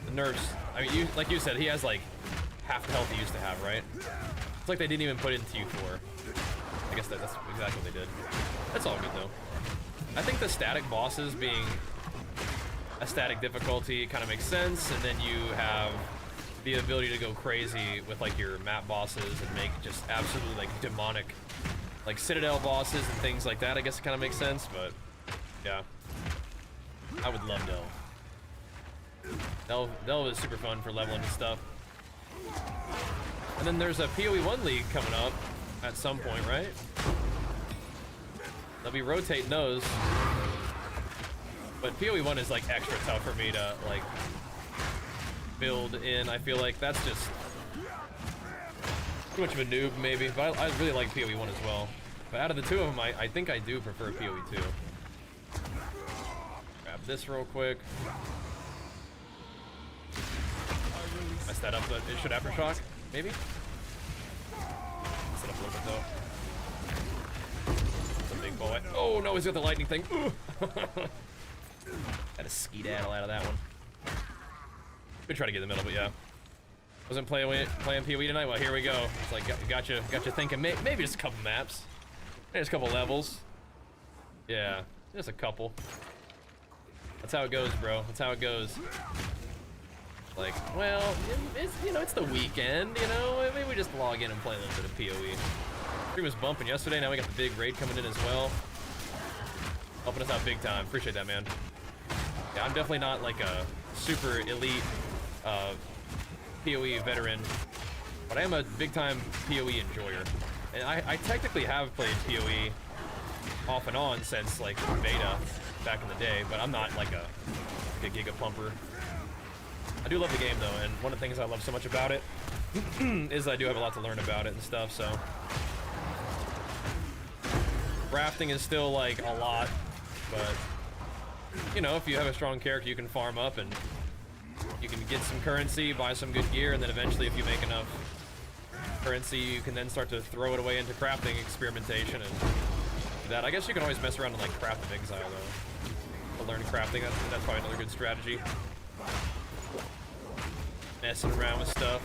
The nerfs. I mean, like you said, he has like half the health he used to have, right? It's like they didn't even put it into Q4. I guess that's exactly what they did. That's all good though. I think the static bosses being a static difficulty kind of makes sense, and then you have the ability to go crazy with like your map bosses and make just absolutely like demonic, like Citadel bosses and things like that. I guess it kind of makes sense, but yeah, I would love Delve. Delve is super fun for leveling and stuff. And then there's a PoE 1 league coming up at some point, right? They'll be rotating those. But PoE 1 is like extra tough for me to like build in. I feel like that's just too much of a noob maybe, but I really like PoE 1 as well. But out of the two of them, I think I do prefer PoE 2. Grab this real quick. Messed that up, but it should aftershock, maybe? Set up a little bit though. It's a big boy. Oh no, he's got the lightning thing. Had a skedaddle out of that one. We try to get in the middle, but yeah. Wasn't playing PoE tonight? Well, here we go. It's like got you thinking maybe just a couple maps, maybe just a couple levels. Yeah, just a couple. That's how it goes, bro. That's how it goes. Like, well, it's, you know, it's the weekend, you know, maybe we just log in and play a little bit of PoE. Stream was bumping yesterday, now we got the big raid coming in as well. Helping us out big time, appreciate that, man. Yeah, I'm definitely not like a super elite PoE veteran, but I am a big time PoE enjoyer. And I technically have played PoE off and on since like beta back in the day, but I'm not like a giga pumper. I do love the game though, and one of the things I love so much about it is I do have a lot to learn about it and stuff, so. Rafting is still like a lot, but you know, if you have a strong character, you can farm up and you can get some currency, buy some good gear, and then eventually if you make enough currency, you can then start to throw it away into crafting experimentation and do that. I guess you can always mess around and like craft of Exile though. To learn crafting, that's probably another good strategy. Messing around with stuff.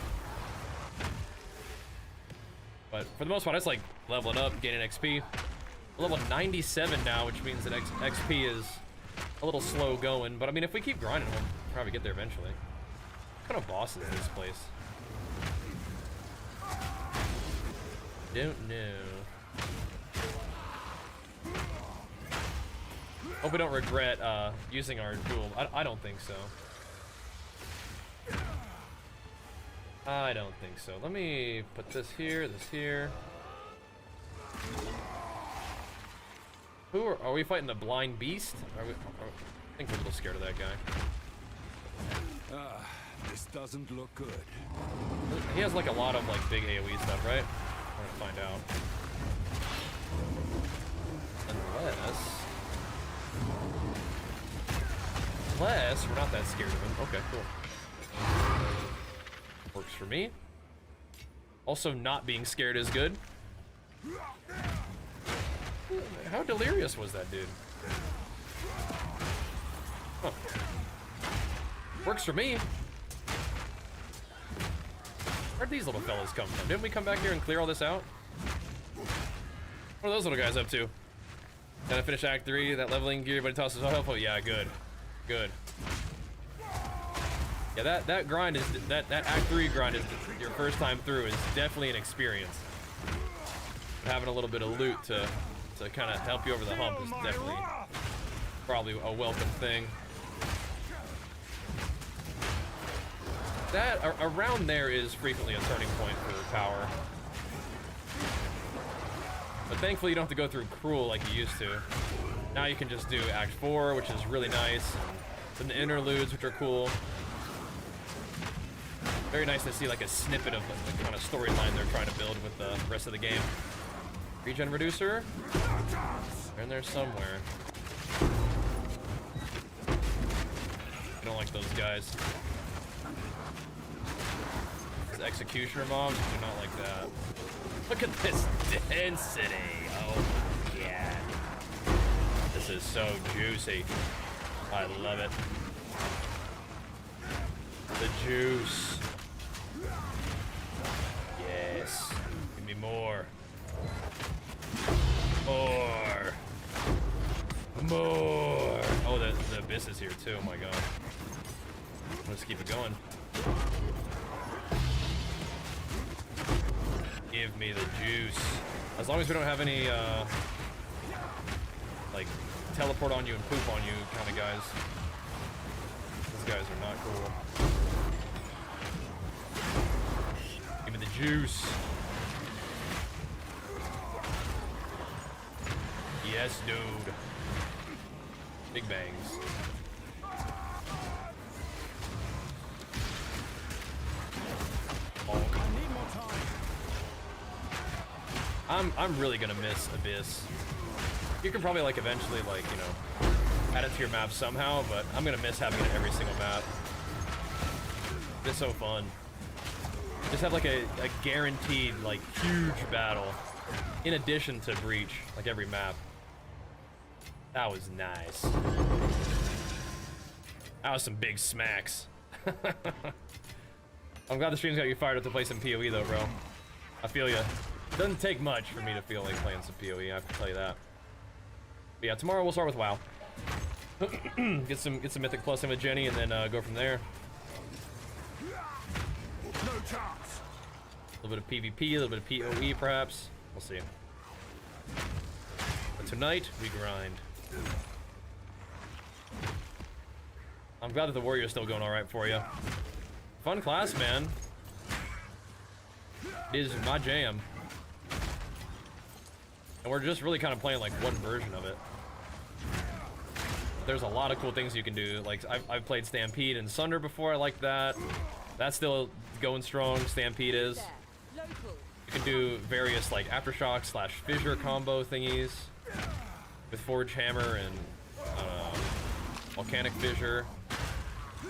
But for the most part, I just like leveling up, gaining XP. We're level 97 now, which means that XP is a little slow going. But I mean, if we keep grinding, we'll probably get there eventually. What kind of boss is this place? Don't know. Hope we don't regret using our duel. I don't think so. I don't think so. Let me put this here, this here. Who are we fighting? The blind beast? I think we're a little scared of that guy. This doesn't look good. He has like a lot of like big AoE stuff, right? I want to find out. Unless we're not that scared of him. Okay, cool. Works for me. Also, not being scared is good. How delirious was that dude? Huh. Works for me. Where'd these little fellas come from? Didn't we come back here and clear all this out? What are those little guys up to? Gotta finish Act 3, that leveling gear, everybody tosses all helpful. Yeah, good. Good. Yeah, that grind is, that Act 3 grind is, your first time through is definitely an experience. Having a little bit of loot to kind of help you over the hump is definitely probably a welcome thing. That, around there is frequently a turning point for power. But thankfully you don't have to go through Cruel like you used to. Now you can just do Act 4, which is really nice. And the interludes, which are cool. Very nice to see like a snippet of the kind of storyline they're trying to build with the rest of the game. Regen reducer? They're in there somewhere. I don't like those guys. These executioner mobs do not like that. Look at this density. Oh yeah. This is so juicy. I love it. The juice. Yes. Give me more. More. More. Oh, the Abyss is here too. Oh my god. Let's keep it going. Give me the juice. As long as we don't have any, like, teleport on you and poop on you kind of guys. These guys are not cool. Give me the juice. Yes, dude. Big bangs. I'm really gonna miss Abyss. You can probably like eventually like, you know, add it to your map somehow, but I'm gonna miss having it every single map. It's so fun. Just have like a guaranteed like huge battle in addition to Breach, like every map. That was nice. That was some big smacks. I'm glad the stream's got you fired up to play some PoE though, bro. I feel ya. It doesn't take much for me to feel like playing some PoE, I have to tell you that. But yeah, tomorrow we'll start with WoW. get some Mythic Plus in with Jenny and then go from there. No chance. A little bit of PvP, a little bit of PoE perhaps. We'll see. But tonight, we grind. I'm glad that the Warrior's still going alright for you. Fun class, man. It is my jam. And we're just really kind of playing like one version of it. There's a lot of cool things you can do. Like, I've played Stampede and Sunder before, I like that. That's still going strong, Stampede is. You can do various like Aftershock / Fissure combo thingies. With Forge Hammer and Volcanic Fissure.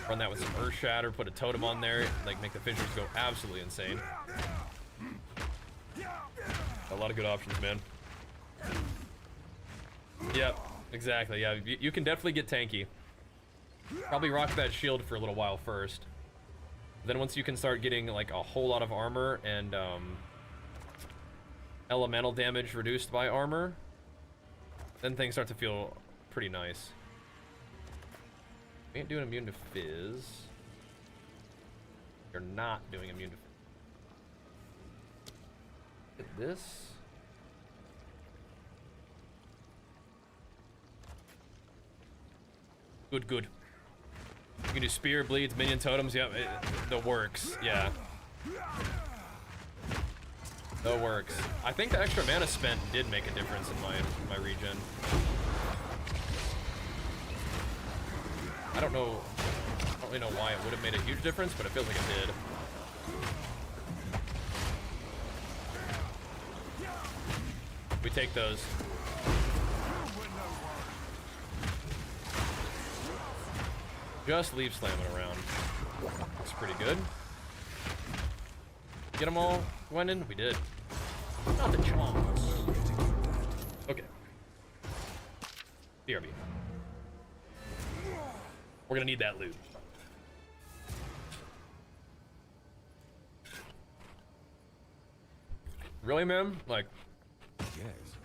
Run that with some Earth Shatter, put a totem on there, like make the fissures go absolutely insane. A lot of good options, man. Yep, exactly, yeah, you can definitely get tanky. Probably rock that shield for a little while first. Then once you can start getting like a whole lot of armor and elemental damage reduced by armor, then things start to feel pretty nice. We ain't doing immune to Fizz. You're not doing immune to Get this. Good, good. You can do spear, bleeds, minion totems. Yep, the works. Yeah. The works. I think the extra mana spent did make a difference in my regen. I don't really know why it would have made a huge difference, but it feels like it did. We take those. Just leave slamming around. Looks pretty good. Get them all, Gwendon? We did. Not the chomps. Okay. BRB. We're gonna need that loot. Really, man? Like, Yes.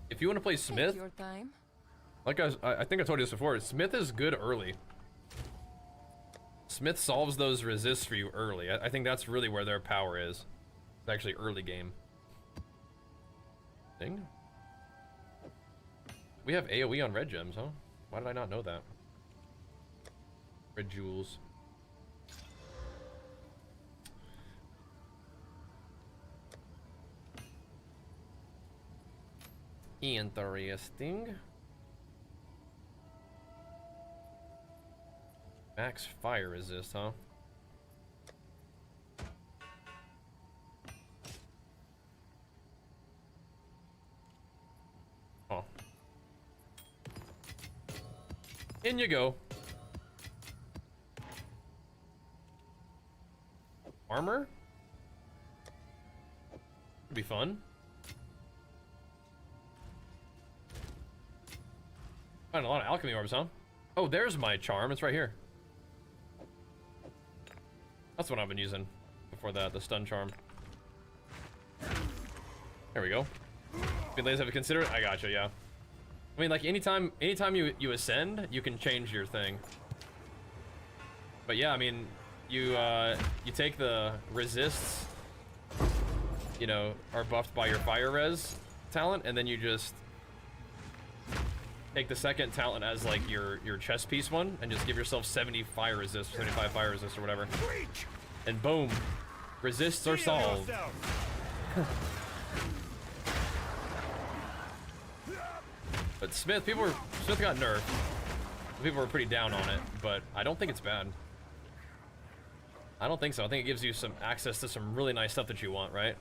if you want to play Smith, Take your time. like I think I told you this before, Smith is good early. Smith solves those resists for you early. I think that's really where their power is. It's actually early game. Thing? We have AoE on red gems, huh? Why did I not know that? Red jewels. Interesting. Max fire resist, huh? Oh. In you go. Armor? Could be fun. Find a lot of alchemy orbs, huh? Oh, there's my charm. It's right here. That's what I've been using before that, the stun charm. There we go. Good ladies, have you considered it? I gotcha, yeah. I mean, like, anytime you ascend, you can change your thing. But yeah, I mean, you take the resists, you know, are buffed by your fire res talent, and then you just take the second talent as like your chest piece one, and just give yourself 70 fire resist, 75 fire resist or whatever, and boom, resists are solved. But Smith got nerfed. People were pretty down on it, but I don't think it's bad. I don't think so. I think it gives you some access to some really nice stuff that you want, right?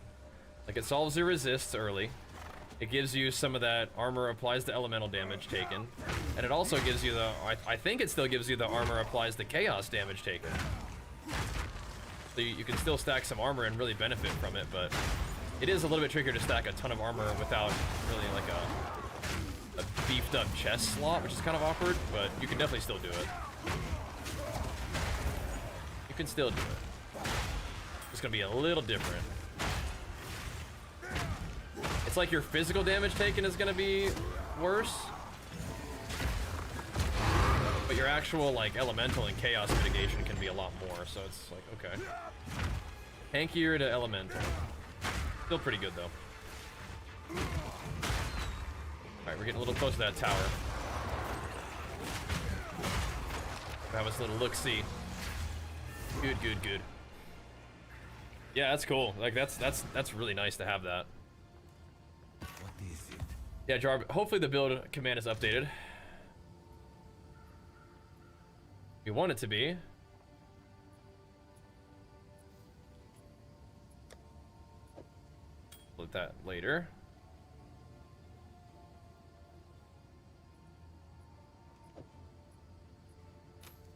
Like, it solves your resists early. It gives you some of that armor applies to elemental damage taken. And it also gives you the, I think it still gives you the armor applies to chaos damage taken. So you can still stack some armor and really benefit from it, but it is a little bit trickier to stack a ton of armor without really like a beefed up chest slot, which is kind of awkward, but you can definitely still do it. You can still do it. It's gonna be a little different. It's like your physical damage taken is gonna be worse, but your actual like elemental and chaos mitigation can be a lot more. So it's like, okay, tankier to elemental, still pretty good though. All right, we're getting a little close to that tower. Have us a little look-see. Good, good, good. Yeah, that's cool. Like that's really nice to have that. What is it? Yeah, Jarb, hopefully the build command is updated. We want it to be. Look at that later.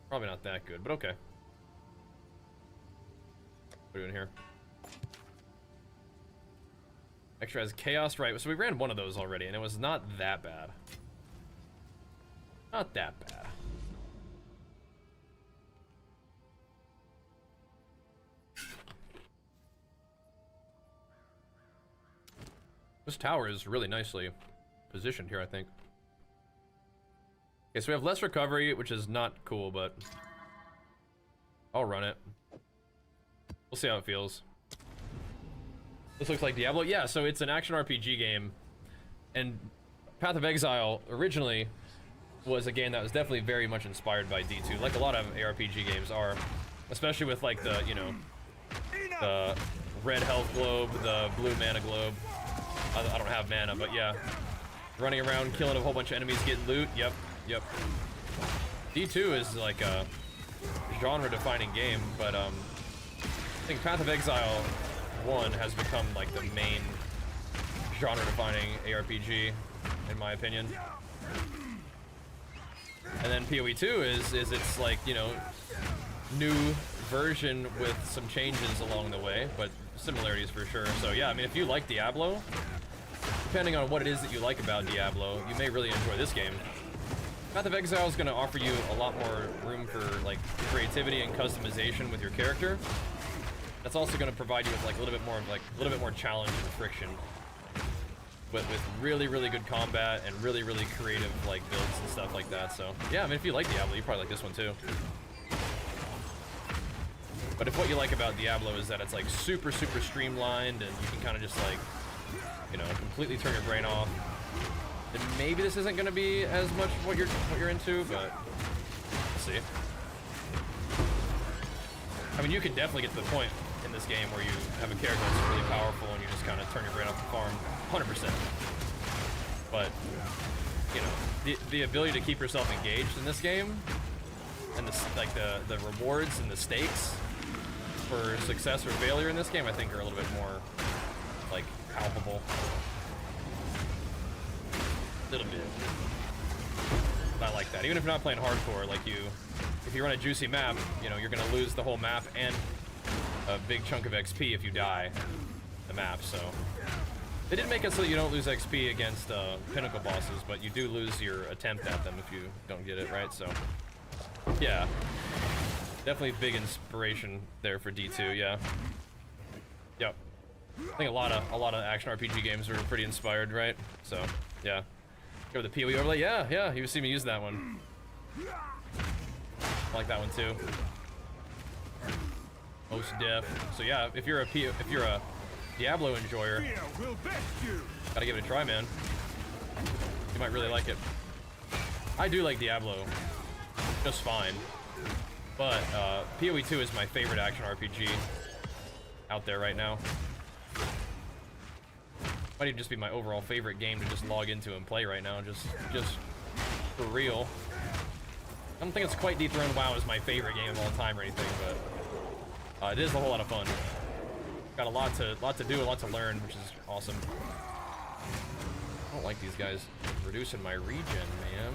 Probably not that good, but okay. What are we doing here? Extra has chaos, right? So we ran one of those already, and it was not that bad. Not that bad. This tower is really nicely positioned here, I think. Okay, so we have less recovery, which is not cool, but I'll run it. We'll see how it feels. This looks like Diablo. Yeah, so it's an action RPG game, and Path of Exile originally was a game that was definitely very much inspired by D2, like a lot of ARPG games are, especially with like the, you know, the red health globe, the blue mana globe. I don't have mana, but yeah, running around killing a whole bunch of enemies, getting loot. Yep. D2 is like a genre-defining game, but I think Path of Exile 1 has become like the main genre-defining ARPG, in my opinion. And then PoE 2 is its like, you know, new version with some changes along the way, but similarities for sure. So yeah, I mean, if you like Diablo, depending on what it is that you like about Diablo, you may really enjoy this game. Path of Exile is going to offer you a lot more room for like creativity and customization with your character. That's also going to provide you with like a little bit more challenge and friction, with really good combat and really creative like builds and stuff like that. So yeah, I mean, if you like Diablo, you probably like this one too. But if what you like about Diablo is that it's like super streamlined and you can kind of just like, you know, completely turn your brain off, then maybe this isn't going to be as much what you're into, but we'll see. I mean, you can definitely get to the point in this game where you have a character that's really powerful and you just kind of turn your brain off the farm, 100%. But, you know, the ability to keep yourself engaged in this game, and the rewards and the stakes for success or failure in this game, I think are a little bit more like palpable. A little bit. But I like that. Even if you're not playing hardcore, like if you run a juicy map, you know, you're gonna lose the whole map and a big chunk of XP if you die the map. So they did make it so that you don't lose XP against pinnacle bosses, but you do lose your attempt at them if you don't get it right. So yeah, definitely big inspiration there for D2. Yeah. Yep. I think a lot of action RPG games are pretty inspired, right? So yeah. Go with the PoE overlay. Yeah. You see me use that one. I like that one too. Most def. So yeah, if you're a Diablo enjoyer, gotta give it a try, man. You might really like it. I do like Diablo just fine, but PoE 2 is my favorite action RPG out there right now. Might even just be my overall favorite game to just log into and play right now, just for real. I don't think it's quite dethroned WoW as my favorite game of all time or anything, but it is a whole lot of fun. Got a lot to do, a lot to learn, which is awesome. I don't like these guys reducing my regen, man.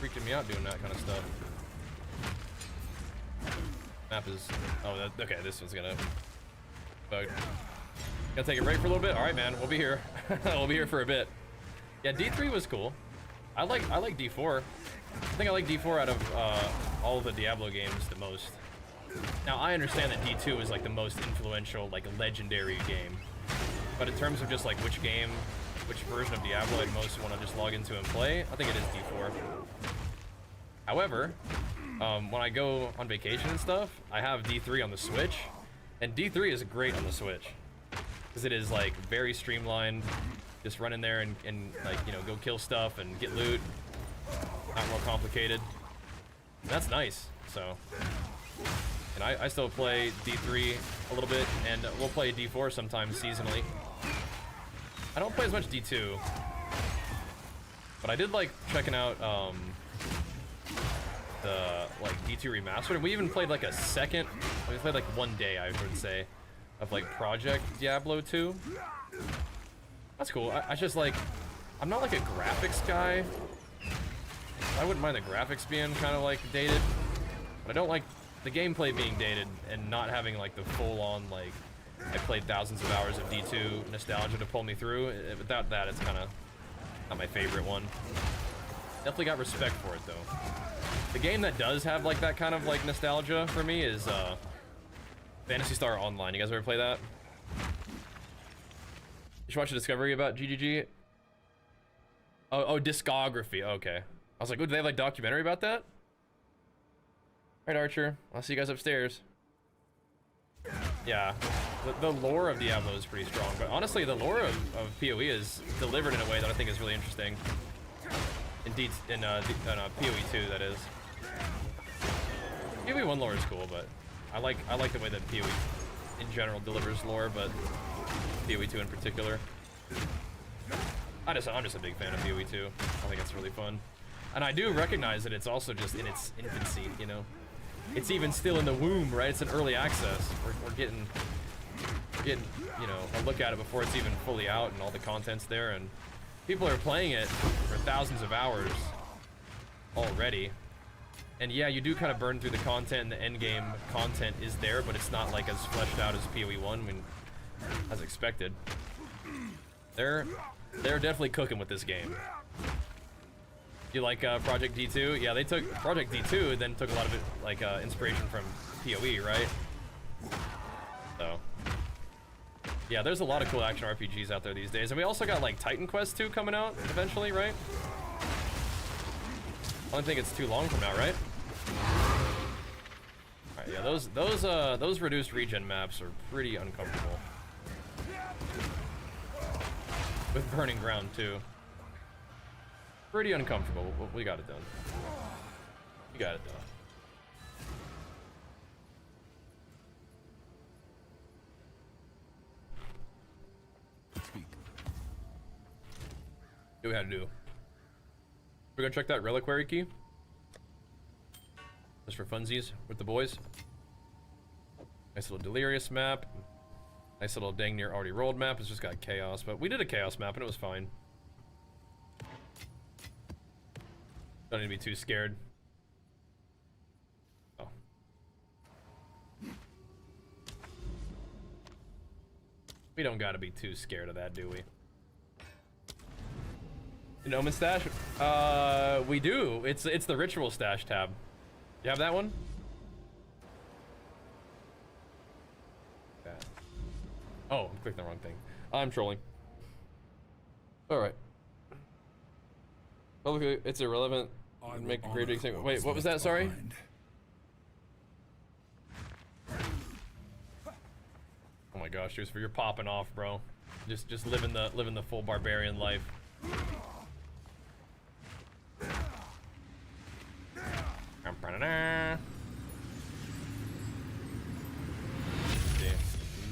Freaking me out doing that kind of stuff. Map is... Oh, okay, this one's gonna... bug. Gonna take a break for a little bit? Alright, man, we'll be here. We'll be here for a bit. Yeah, D3 was cool. I like D4. I think I like D4 out of all of the Diablo games the most. Now, I understand that D2 is like the most influential, like legendary game. But in terms of just like which version of Diablo I'd most want to just log into and play, I think it is D4. However, when I go on vacation and stuff, I have D3 on the Switch, and D3 is great on the Switch. Because it is like very streamlined, just run in there and like, you know, go kill stuff and get loot. Not real complicated. That's nice. So, and I still play D3 a little bit, and we'll play D4 sometimes seasonally. I don't play as much D2, but I did like checking out the like D2 remastered, and we even played like we played like one day, I would say, of like Project Diablo 2. That's cool. I just like, I'm not like a graphics guy. I wouldn't mind the graphics being kind of like dated, but I don't like the gameplay being dated and not having like the full-on like I played thousands of hours of D2 nostalgia to pull me through. Without that, it's kind of not my favorite one. Definitely got respect for it though. The game that does have like that kind of like nostalgia for me is Phantasy Star Online. You guys ever play that? You should watch a Discovery about GGG. Oh, discography. Okay. I was like, oh, do they have like documentary about that? All right, Archer. I'll see you guys upstairs. Yeah, the lore of Diablo is pretty strong, but honestly, the lore of PoE is delivered in a way that I think is really interesting. Indeed, in PoE 2, that is. PoE 1 lore is cool, but I like the way that PoE in general delivers lore, but PoE 2 in particular. I'm just a big fan of PoE 2. I think it's really fun, and I do recognize that it's also just in its infancy, you know. It's even still in the womb, right? It's an early access. We're getting, you know, a look at it before it's even fully out and all the content's there, and people are playing it for thousands of hours already. And yeah, you do kind of burn through the content, and the end game content is there, but it's not like as fleshed out as PoE 1 as expected. They're definitely cooking with this game. You like Project D2? Yeah, they took Project D2, then took a lot of it, like inspiration from PoE, right? So, yeah, there's a lot of cool action RPGs out there these days, and we also got like Titan Quest 2 coming out eventually, right? I don't think it's too long from now, right? All right, yeah, those reduced regen maps are pretty uncomfortable. With Burning Ground too. Pretty uncomfortable. We got it done. We got it done. Speak. Do we had to do? We're gonna check that reliquary key. Just for funsies with the boys. Nice little Delirious map. Nice little dang near already rolled map. It's just got chaos, but we did a chaos map and it was fine. Don't need to be too scared. Oh. We don't gotta be too scared of that, do we? An Omen stash? We do. It's the ritual stash tab. You have that one? Yeah. Oh, I'm clicking the wrong thing. I'm trolling. Alright. Publicly, it's irrelevant. Make a great big thing. Wait, what was that? Sorry? Oh my gosh, Juice, you're popping off, bro. Just living the full barbarian life.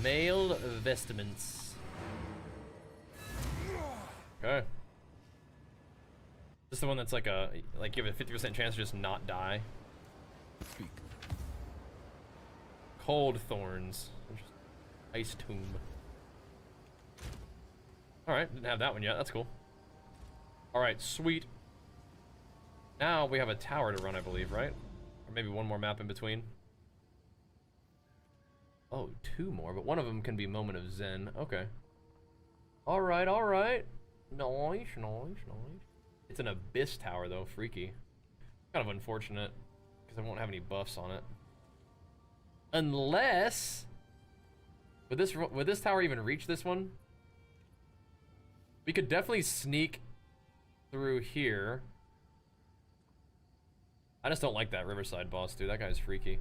Mailed vestments. Okay. This is the one that's like you have a 50% chance to just not die. Speak. Cold Thorns. Ice Tomb. Alright, didn't have that one yet. That's cool. Alright, sweet. Now we have a tower to run, I believe, right? Or maybe one more map in between. Oh, two more, but one of them can be Moment of Zen. Okay. Alright, alright. Nice, nice, nice. It's an Abyss tower, though. Freaky. Kind of unfortunate, because I won't have any buffs on it. Unless... Would this tower even reach this one? We could definitely sneak through here. I just don't like that Riverside boss, dude. That guy's freaky.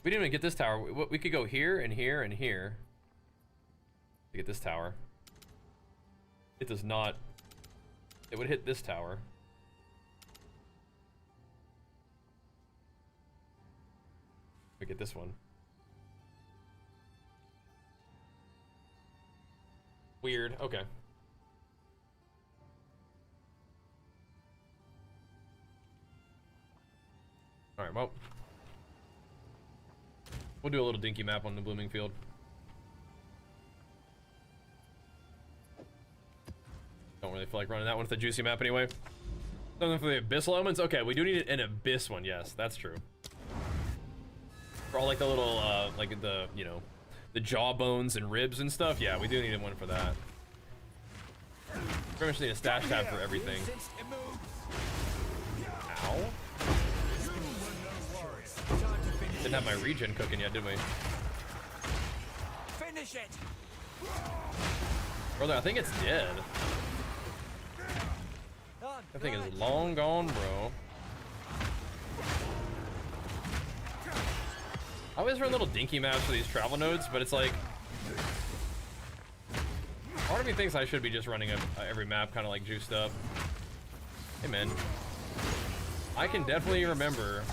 We didn't even get this tower. We could go here and here and here to get this tower. It does not. It would hit this tower. We get this one. Weird. Okay. All right. Well, we'll do a little dinky map on the Blooming Field. Don't really feel like running that one with the juicy map anyway. Something for the Abyssal elements? Okay, we do need an Abyss one. Yes, that's true. For all like the little, like the, you know, the jawbones and ribs and stuff. Yeah, we do need one for that. Pretty much need a stash tab for everything. Ow. Didn't have my regen cooking yet, did we? Finish it. Brother, I think it's dead. I think it's long gone, bro. always run little dinky maps for these travel nodes, but it's like, part of me thinks I should be just running every map kind of like juiced up. Hey man, I can definitely remember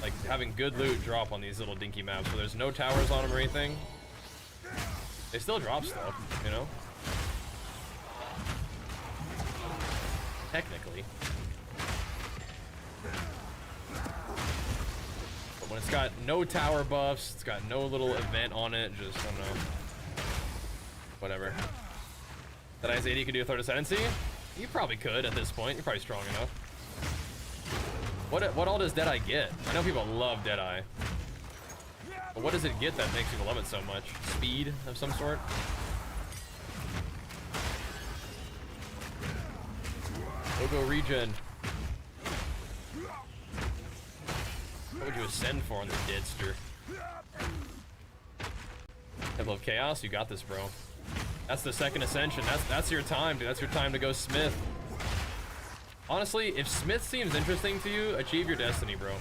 like having good loot drop on these little dinky maps where there's no towers on them or anything. They still drop stuff, you know? Technically. But when it's got no tower buffs, it's got no little event on it, just, I don't know. Whatever. That Ice 80 could do a third Ascendancy? You probably could at this point. You're probably strong enough. What all does Deadeye get? I know people love Deadeye. But what does it get that makes people love it so much? Speed of some sort? Logo regen. What would you ascend for on the Deadster? Temple of Chaos, you got this, bro. That's the second ascension. That's your time, dude. That's your time to go Smith. Honestly, if Smith seems interesting to you, achieve your destiny, bro.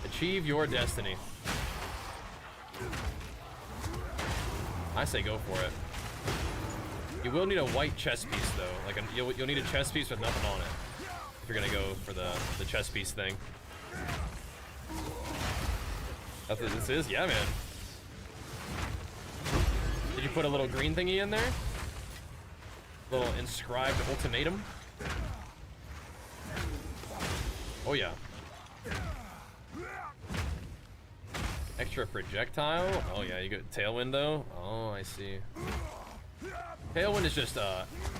Achieve your destiny. I say go for it. You will need a white chess piece though. Like you'll need a chess piece with nothing on it if you're gonna go for the chess piece thing. That's what this is, yeah, man. Did you put a little green thingy in there? Little inscribed ultimatum. Oh yeah. Extra projectile. Oh yeah, you got tailwind though. Oh, I see. Tailwind is just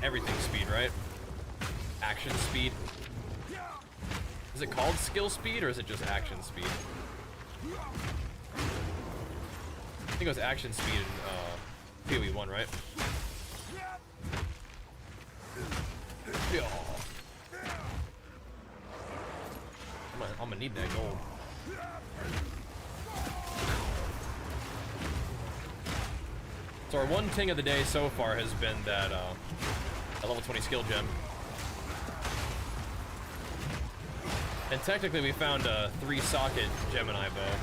everything speed, right? Action speed. Is it called skill speed or is it just action speed? I think it was action speed in PoE 1, right? Yeah. I'm gonna need that gold. So our one ting of the day so far has been that a level 20 skill gem. And technically we found a 3-socket Gemini bow.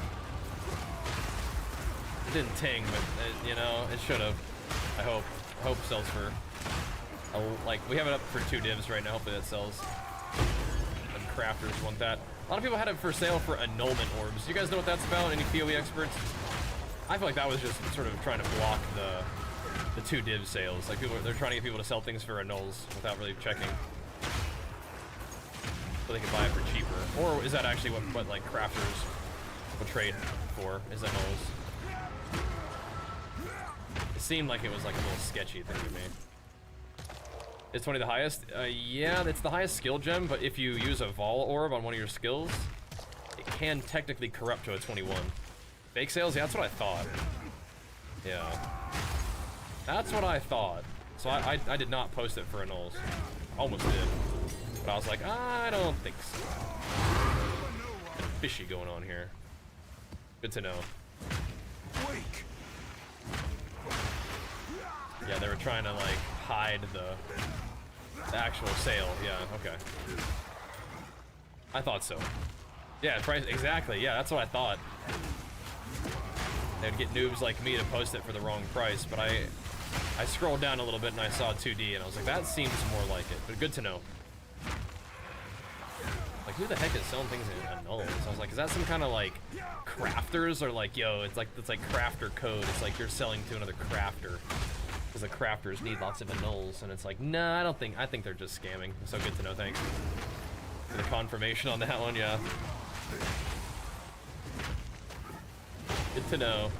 It didn't ting, but it, you know, it should have. I hope. I hope it sells for. Like, we have it up for 2 divs right now. Hopefully that sells. And crafters want that. A lot of people had it for sale for annulment orbs. You guys know what that's about? Any PoE experts? I feel like that was just sort of trying to block the 2 div sales. Like they're trying to get people to sell things for annulls without really checking. So they can buy it for cheaper. Or is that actually what like crafters will trade for, is annulls? It seemed like it was like a little sketchy thing to me. It's 20 the highest? Yeah, it's the highest skill gem, but if you use a Vol orb on one of your skills, it can technically corrupt to a 21. Fake sales? Yeah, that's what I thought. Yeah. That's what I thought. So I did not post it for annulls. Almost did. But I was like, I don't think so. Fishy going on here. Good to know. Yeah, they were trying to like hide the actual sale. Yeah, okay. I thought so. Yeah, price exactly. Yeah, that's what I thought. They'd get noobs like me to post it for the wrong price, but I scrolled down a little bit and I saw 2D and I was like, that seems more like it. But good to know. Like, who the heck is selling things in annulls? I was like, is that some kind of like crafters or like, yo, it's like crafter code. It's like you're selling to another crafter. Because the crafters need lots of annulls, and it's like, nah, I think they're just scamming. So good to know, thanks. For the confirmation on that one, yeah. Good to know.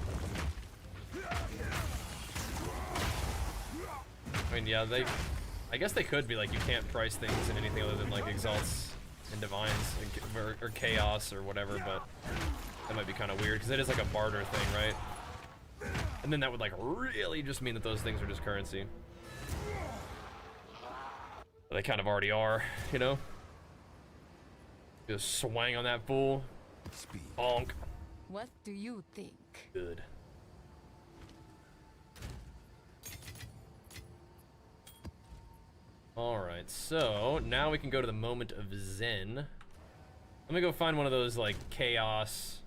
I mean, yeah, I guess they could be like, you can't price things in anything other than like Exalts and Divines or Chaos or whatever, but that might be kind of weird, because it is like a barter thing, right? And then that would like really just mean that those things are just currency. But they kind of already are, you know? Just swang on that fool. Speed. Bonk. What do you think? Good. Alright, so now we can go to the moment of Zen. Let me go find one of those like chaos,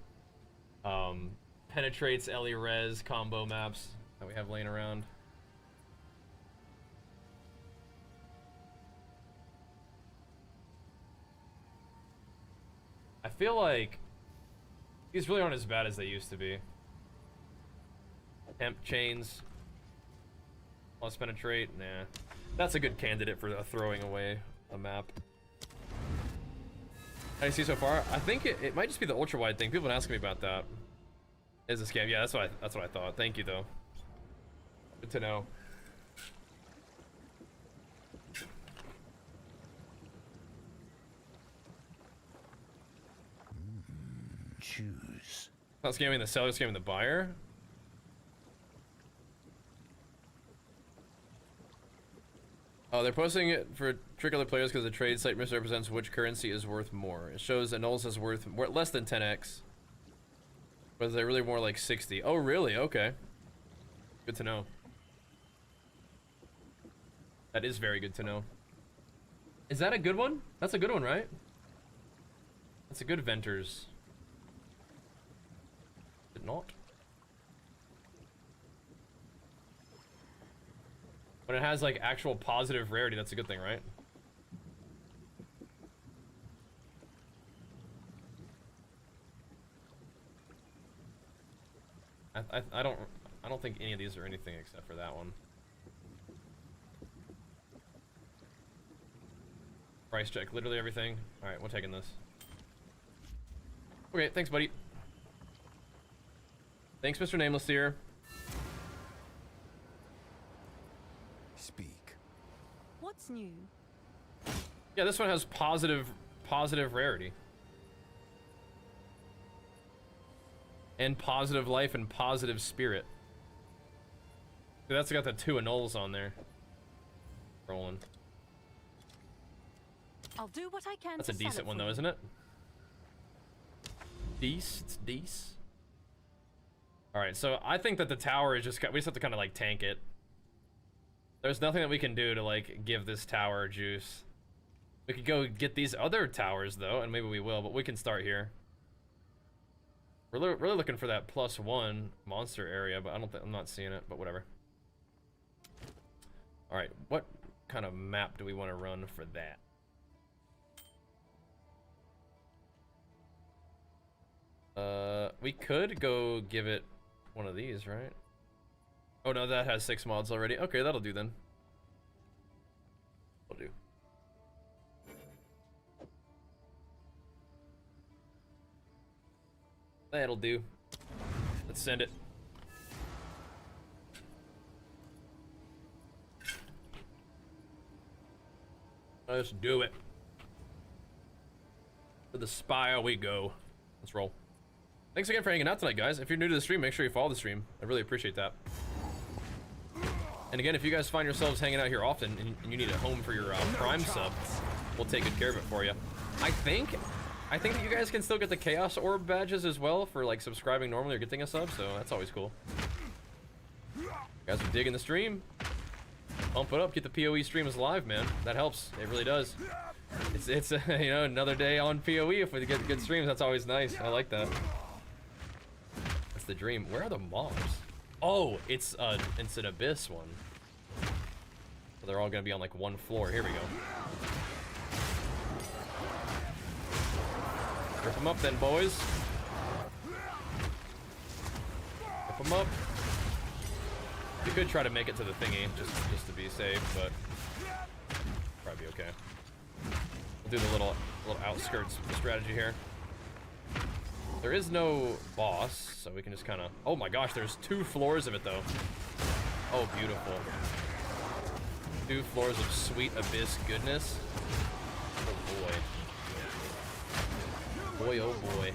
penetrates Ellie Res combo maps that we have laying around. I feel like these really aren't as bad as they used to be. Temp chains. Plus penetrate. Nah. That's a good candidate for throwing away a map. How do you see so far? I think it might just be the ultra wide thing. People have been asking me about that. Is a scam? Yeah, that's what I thought. Thank you though. Good to know. Choose. Not scamming the seller, scamming the buyer. Oh, they're posting it for trick other players because the trade site misrepresents which currency is worth more. It shows that Nulls is worth less than 10x. But they're really more like 60. Oh, really? Okay. Good to know. That is very good to know. Is that a good one? That's a good one, right? That's a good Venters. Is it not? When it has like actual positive rarity, that's a good thing, right? I don't think any of these are anything except for that one. Price check, literally everything. All right, we're taking this. Okay, thanks, buddy. Thanks, Mr. Nameless here. Speak. What's new? Yeah, this one has positive rarity. And positive life and positive spirit. That's got the 2 annuls on there. Rolling. I'll do what I can. That's a to sell decent it one for though, you. isn't it? It's decent. Alright, so I think that the tower is just, we just have to kind of like tank it. There's nothing that we can do to like give this tower juice. We could go get these other towers though, and maybe we will, but we can start here. We're really looking for that +1 monster area, but I'm not seeing it, but whatever. Alright, what kind of map do we want to run for that? We could go give it one of these, right? Oh no, that has 6 mods already. Okay, that'll do then. That'll do. That'll do. Let's send it. Let's do it. To the spire we go. Let's roll. Thanks again for hanging out tonight, guys. If you're new to the stream, make sure you follow the stream. I really appreciate that. And again, if you guys find yourselves hanging out here often and you need a home for your Prime sub, we'll take good care of it for you. I think that you guys can still get the Chaos Orb badges as well for like subscribing normally or getting a sub, so that's always cool. You guys are digging the stream. Pump it up, get the PoE streams live, man. That helps. It really does. It's you know, another day on PoE if we get good streams. That's always nice. I like that. That's the dream. Where are the mobs? Oh, it's an Abyss one. So they're all gonna be on like one floor. Here we go. Rip them up then, boys. Rip them up. We could try to make it to the thingy, just to be safe, but probably be okay. We'll do the little outskirts strategy here. There is no boss, so we can just kind of... Oh my gosh, there's 2 floors of it, though. Oh, beautiful. 2 floors of sweet Abyss goodness. Oh, boy. Boy, oh, boy.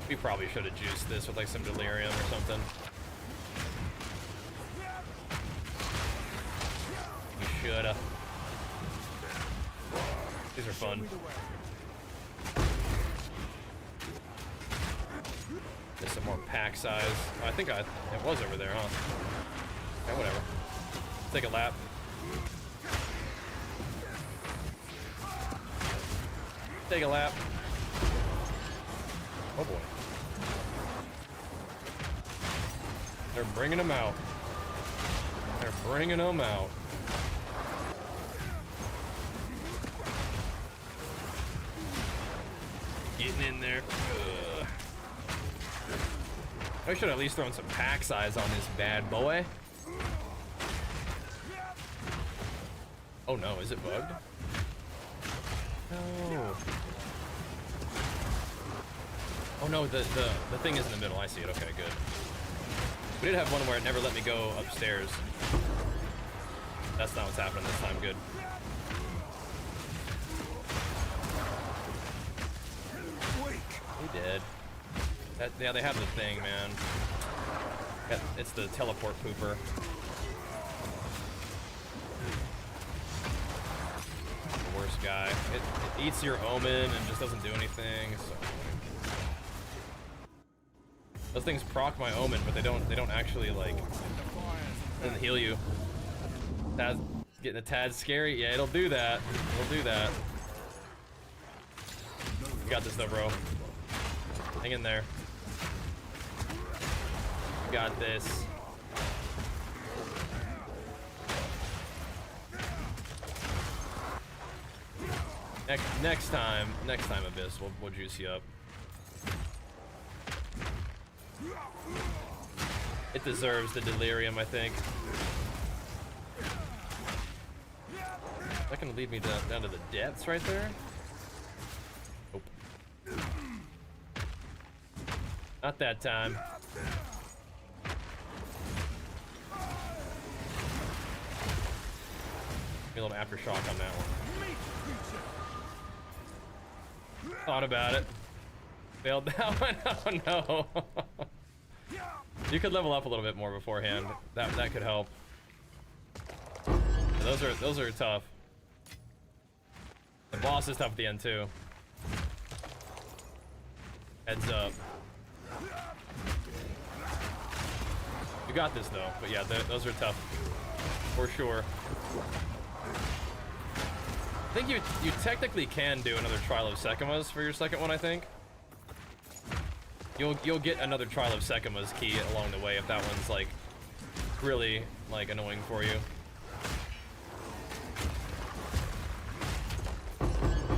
We probably should have juiced this with, like, some delirium or something. We shoulda. These are fun. There's some more pack size. Oh, I think it was over there, huh? Yeah, whatever. Take a lap. Take a lap. Oh boy. They're bringing them out. They're bringing them out. Getting in there. Ugh. I should at least throw some pack size on this bad boy. Oh no, is it bugged? No. Oh no, the thing is in the middle. I see it. Okay, good. We did have one where it never let me go upstairs. That's not what's happening this time. Good. He did. Yeah, they have the thing, man. It's the teleport pooper. The worst guy. It eats your omen and just doesn't do anything. It's so annoying. Those things proc my omen, but they don't actually like doesn't heal you. That's getting a tad scary. Yeah, it'll do that. It'll do that. You got this though, bro. Hang in there. You got this. Next time, Abyss, we'll juice you up. It deserves the delirium, I think. Is that gonna lead me down to the depths right there? Nope. Not that time. Give me a little aftershock on that one. Thought about it. Failed that one. Oh no. You could level up a little bit more beforehand. That could help. Those are tough. The boss is tough at the end too. Heads up. You got this though. But yeah, those are tough for sure. I think you technically can do another Trial of Sekima's for your second one, I think. You'll get another Trial of Sekima's key along the way if that one's like really like annoying for you.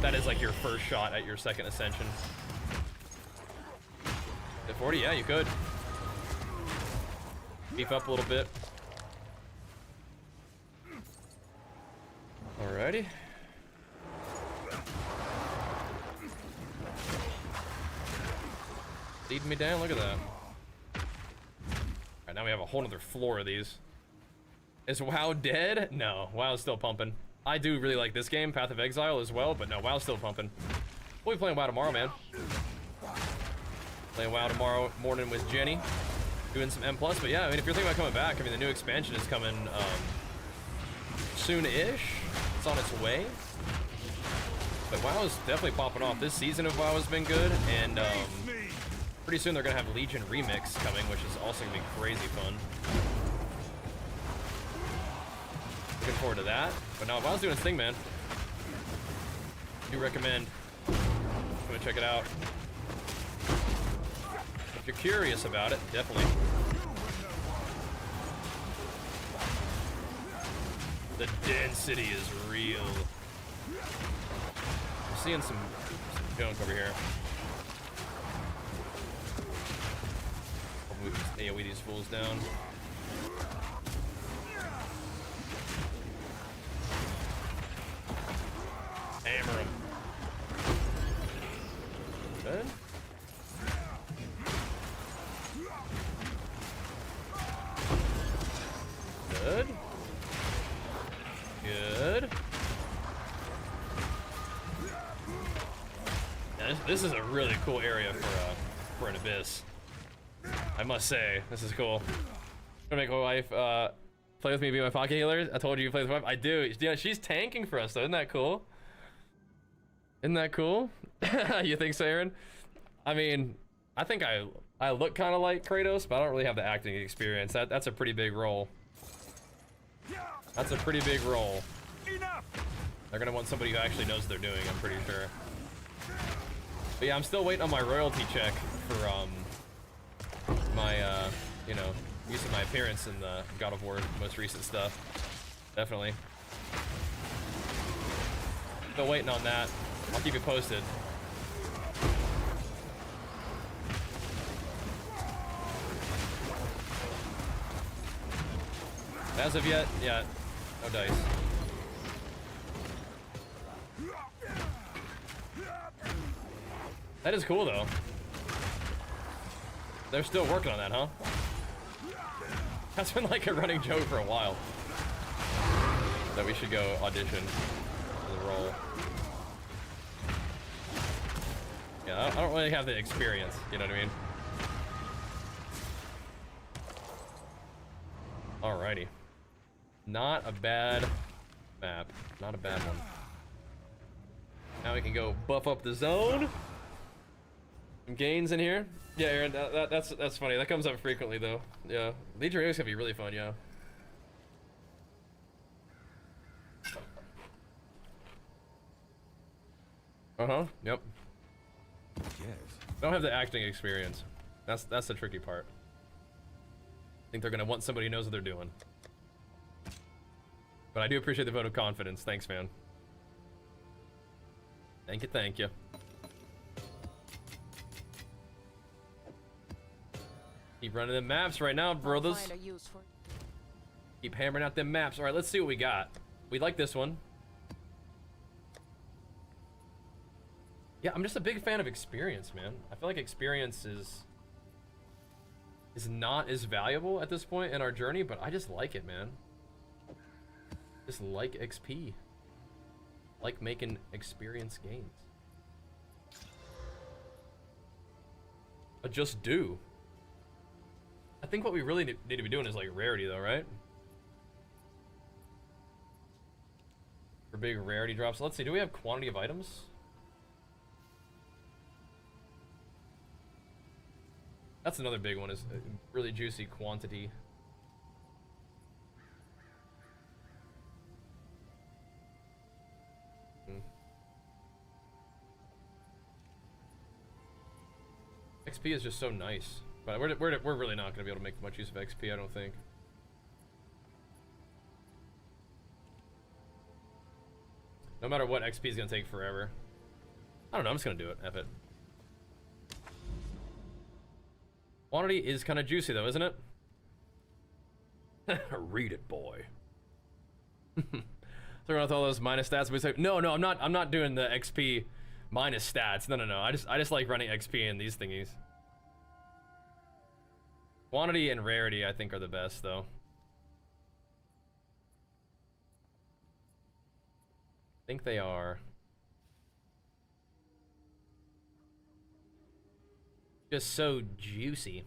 That is like your first shot at your second ascension. At 40, yeah, you could. Beef up a little bit. Alrighty. Leading me down, look at that. Alright, now we have a whole nother floor of these. Is WoW dead? No, WoW's still pumping. I do really like this game, Path of Exile as well, but no, WoW's still pumping. We'll be playing WoW tomorrow, man. Playing WoW tomorrow morning with Jenny. Doing some M+, but yeah, I mean, if you're thinking about coming back, I mean, the new expansion is coming soon-ish. It's on its way. But WoW is definitely popping off. This season of WoW has been good, and pretty soon they're gonna have Legion Remix coming, which is also gonna be crazy fun. Looking forward to that. But no, WoW's doing its thing, man. Do recommend. Come and check it out. If you're curious about it, definitely. The density is real. I'm seeing some junk over here. We can AoE these fools down. Hammer them. Good. Good. Good. Now, this is a really cool area for an Abyss. I must say, this is cool. I'm gonna make my wife play with me, be my pocket healer. I told you play with my wife. I do. Yeah, she's tanking for us though. Isn't that cool? Isn't that cool? You think so, Aaron? I mean, I think I look kind of like Kratos, but I don't really have the acting experience. That's a pretty big role. That's a pretty big role. They're gonna want somebody who actually knows what they're doing, I'm pretty sure. But yeah, I'm still waiting on my royalty check for my you know, use of my appearance in the God of War most recent stuff. Definitely. Still waiting on that. I'll keep you posted. As of yet, yeah, no dice. That is cool though. They're still working on that, huh? That's been like a running joke for a while. That we should go audition for the role. Yeah, I don't really have the experience, you know what I mean? Alrighty. Not a bad map. Not a bad one. Now we can go buff up the zone. Some gains in here. Yeah, Aaron, that's funny. That comes up frequently though. Yeah, Legion is gonna be really fun. Yeah. Yep. Yes. Don't have the acting experience. That's the tricky part. I think they're gonna want somebody who knows what they're doing. But I do appreciate the vote of confidence. Thanks, man. Thank you, thank you. Keep running them maps right now, brothers. Find a use for Keep hammering out them maps. All right, let's see what we got. We like this one. Yeah, I'm just a big fan of experience, man. I feel like experience is not as valuable at this point in our journey, but I just like it, man. Just like XP. Like making experience gains. I just do. I think what we really need to be doing is like rarity though, right? For big rarity drops. Let's see, do we have quantity of items? That's another big one, is really juicy quantity. XP is just so nice, but we're really not going to be able to make much use of XP, I don't think. No matter what, XP is going to take forever. I don't know, I'm just going to do it. F it. Quantity is kind of juicy though, isn't it? Read it, boy. Throwing out all those minus stats. But like, no, I'm not doing the XP minus stats. No. I just like running XP in these thingies. Quantity and rarity, I think, are the best though. I think they are. Just so juicy.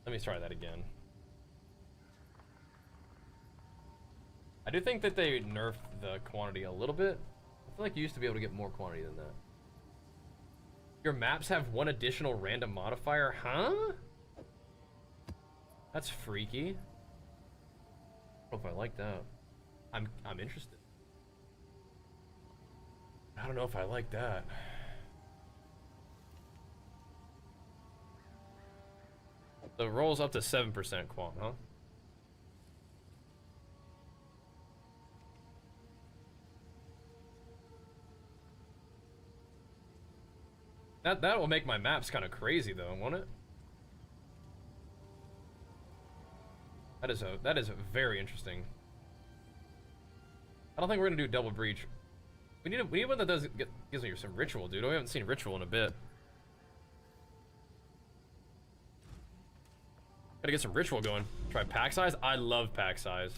Let me try that again. I do think that they nerfed the quantity a little bit. I feel like you used to be able to get more quantity than that. Your maps have one additional random modifier, huh? That's freaky. I don't know if I like that. I'm interested. I don't know if I like that. So it rolls up to 7% quant, huh? That will make my maps kind of crazy though, won't it? That is very interesting. I don't think we're gonna do double breach. We need one that gives me some ritual, dude. We haven't seen ritual in a bit. Gotta get some ritual going. Try pack size. I love pack size.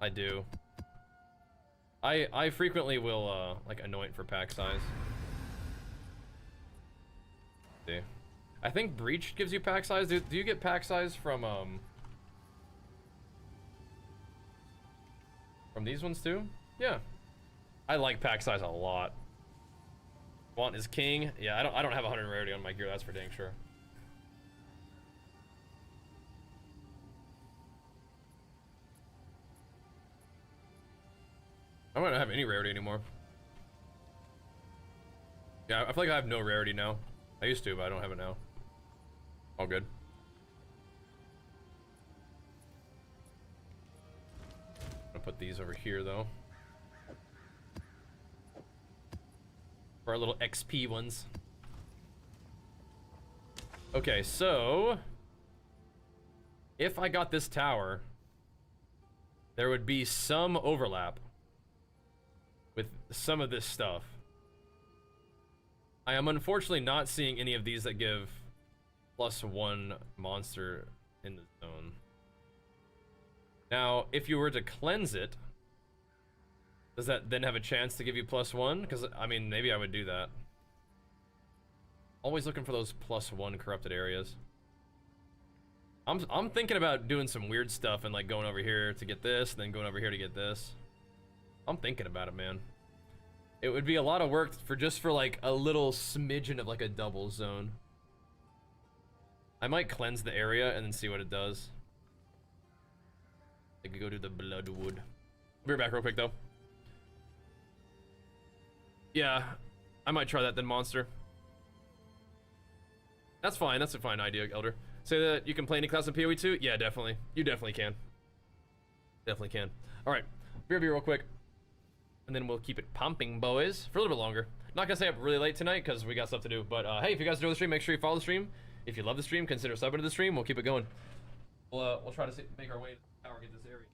I do. I frequently will like anoint for pack size. See. I think breach gives you pack size. Do you get pack size from these ones too? Yeah. I like pack size a lot. Want is king. Yeah, I don't have 100 rarity on my gear, that's for dang sure. I might not have any rarity anymore. Yeah, I feel like I have no rarity now. I used to, but I don't have it now. All good. I'm gonna put these over here though. For our little XP ones. Okay, so if I got this tower, there would be some overlap with some of this stuff. I am unfortunately not seeing any of these that give +1 monster in the zone. Now, if you were to cleanse it, does that then have a chance to give you +1? Because, I mean, maybe I would do that. Always looking for those +1 corrupted areas. I'm thinking about doing some weird stuff and like going over here to get this, and then going over here to get this. I'm thinking about it, man. It would be a lot of work for just for like a little smidgen of like a double zone. I might cleanse the area and then see what it does. I could go to the Bloodwood. Be right back real quick though. Yeah, I might try that then, monster. That's fine. That's a fine idea, Elder. Say that you can play any class in PoE 2? Yeah, definitely. You definitely can. Definitely can. All right, beer real quick, and then we'll keep it pumping, boys, for a little bit longer. Not gonna stay up really late tonight because we got stuff to do. But hey, if you guys enjoy the stream, make sure you follow the stream. If you love the stream, consider subbing to the stream. We'll keep it going. We'll try to make our way to the tower, get this area.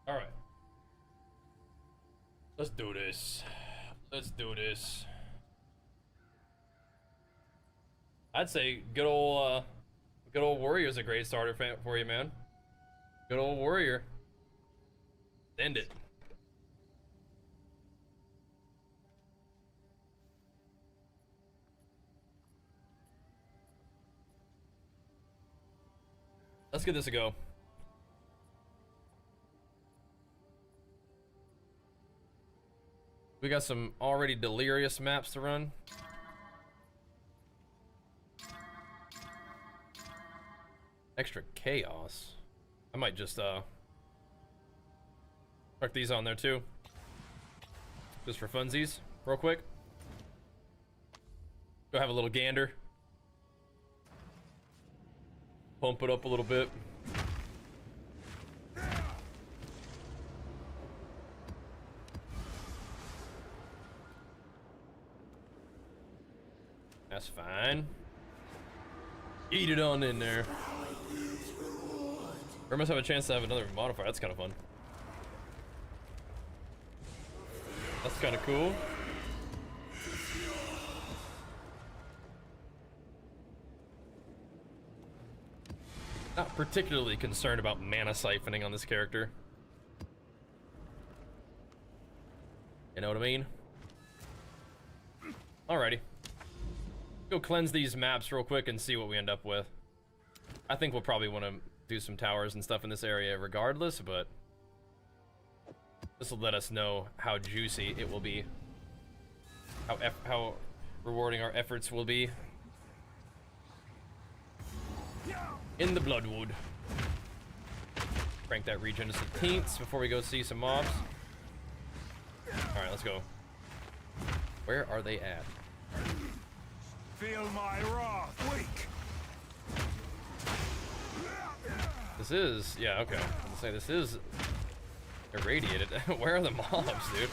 All right. Let's do this. Let's do this. I'd say good old Warrior's a great starter for you, man. Good old Warrior. End it. let's give this a go. We got some already delirious maps to run. Extra chaos. I might just tuck these on there too. Just for funsies, real quick. Go have a little gander. Pump it up a little bit. That's fine. Eat it on in there. We must have a chance to have another modifier. That's kind of fun. That's kind of cool. Not particularly concerned about mana siphoning on this character. You know what I mean? Alrighty. Go cleanse these maps real quick and see what we end up with. I think we'll probably want to do some towers and stuff in this area regardless, but this will let us know how juicy it will be. How rewarding our efforts will be. In the Bloodwood. Crank that region to some teens before we go see some mobs. Alright, let's go. Where are they at? Feel my wrath. Weak. This is, yeah, okay. I'm gonna say this is irradiated. Where are the mobs, dude?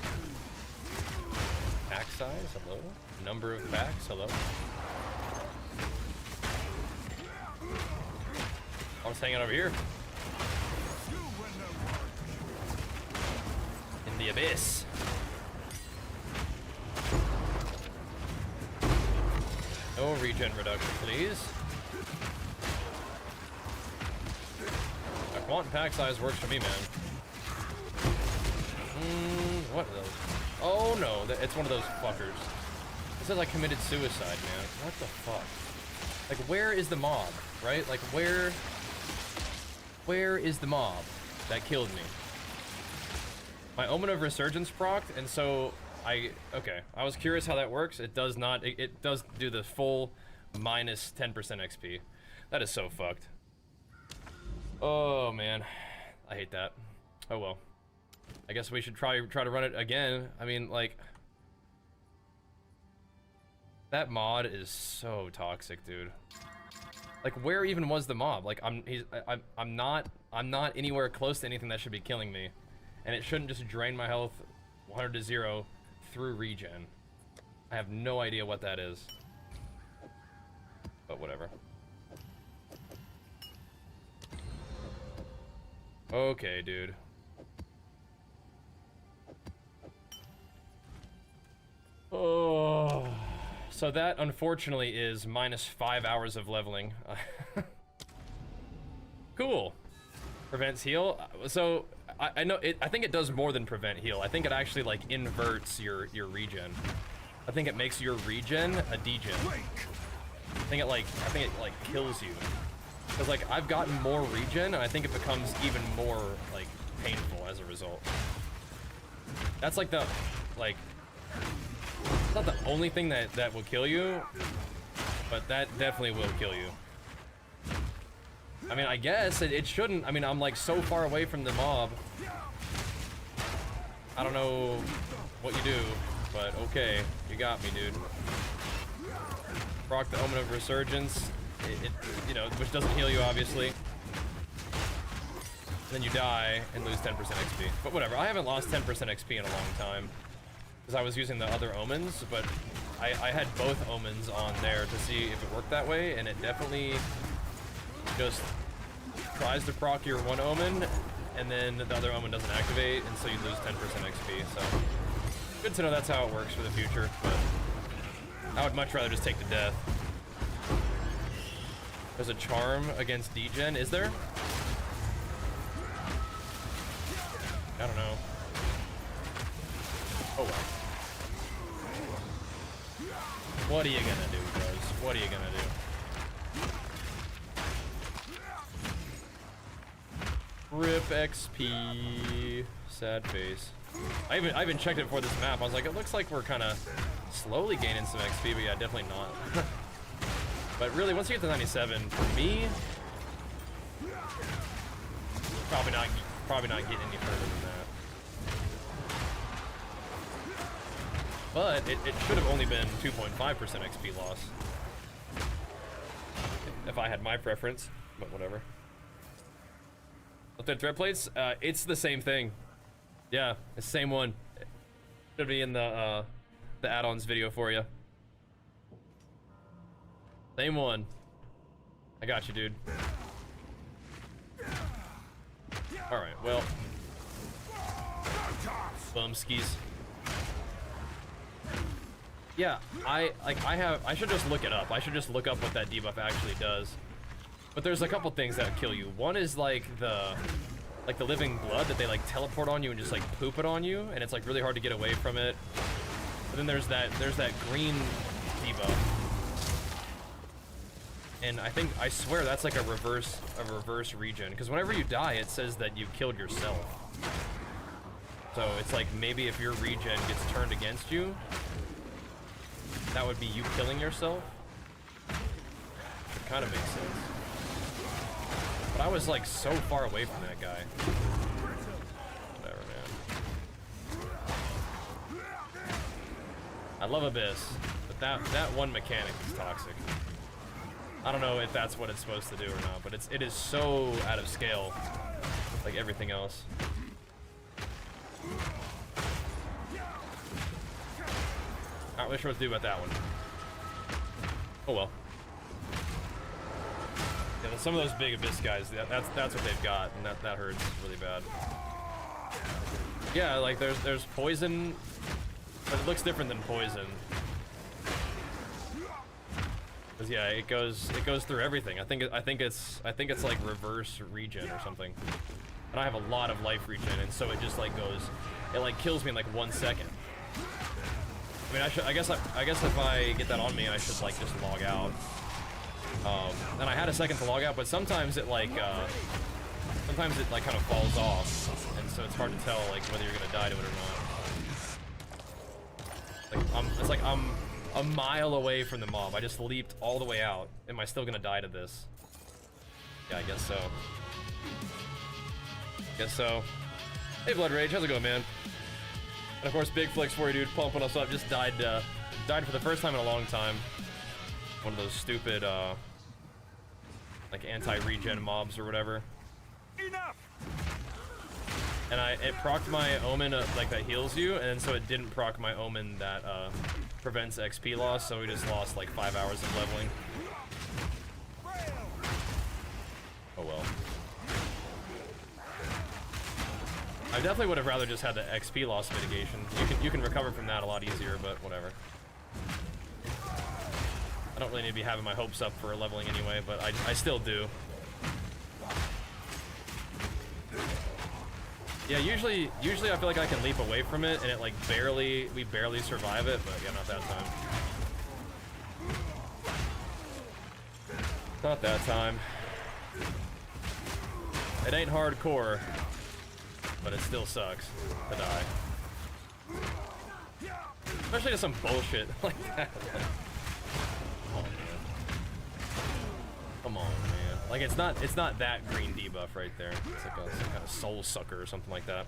Pack size, hello? Number of packs, hello? I'm just hanging over here. In the abyss. No regen reduction, please. Quant pack size works for me, man. What are those? Oh no, it's one of those fuckers. It says I committed suicide, man. What the fuck? Like, where is the mob, right? Like, where is the mob that killed me? My Omen of Resurgence procced, and so okay, I was curious how that works. It does not, it does do the full minus 10% XP. That is so fucked. Oh man, I hate that. Oh well. I guess we should try to run it again. I mean, like, that mod is so toxic, dude. Like, where even was the mob? Like, I'm not anywhere close to anything that should be killing me, and it shouldn't just drain my health 100 to 0 through regen. I have no idea what that is, but whatever. Okay, dude. Oh, so that unfortunately is minus 5 hours of leveling. Cool. Prevents heal. So I know it. I think it does more than prevent heal. I think it actually like inverts your regen. I think it makes your regen a degen. I think it like kills you. Because, like, I've gotten more regen, and I think it becomes even more, like, painful as a result. That's, like, it's not the only thing that will kill you, but that definitely will kill you. I mean, I guess it shouldn't. I mean, I'm, like, so far away from the mob. I don't know what you do, but okay. You got me, dude. Proc the Omen of Resurgence. You know, which doesn't heal you, obviously. Then you die and lose 10% XP. But whatever, I haven't lost 10% XP in a long time. Because I was using the other omens, but I had both omens on there to see if it worked that way, and it definitely just tries to proc your one omen, and then the other omen doesn't activate, and so you lose 10% XP, so... Good to know that's how it works for the future, but... I would much rather just take the death. There's a charm against degen, is there? I don't know. Oh well. What are you gonna do, bros? What are you gonna do? Rip XP. Sad face. I even checked it before this map. I was like, it looks like we're kind of slowly gaining some XP, but yeah, definitely not. But really, once you get to 97, for me, probably not getting any further than that. But it should have only been 2.5% XP loss if I had my preference, but whatever. Left-hand thread plates, it's the same thing. Yeah, it's the same one. Should be in the add-ons video for you. Same one. I got you, dude. All right, well, bumskis. Yeah, I should just look it up. I should just look up what that debuff actually does. But there's a couple things that kill you. One is like the living blood that they like teleport on you and just like poop it on you, and it's like really hard to get away from it. But then there's that green debuff. And I swear that's like a reverse regen, because whenever you die it says that you killed yourself. So it's like maybe if your regen gets turned against you, that would be you killing yourself. It kind of makes sense. But I was like so far away from that guy. Whatever, man. I love Abyss, but that one mechanic is toxic. I don't know if that's what it's supposed to do or not, but it is so out of scale, like everything else. Not really sure what to do about that one. Oh well. Yeah, some of those big Abyss guys, that's what they've got, and that hurts really bad. Yeah, like there's poison, but it looks different than poison. Cause yeah, it goes through everything. I think it's like reverse regen or something. And I have a lot of life regen, and so it just like it like kills me in like 1 second. I mean, I guess if I get that on me, I should like just log out. And I had a second to log out, but sometimes it like kind of falls off, and so it's hard to tell like whether you're gonna die to it or not. Like it's like I'm a mile away from the mob. I just leaped all the way out. Am I still gonna die to this? Yeah, I guess so. Guess so. Hey, Blood Rage, how's it going, man? And of course, Big Flicks for you, dude, pumping us up. Just died for the first time in a long time. One of those stupid, like anti-regen mobs or whatever. Enough! And it procced my omen like that heals you, and so it didn't proc my omen that prevents XP loss, so we just lost like 5 hours of leveling. Oh well. I definitely would have rather just had the XP loss mitigation. You can recover from that a lot easier, but whatever. I don't really need to be having my hopes up for leveling anyway, but I still do. Yeah, usually I feel like I can leap away from it, and it like we barely survive it, but yeah, not that time. Not that time. It ain't hardcore, but it still sucks to die. Especially to some bullshit like that. Come on, man. Come on, man. Like it's not that green debuff right there. It's like some kind of soul sucker or something like that.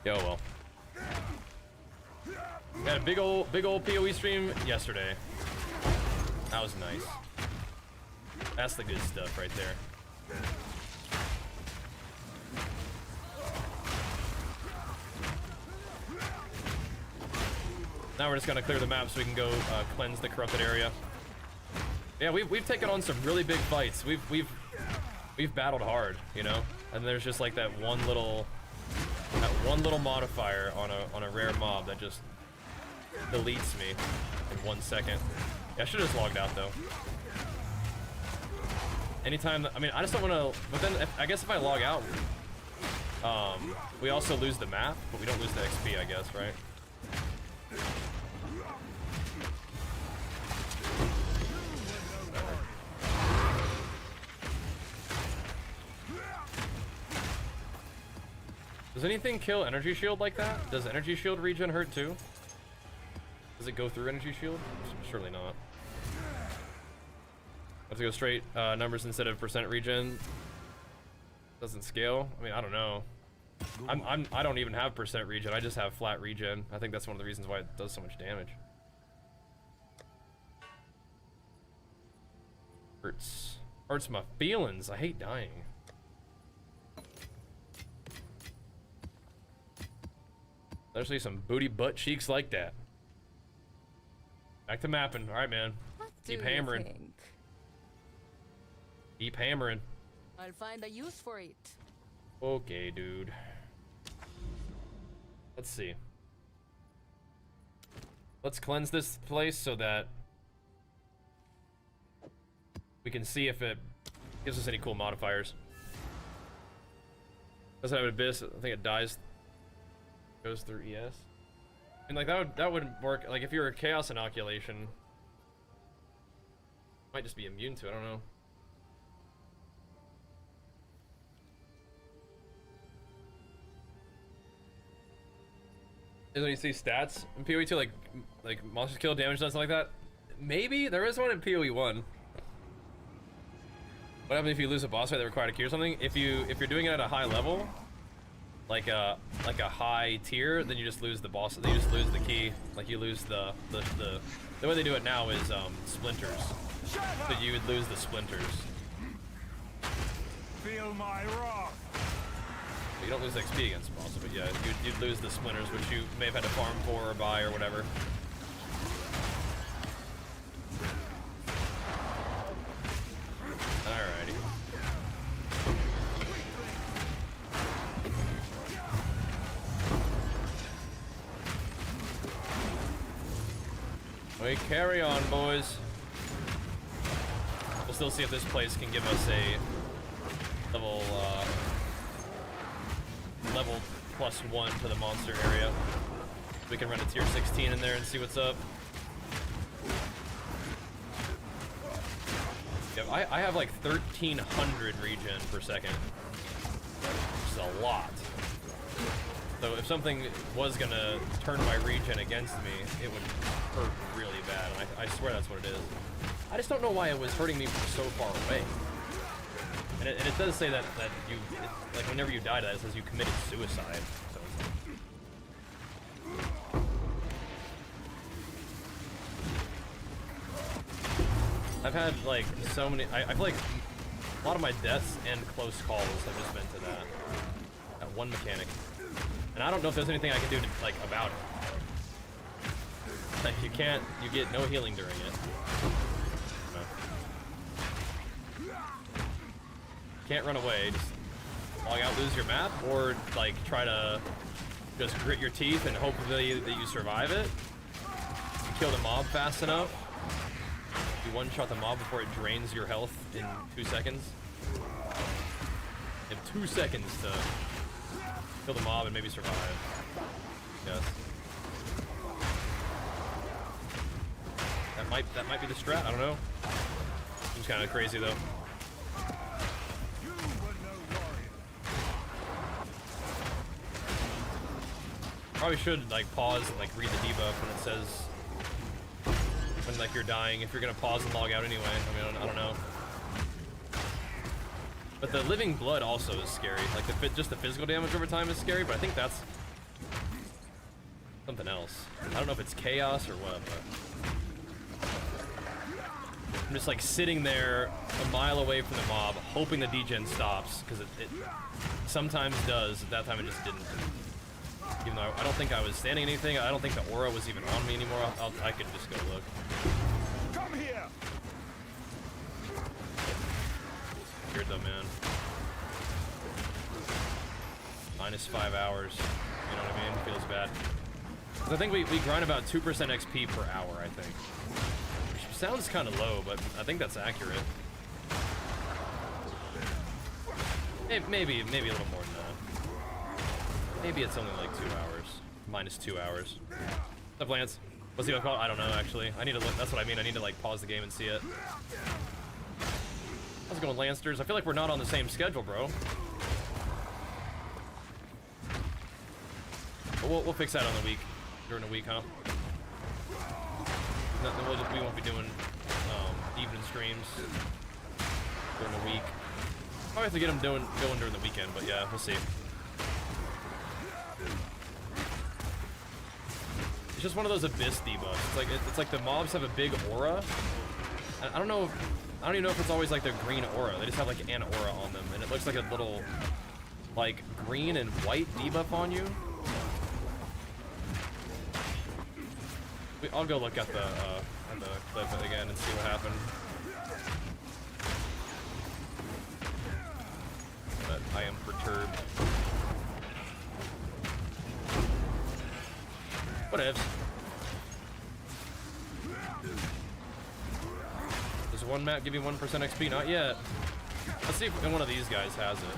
Yo, well. We had a big old PoE stream yesterday. That was nice. That's the good stuff right there. Now we're just gonna clear the map so we can go cleanse the corrupted area. Yeah, we've taken on some really big fights. We've battled hard, you know. And there's just like that one little modifier on a rare mob that just deletes me in 1 second. Yeah, I should have just logged out though. Anytime, I mean, I just don't want to. But then, I guess if I log out, we also lose the map, but we don't lose the XP, I guess, right? Does anything kill energy shield like that? Does energy shield regen hurt too? Does it go through energy shield? Surely not. Let's go straight numbers instead of percent regen. Doesn't scale. I mean, I don't know. I don't even have percent regen. I just have flat regen. I think that's one of the reasons why it does so much damage. Hurts my feelings. I hate dying. Especially some booty butt cheeks like that. Back to mapping. All right, man. Keep hammering. Think? Keep hammering. I'll find a use for it. Okay, dude. Let's see. Let's cleanse this place so that we can see if it gives us any cool modifiers. Doesn't have an abyss. I think it dies. Goes through ES. And like that would work. Like if you're a chaos inoculation, might just be immune to it. I don't know. Is when you see stats in PoE 2, like monsters kill, damage done, stuff like that. Maybe there is one in PoE 1. What happens if you lose a boss fight that required a key or something? If you're doing it at a high level, like a high tier, then you just lose the boss. Then you just lose the key. Like you lose the way they do it now is splinters. So you would lose the splinters. Feel my wrath. You don't lose XP against bosses, but yeah, you'd lose the splinters, which you may have had to farm for or buy or whatever. Alrighty. We carry on, boys. We'll still see if this place can give us a level +1 to the monster area. We can run a tier 16 in there and see what's up. Yeah, I have like 1300 regen per second. Which is a lot. So if something was gonna turn my regen against me, it would hurt really bad. And I swear that's what it is. I just don't know why it was hurting me from so far away. And it does say that you, like whenever you die to that, it says you committed suicide. So it's like... I've had like so many, I feel like a lot of my deaths and close calls have just been to that one mechanic. And I don't know if there's anything I can do to, like, about it. Like you get no healing during it. Can't run away, just log out, lose your map, or like try to just grit your teeth and hope that you survive it. You kill the mob fast enough. You one-shot the mob before it drains your health in 2 seconds. You have 2 seconds to kill the mob and maybe survive. Yes. That might be the strat, I don't know. Seems kind of crazy though. Probably should like pause and like read the debuff when it says when like you're dying, if you're gonna pause and log out anyway. I mean, I don't know. But the living blood also is scary. Like just the physical damage over time is scary, but I think that's something else. I don't know if it's chaos or what, but I'm just like sitting there a mile away from the mob, hoping the degen stops, because it sometimes does. At that time it just didn't. Even though I don't think I was standing anything, I don't think the aura was even on me anymore. I could just go look. Come here. Weird though, man. -5 hours. You know what I mean? Feels bad. I think we grind about 2% XP per hour, I think. Which sounds kind of low, but I think that's accurate. Maybe a little more than that. Maybe it's only like 2 hours. -2 hours. What's up, Lance? What's the other call? I don't know, actually. I need to look. That's what I mean. I need to like pause the game and see it. How's it going, Lancers? I feel like we're not on the same schedule, bro. We'll fix that on the week, during the week, huh? No, we won't be doing evening streams during the week. Probably have to get them going during the weekend, but yeah, we'll see. It's just one of those Abyss debuffs. It's like the mobs have a big aura. I don't know. I don't even know if it's always like their green aura. They just have like an aura on them, and it looks like a little like green and white debuff on you. I'll go look at the clip again and see what happened. But I am perturbed. Whatevs. Does one map give you 1% XP? Not yet. Let's see if one of these guys has it.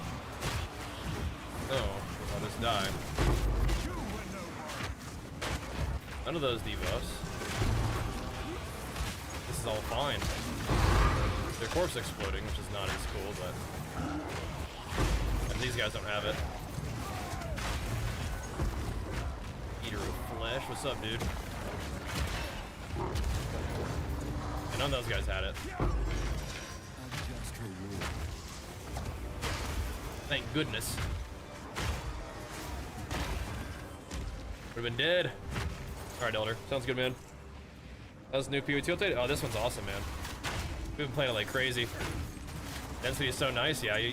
Oh, I'll just die. None of those debuffs. This is all fine. Their corpse exploding, which is not as cool, but... And these guys don't have it. Eater of flesh, what's up, dude? And none of those guys had it. Thank goodness. Would've been dead. Alright, Elder. Sounds good, man. That was a new PvT update? Oh, this one's awesome, man. We've been playing it like crazy. Density is so nice, yeah. You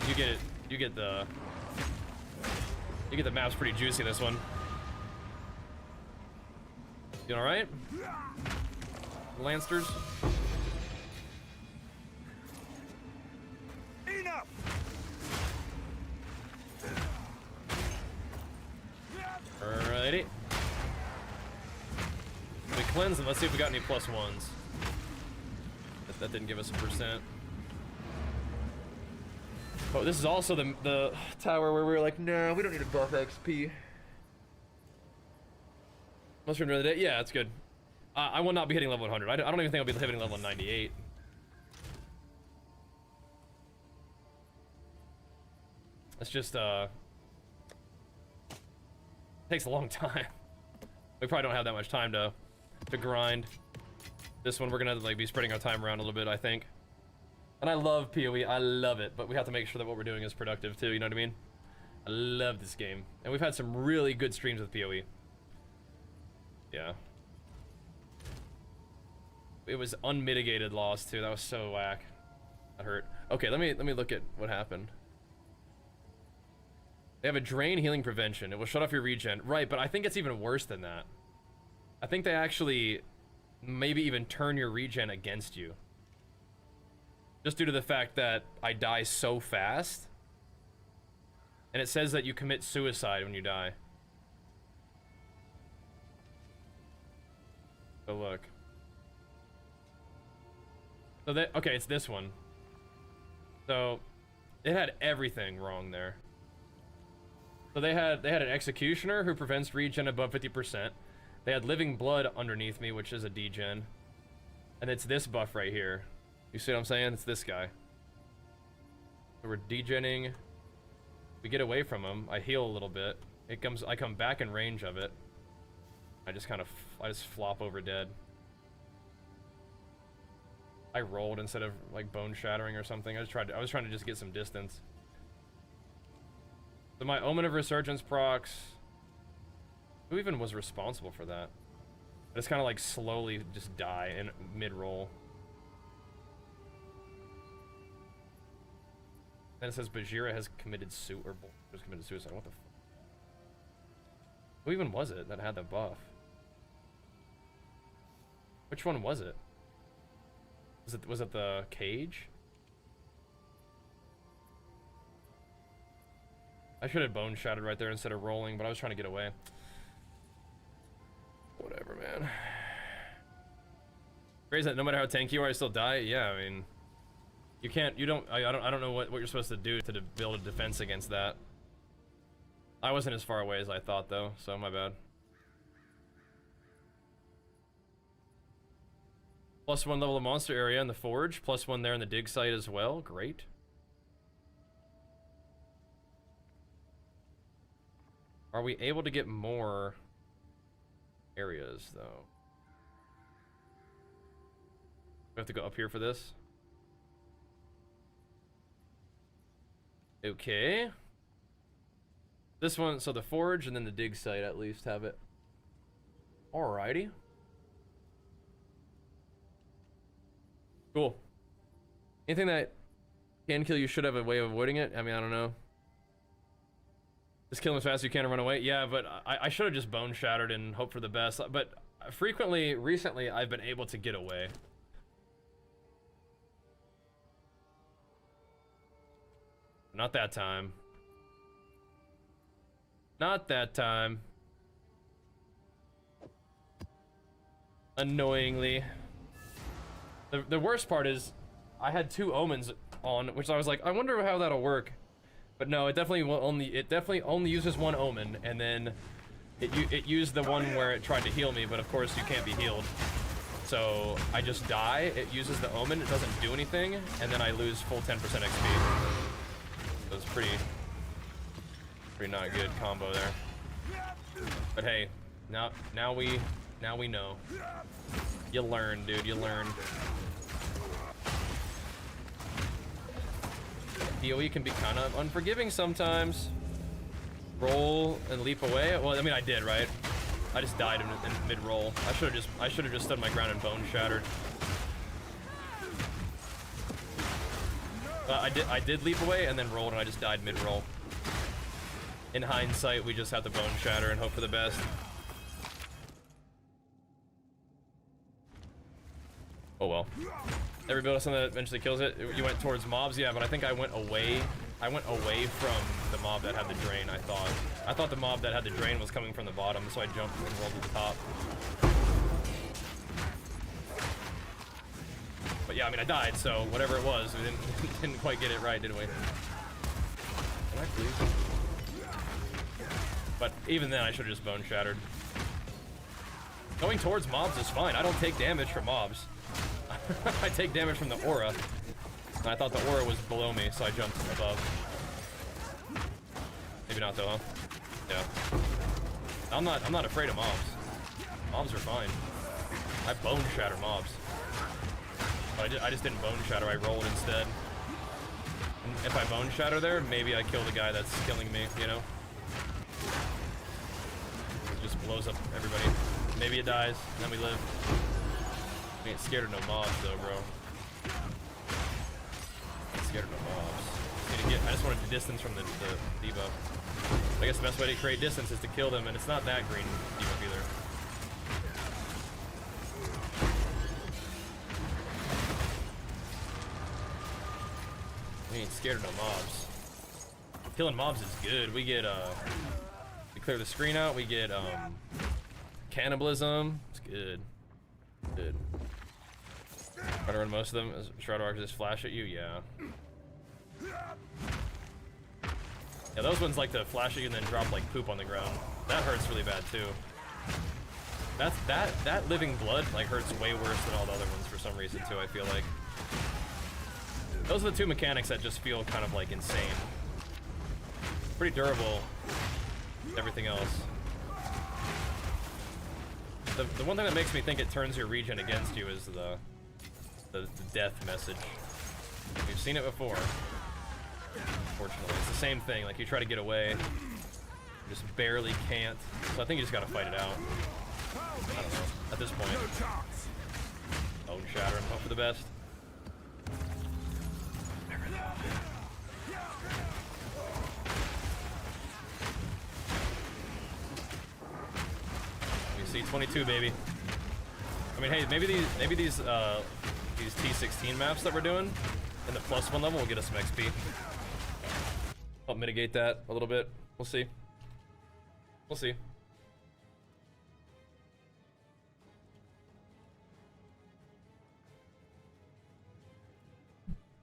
get the maps pretty juicy this one. You alright? Lancers? Enough! Alrighty. We cleanse them. Let's see if we got any +1s. That didn't give us a percent. Oh, this is also the tower where we were like, no, we don't need a buff XP. Unless we're another day. Yeah, that's good. I will not be hitting level 100. I don't even think I'll be hitting level 98. It's just, takes a long time. We probably don't have that much time to grind. This one, we're gonna like be spreading our time around a little bit, I think. And I love PoE, I love it, but we have to make sure that what we're doing is productive too, you know what I mean? I love this game. And we've had some really good streams with PoE. Yeah. It was unmitigated loss too, that was so whack. That hurt. Okay, let me look at what happened. They have a drain healing prevention. It will shut off your regen. Right, but I think it's even worse than that. I think they actually maybe even turn your regen against you. Just due to the fact that I die so fast. And it says that you commit suicide when you die. So look. So that, okay, it's this one. So it had everything wrong there. So they had an executioner who prevents regen above 50%. They had living blood underneath me, which is a degen. And it's this buff right here. You see what I'm saying? It's this guy. So we're degenning. We get away from him. I heal a little bit. I come back in range of it. I just flop over dead. I rolled instead of like bone shattering or something. I was trying to just get some distance. So my Omen of Resurgence procs. Who even was responsible for that? I just kind of like slowly just die in mid-roll. Then it says Bajira has committed suicide. What the fuck? Who even was it that had the buff? Which one was it? Was it the cage? I should have bone shattered right there instead of rolling, but I was trying to get away. Whatever, man. Crazy that no matter how tanky you are, I still die. Yeah, I mean, you can't. You don't. I don't know what you're supposed to do to build a defense against that. I wasn't as far away as I thought, though, so my bad. +1 level of monster area in the forge. +1 there in the dig site as well. Great. Are we able to get more areas, though? We have to go up here for this. Okay. This one, so the forge and then the dig site at least have it. Alrighty. Cool. Anything that can kill you should have a way of avoiding it. I mean, I don't know. Just kill him as fast as you can and run away. Yeah, but I should have just bone shattered and hope for the best. But recently, I've been able to get away. Not that time. Not that time. Annoyingly. The worst part is I had 2 omens on, which I was like, I wonder how that'll work. But no, it definitely only uses 1 omen, and then it used the one where it tried to heal me, but of course you can't be healed. So I just die, it uses the omen, it doesn't do anything, and then I lose full 10% XP. So it's pretty not good combo there. But hey, now we know. You learn, dude, you learn. PoE can be kind of unforgiving sometimes. Roll and leap away. Well, I mean, I did, right? I just died in mid-roll. I should have just stood my ground and bone shattered. I did leap away and then rolled, and I just died mid-roll. In hindsight, we just have to bone shatter and hope for the best. Oh well. Every build has something that eventually kills it. You went towards mobs, yeah, but I think I went away from the mob that had the drain. I thought the mob that had the drain was coming from the bottom, so I jumped and rolled to the top. But yeah, I mean, I died, so whatever it was, we didn't quite get it right, did we? Can I please? But even then, I should have just bone shattered. Going towards mobs is fine. I don't take damage from mobs. I take damage from the aura. And I thought the aura was below me, so I jumped above. Maybe not though, huh? Yeah. I'm not afraid of mobs. Mobs are fine. I bone shatter mobs. But I just didn't bone shatter, I rolled instead. And if I bone shatter there, maybe I kill the guy that's killing me, you know? It just blows up everybody. Maybe it dies, and then we live. I ain't scared of no mobs though, bro. Ain't scared of no mobs. I just wanted the distance from the debuff. I guess the best way to create distance is to kill them, and it's not that green debuff either. We ain't scared of no mobs. Killing mobs is good. We get we clear the screen out, we get cannibalism. It's good. Good. Try to run most of them. Shroud of Arcs just flash at you, yeah. Yeah, those ones like to flash at you and then drop like poop on the ground. That hurts really bad too. That living blood like hurts way worse than all the other ones for some reason too, I feel like. Those are the 2 mechanics that just feel kind of like insane. Pretty durable. Everything else. The one thing that makes me think it turns your regen against you is the death message. We've seen it before. Unfortunately, it's the same thing. Like you try to get away, you just barely can't. So I think you just gotta fight it out. I don't know. At this point, bone shatter and hope for the best. C22, baby. I mean, hey, maybe these T16 maps that we're doing in the +1 level will get us some XP. Help mitigate that a little bit. We'll see. We'll see.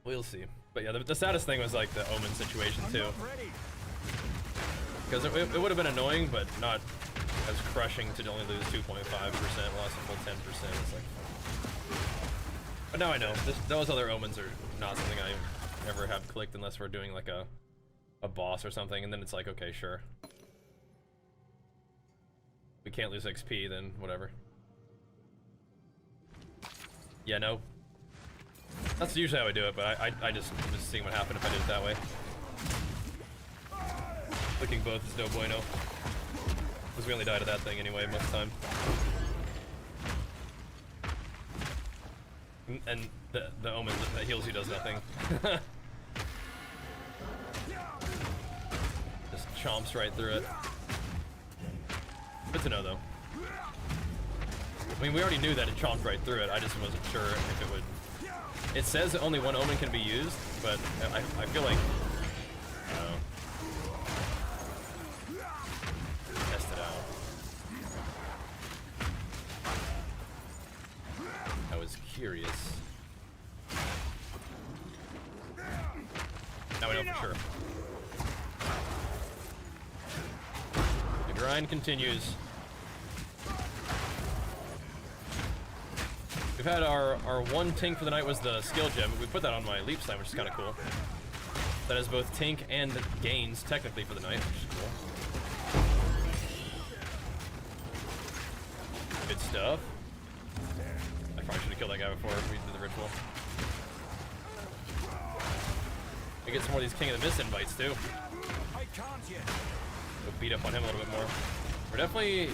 We'll see. But yeah, the saddest thing was like the Omen situation too. Because it would have been annoying, but not as crushing to only lose 2.5%, lost a full 10%. It's like, but now I know those other omens are not something I ever have clicked unless we're doing like a boss or something, and then it's like, okay, sure. can't lose XP, then whatever. Yeah, no. That's usually how I do it, but I just was seeing what happened if I did it that way. Clicking both is no bueno. Because we only die to that thing anyway, most of the time. And the omen that heals you does nothing. Just chomps right through it. Good to know, though. I mean, we already knew that it chomped right through it. I just wasn't sure if it would. It says that only one omen can be used, but I feel like. I don't know. Test it out. I was curious. Now we know for sure. The grind continues. We've had our one tink for the night was the skill gem. We put that on my leap sign, which is kind of cool. That has both tink and gains technically for the night, which is cool. Good stuff. I probably should have killed that guy before we did the ritual. We get some more of these King of the Mist invites too. I can't yet. Go beat up on him a little bit more. We're definitely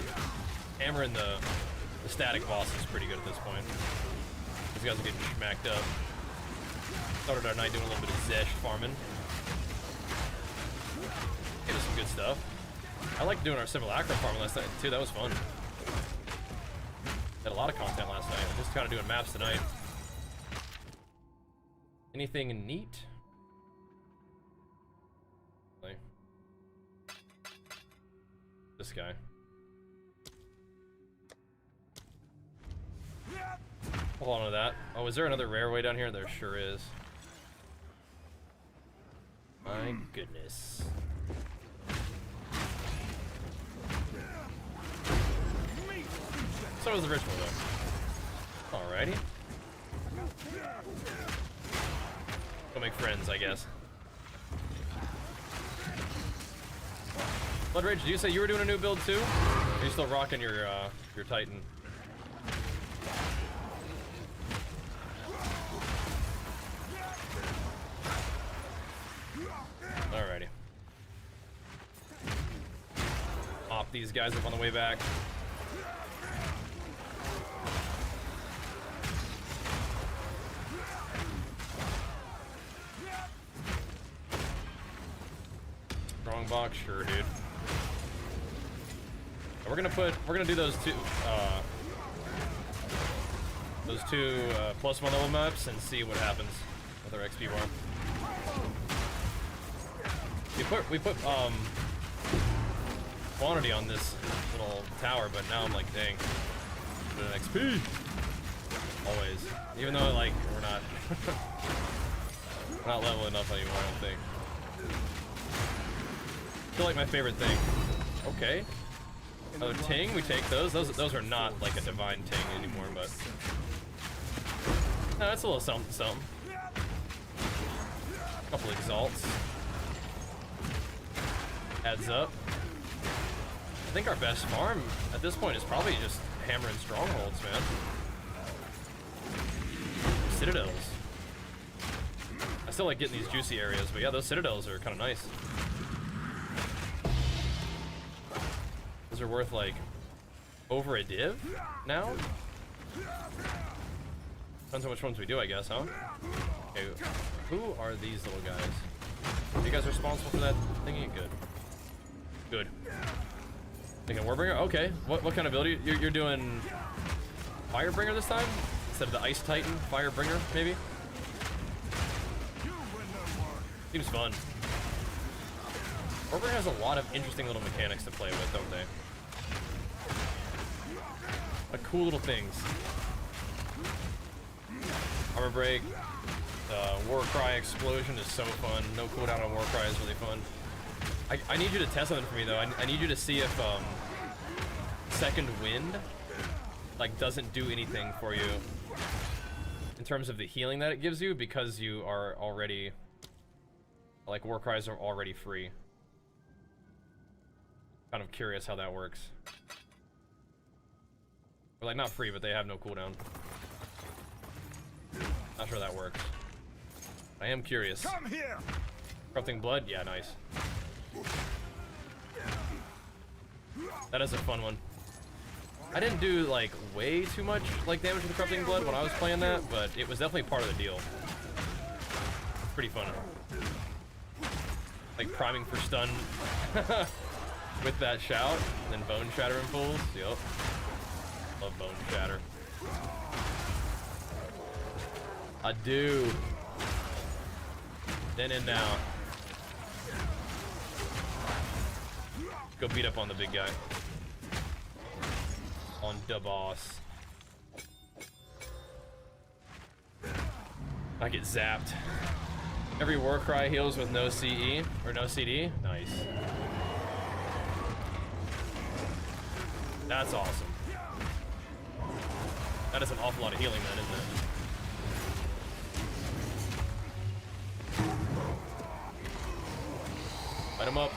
hammering the static boss is pretty good at this point. These guys are getting smacked up. Started our night doing a little bit of Zesh farming. It was some good stuff. I liked doing our Simulacrum farming last night too, that was fun. Had a lot of content last night. I'm just kind of doing maps tonight. Anything neat? Like this guy. Hold on to that. Oh, is there another rare way down here? There sure is. My goodness. So was the ritual though. Alrighty. Go make friends, I guess. Blood Rage, did you say you were doing a new build too? Or are you still rocking your Titan? Alrighty. Op these guys up on the way back. Wrong box, sure, dude. We're gonna do those two +1 level maps and see what happens with our XP bar. We put quantity on this little tower, but now I'm like, dang, put an XP. Always, even though like we're not we're not level enough anymore, I don't think. I feel like my favorite thing. Okay. Oh, ting, we take those. Those are not like a divine ting anymore, but no, that's a little something, something. Couple exalts. Adds up. I think our best farm at this point is probably just hammering strongholds, man. Citadels. I still like getting these juicy areas, but yeah, those citadels are kind of nice. Those are worth like over a div now. Depends on which ones we do, I guess, huh? Okay, who are these little guys? Are you guys responsible for that thingy? Good. Good. Thinking Warbringer? Okay. What kind of ability? You're doing Firebringer this time? Instead of the Ice Titan, Firebringer, maybe? Seems fun. Warbringer has a lot of interesting little mechanics to play with, don't they? Like cool little things. Armor break. War Cry explosion is so fun. No cooldown on War Cry is really fun. I need you to test something for me though. I need you to see if Second Wind like doesn't do anything for you in terms of the healing that it gives you because you are already like War Cries are already free. Kind of curious how that works. Or like not free, but they have no cooldown. Not sure that works. I am curious. Come here. Corrupting blood? Yeah, nice. That is a fun one. I didn't do like way too much like damage with the corrupting blood when I was playing that, but it was definitely part of the deal. Pretty fun. Like priming for stun with that shout, and then bone shatter in pulls. Yup. Love bone shatter. I do. Then and now. Go beat up on the big guy. On the boss. I get zapped. Every war cry heals with no CE or no CD. Nice. That's awesome. That is an awful lot of healing then, isn't it? Light him up.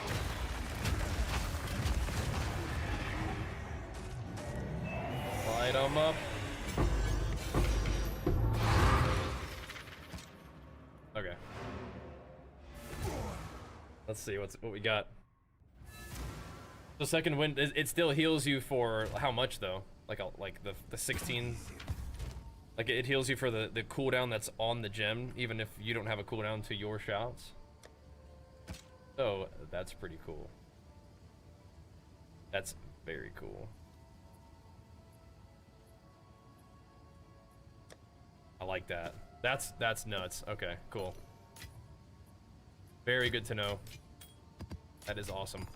Light him up. Okay. Let's see what we got. The second wind, it still heals you for how much though? Like the 16. Like it heals you for the cooldown that's on the gem, even if you don't have a cooldown to your shouts. So that's pretty cool. That's very cool. I like that. That's nuts. Okay, cool. Very good to know. That is awesome.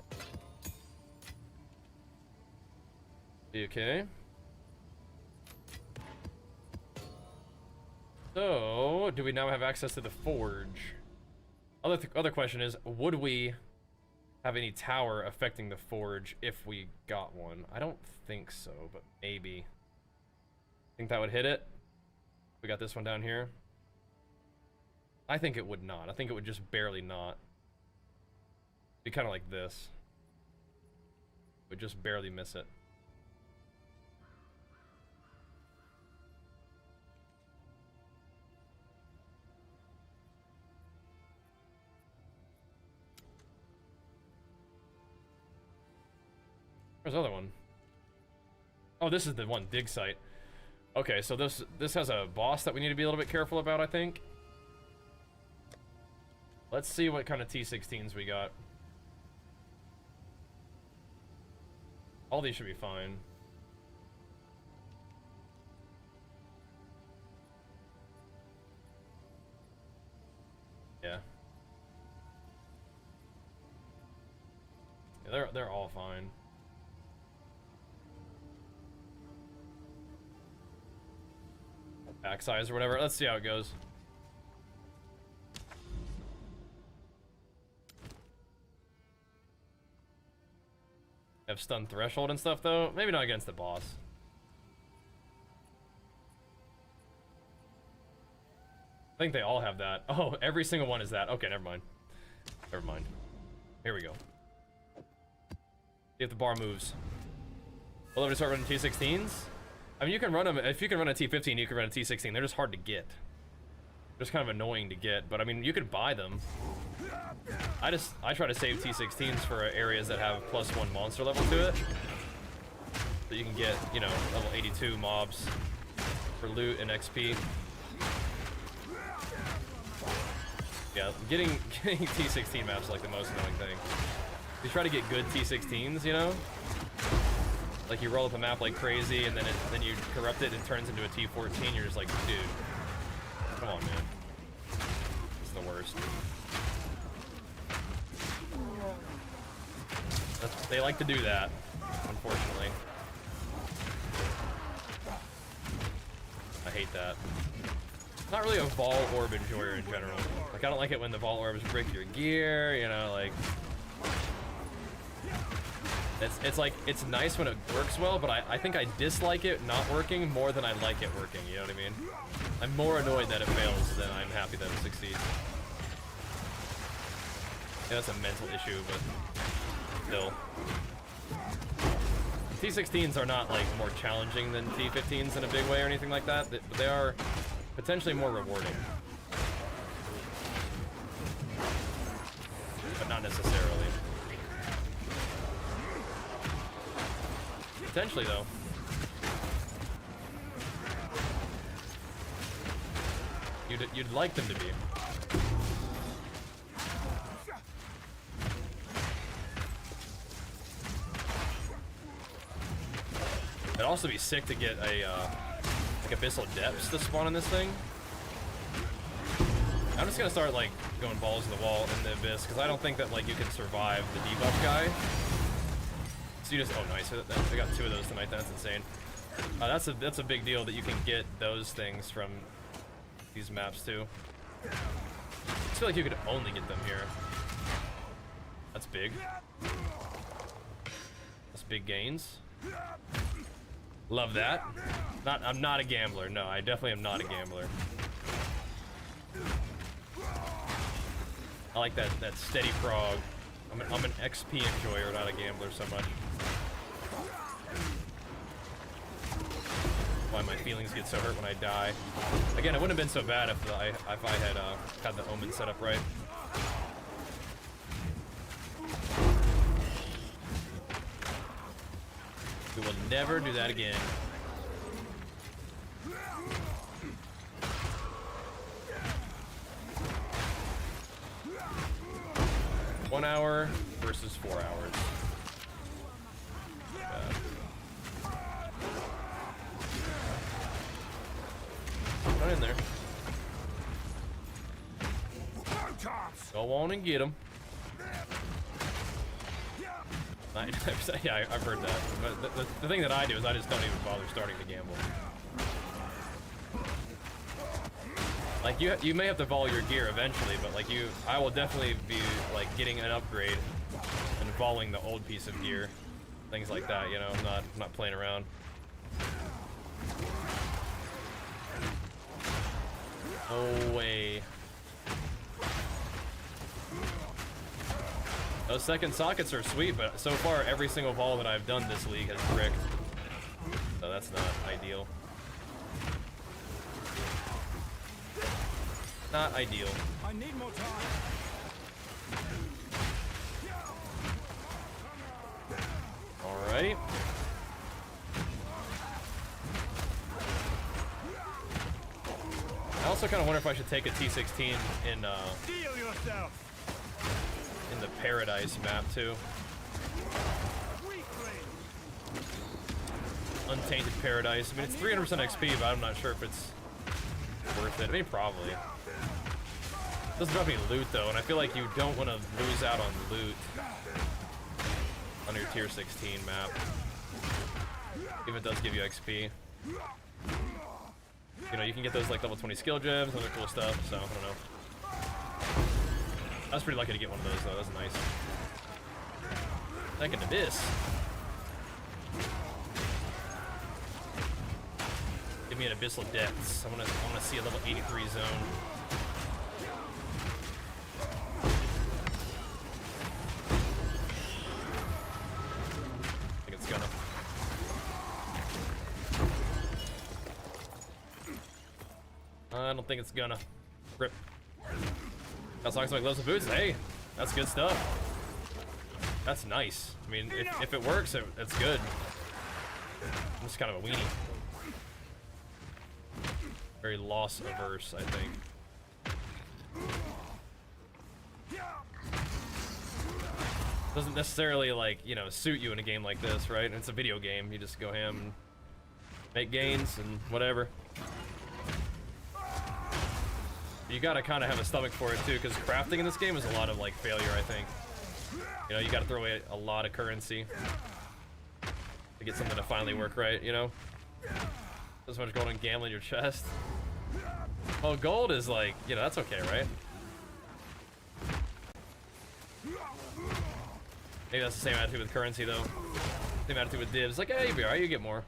Okay. So, do we now have access to the forge? Other question is, would we have any tower affecting the forge if we got one? I don't think so, but maybe. Think that would hit it? We got this one down here. I think it would not. I think it would just barely not. Be kind of like this. Would just barely miss it. There's another one. Oh, this is the one, dig site. Okay, so this has a boss that we need to be a little bit careful about, I think. Let's see what kind of T16s we got. All these should be fine. Yeah. Yeah, they're all fine. Pack size or whatever. Let's see how it goes. Have stun threshold and stuff though. Maybe not against the boss. I think they all have that. Oh, every single one is that. Okay, never mind. Never mind. Here we go. See if the bar moves. We'll have to start running T16s. I mean, you can run them. If you can run a T15, you can run a T16. They're just hard to get. They're just kind of annoying to get. But I mean, you could buy them. I try to save T16s for areas that have +1 monster level to it, so you can get, you know, level 82 mobs for loot and XP. Yeah, getting T16 maps is like the most annoying thing. You try to get good T16s, you know, like you roll up a map like crazy, and then you corrupt it and it turns into a T14. You're just like, dude, come on, man, it's the worst. They like to do that, unfortunately. I hate that. Not really a Vol Orb enjoyer in general. Like, I don't like it when the Vol Orbs break your gear, you know, like... It's like, it's nice when it works well, but I think I dislike it not working more than I like it working, you know what I mean? I'm more annoyed that it fails than I'm happy that it succeeds. Yeah, that's a mental issue, but... still. T16s are not like more challenging than T15s in a big way or anything like that, but they are potentially more rewarding. But not necessarily. Potentially though. You'd like them to be. It'd also be sick to get a like Abyssal depths to spawn in this thing. I'm just gonna start like going balls to the wall in the Abyss because I don't think that like you can survive the debuff guy. So you just oh nice, I got 2 of those tonight. That's insane. That's a big deal that you can get those things from these maps too. I just feel like you could only get them here. That's big. That's big gains. Love that. I'm not a gambler. No, I definitely am not a gambler. I like that steady prog. I'm an XP enjoyer, not a gambler so much. Why my feelings get so hurt when I die. Again, it wouldn't have been so bad if I had had the omen set up right. We will never do that again. One hour versus 4 hours. Run in there. Go on and get him. 99%, yeah, I've heard that. But the thing that I do is I just don't even bother starting to gamble. Like you may have to vol your gear eventually, but like I will definitely be like getting an upgrade and voling the old piece of gear, things like that. You know, I'm not playing around. No way. Those second sockets are sweet, but so far every single vol that I've done this league has bricked. So that's not ideal. Not ideal. I need more time. Alright. I also kind of wonder if I should take a T16 in the Paradise map too. Untainted Paradise. I mean, it's 300% XP, but I'm not sure if it's worth it. I mean, probably. Doesn't drop any loot though, and I feel like you don't want to lose out on loot on your tier 16 map. Even if it does give you XP. You know, you can get those like level 20 skill gems, other cool stuff, so I don't know. I was pretty lucky to get one of those though, that's nice. Second Abyss. Give me an Abyssal Depths. I wanna see a level 83 zone. I think it's gonna. I don't think it's gonna. Rip. That's like gloves and boots. Hey, that's good stuff. That's nice. I mean, if it works, it's good. I'm just kind of a weenie. Very loss averse, I think. Doesn't necessarily like, you know, suit you in a game like this, right? It's a video game. You just go ham and make gains and whatever. You gotta kind of have a stomach for it too, because crafting in this game is a lot of like failure, I think. You know, you gotta throw away a lot of currency to get something to finally work right, you know? So much gold and gambling in your chest. Well, gold is like, you know, that's okay, right? Maybe that's the same attitude with currency though. Same attitude with divs. Like, hey, you'll be alright, you get more.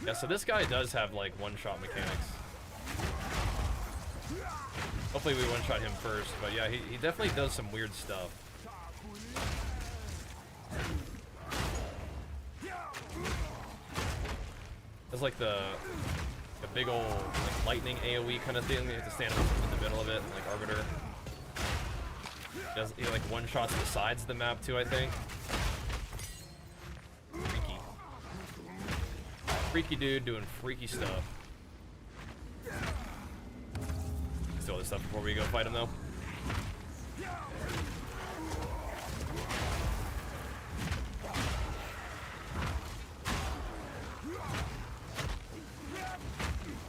Yeah, so this guy does have like one-shot mechanics. Hopefully we one-shot him first, but yeah, he definitely does some weird stuff. It's like the big old like lightning AoE kind of thing. You have to stand in the middle of it, like Arbiter. He like one-shots the sides of the map too, I think. Freaky. Freaky dude doing freaky stuff. Let's do all this stuff before we go fight him though.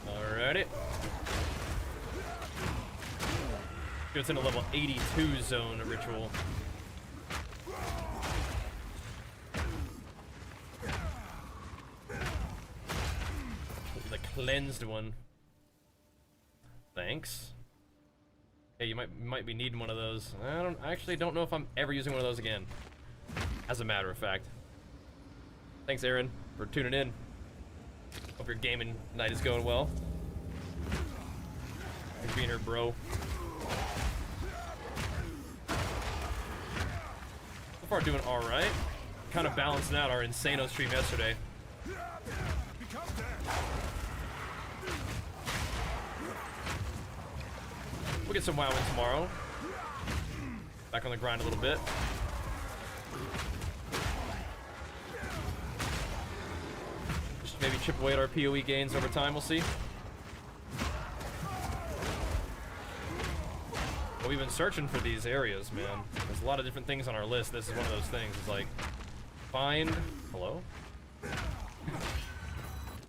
Alrighty. Goes into level 82 zone ritual. The cleansed one. Thanks. Hey, you might be needing one of those. I actually don't know if I'm ever using one of those again. As a matter of fact. Thanks, Aaron, for tuning in. Hope your gaming night is going well. Thanks for being here, bro. So far, doing all right. Kind of balancing out our Insano stream yesterday. We'll get some WoW in tomorrow. Back on the grind a little bit. Just maybe chip away at our PoE gains over time, we'll see. But we've been searching for these areas, man. There's a lot of different things on our list. This is one of those things. It's like, find... Hello?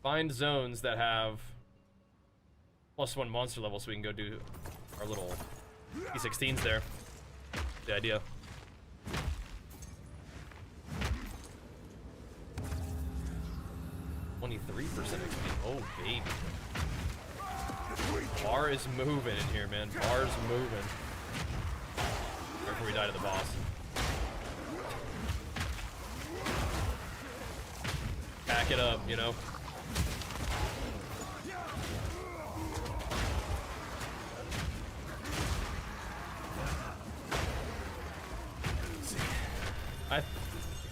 Find zones that have +1 monster level so we can go do our little P16s there. The idea. $23% XP. Oh, baby. Bar is moving in here, man. Bar's moving. Before we die to the boss. Back it up, you know?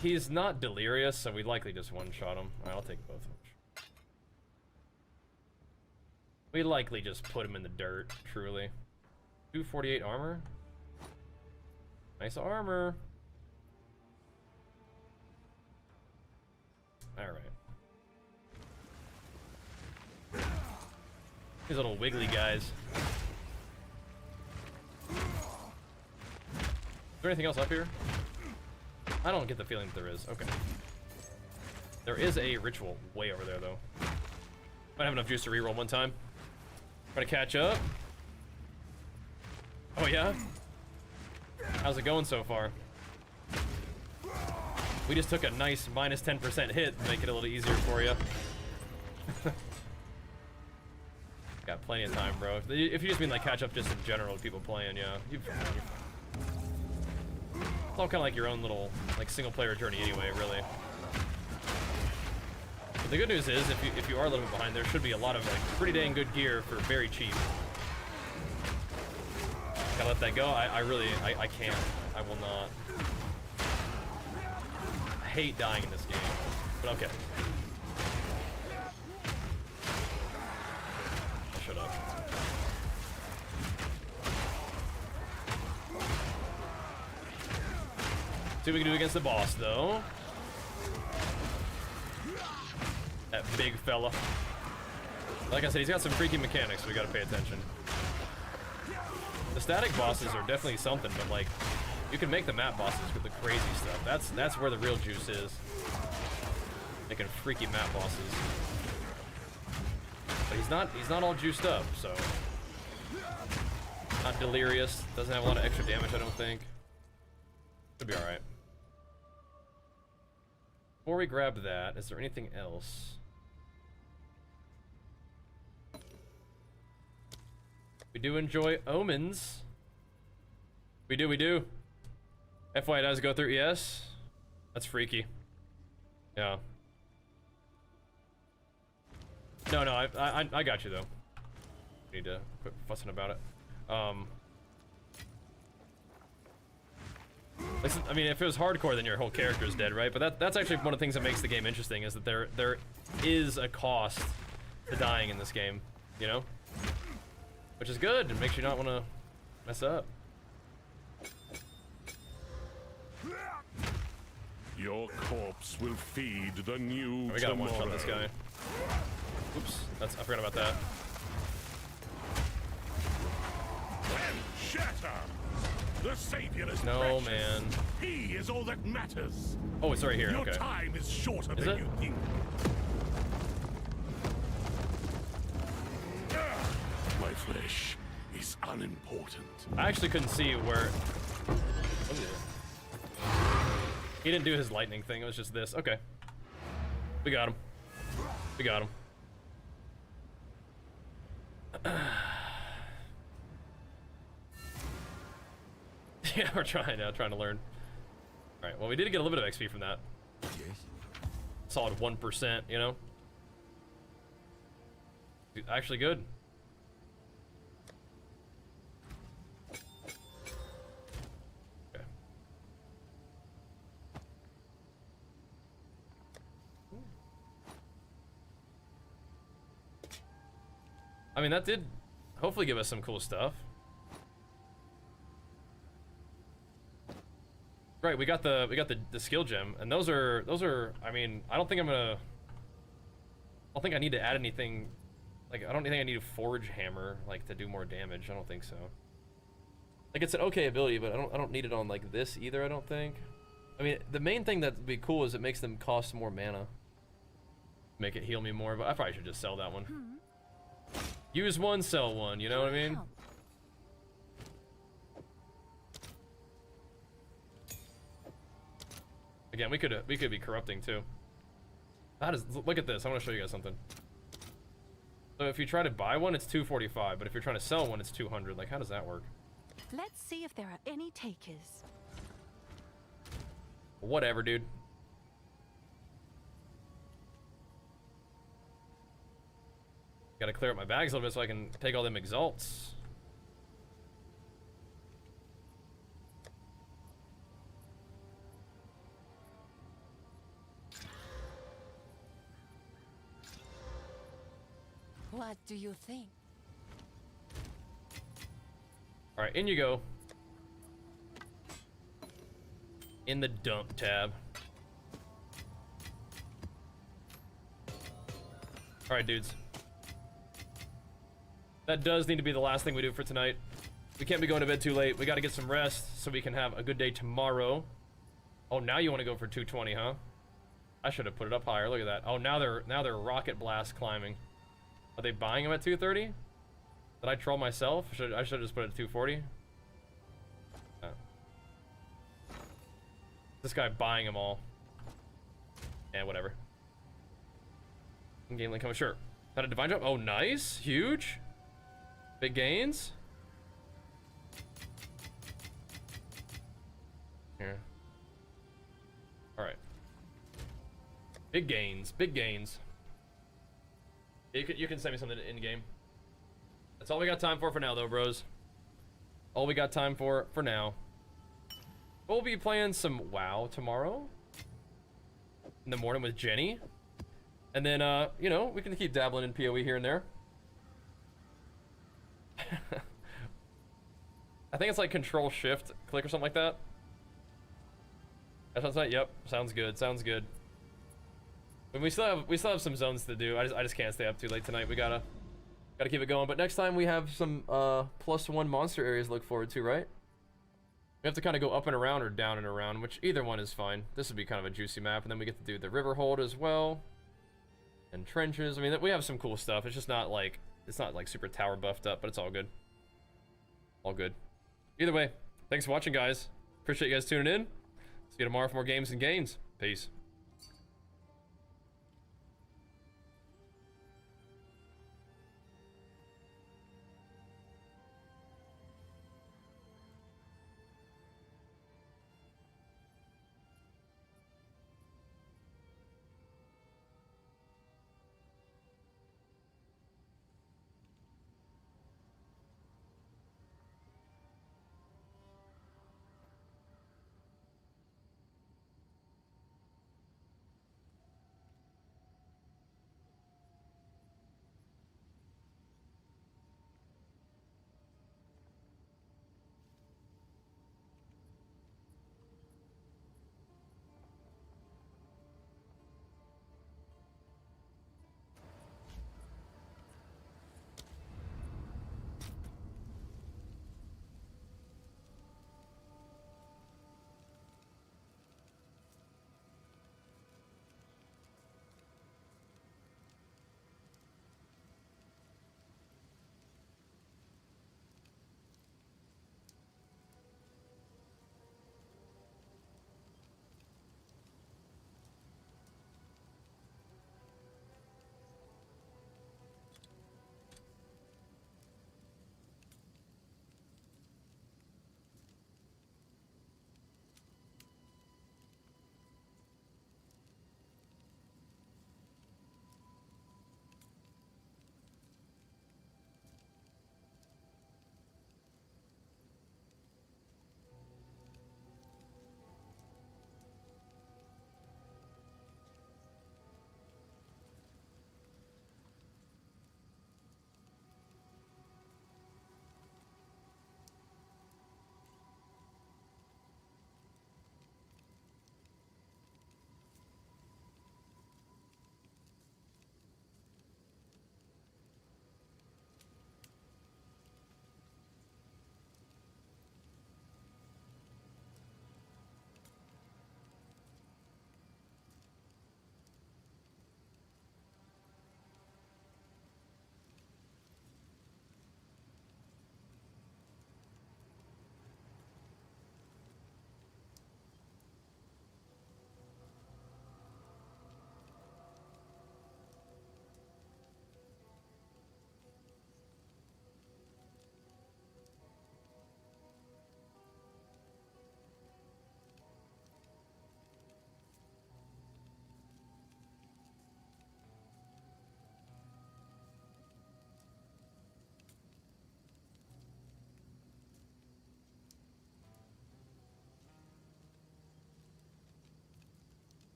He's not delirious, so we'd likely just one-shot him. Alright, I'll take both of them. We likely just put him in the dirt, truly. 248 armor? Nice armor. Alright. These little wiggly guys. Is there anything else up here? I don't get the feeling that there is. Okay. There is a ritual way over there, though. Might have enough juice to reroll one time. Try to catch up. Oh, yeah? How's it going so far? We just took a nice minus 10% hit to make it a little easier for you. Got plenty of time, bro. If you just mean like catch up just in general with people playing, yeah. You're fine. It's all kind of like your own little like single player journey anyway, really. But the good news is if you are a little bit behind, there should be a lot of like pretty dang good gear for very cheap. Gotta let that go. I can't. I will not. I hate dying in this game, but okay. I'll shut up. See what we can do against the boss, though. That big fella. Like I said, he's got some freaky mechanics, so we gotta pay attention. The static bosses are definitely something, but like, you can make the map bosses with the crazy stuff. That's where the real juice is. Making freaky map bosses. But he's not all juiced up, so. Not delirious. Doesn't have a lot of extra damage, I don't think. Should be alright. Before we grab that, is there anything else? We do enjoy omens. We do. FYI, it does go through. Yes. That's freaky. Yeah. No, I got you though. Need to quit fussing about it. I mean, if it was hardcore, then your whole character is dead, right? But that's actually one of the things that makes the game interesting, is that there is a cost to dying in this game, you know? Which is good. It makes you not want to mess up. Your corpse will feed the new We gotta tomorrow. one-shot this guy. Oops, I forgot about that. And shatter! The savior is No, precious. man. He is all that matters. Oh, it's right here. Your Okay. time is shorter Is than it? you think. My flesh is unimportant. I actually couldn't see where. What is it? He didn't do his lightning thing. It was just this. Okay. We got him. We got him. Yeah, we're trying to learn. All right. Well, we did get a little bit of XP from that. Yes. Solid 1%. You know. Actually good. Okay. I mean, that did hopefully give us some cool stuff. Right, we got the skill gem, and those are I mean, I don't think I need to add anything. Like, I don't think I need a forge hammer, like, to do more damage. I don't think so. Like, it's an okay ability, but I don't need it on like this either, I don't think. I mean, the main thing that'd be cool is it makes them cost more mana. Make it heal me more, but I probably should just sell that one. Use one, sell one, you know what I mean? Again, we could be corrupting too. How does, look at this, I want to show you guys something. So if you try to buy one, it's 245, but if you're trying to sell one, it's 200. Like, how does that work? Let's see if there are any takers. Whatever, dude. Gotta clear up my bags a little bit so I can take all them exalts. What do you think? All right, in you go. In the dump tab. All right, dudes. That does need to be the last thing we do for tonight. We can't be going to bed too late. We got to get some rest so we can have a good day tomorrow. Oh, now you want to go for 220, huh? I should have put it up higher. Look at that. Oh, now they're rocket blast climbing. Are they buying them at 230? Did I troll myself? I should have just put it at 240. Oh. This guy buying them all. Yeah, whatever. In-game link coming. Sure. Had a divine jump. Oh, nice. Huge. Big gains. Here. All right. Big gains. Big gains. You can send me something in game. That's all we got time for now, though, bros. All we got time for now. We'll be playing some WoW tomorrow in the morning with Jenny, and then you know, we can keep dabbling in PoE here and there. I think it's like Control Shift click or something like that. That sounds like, yep, sounds good. Sounds good. But we still have some zones to do. I just can't stay up too late tonight. We gotta keep it going. But next time we have some +1 monster areas to look forward to, right? We have to kind of go up and around or down and around, which either one is fine. This would be kind of a juicy map, and then we get to do the river hold as well, and trenches. I mean, we have some cool stuff. It's just not like super tower buffed up, but it's all good. All good. Either way, thanks for watching, guys. Appreciate you guys tuning in. See you tomorrow for more games and gains. Peace.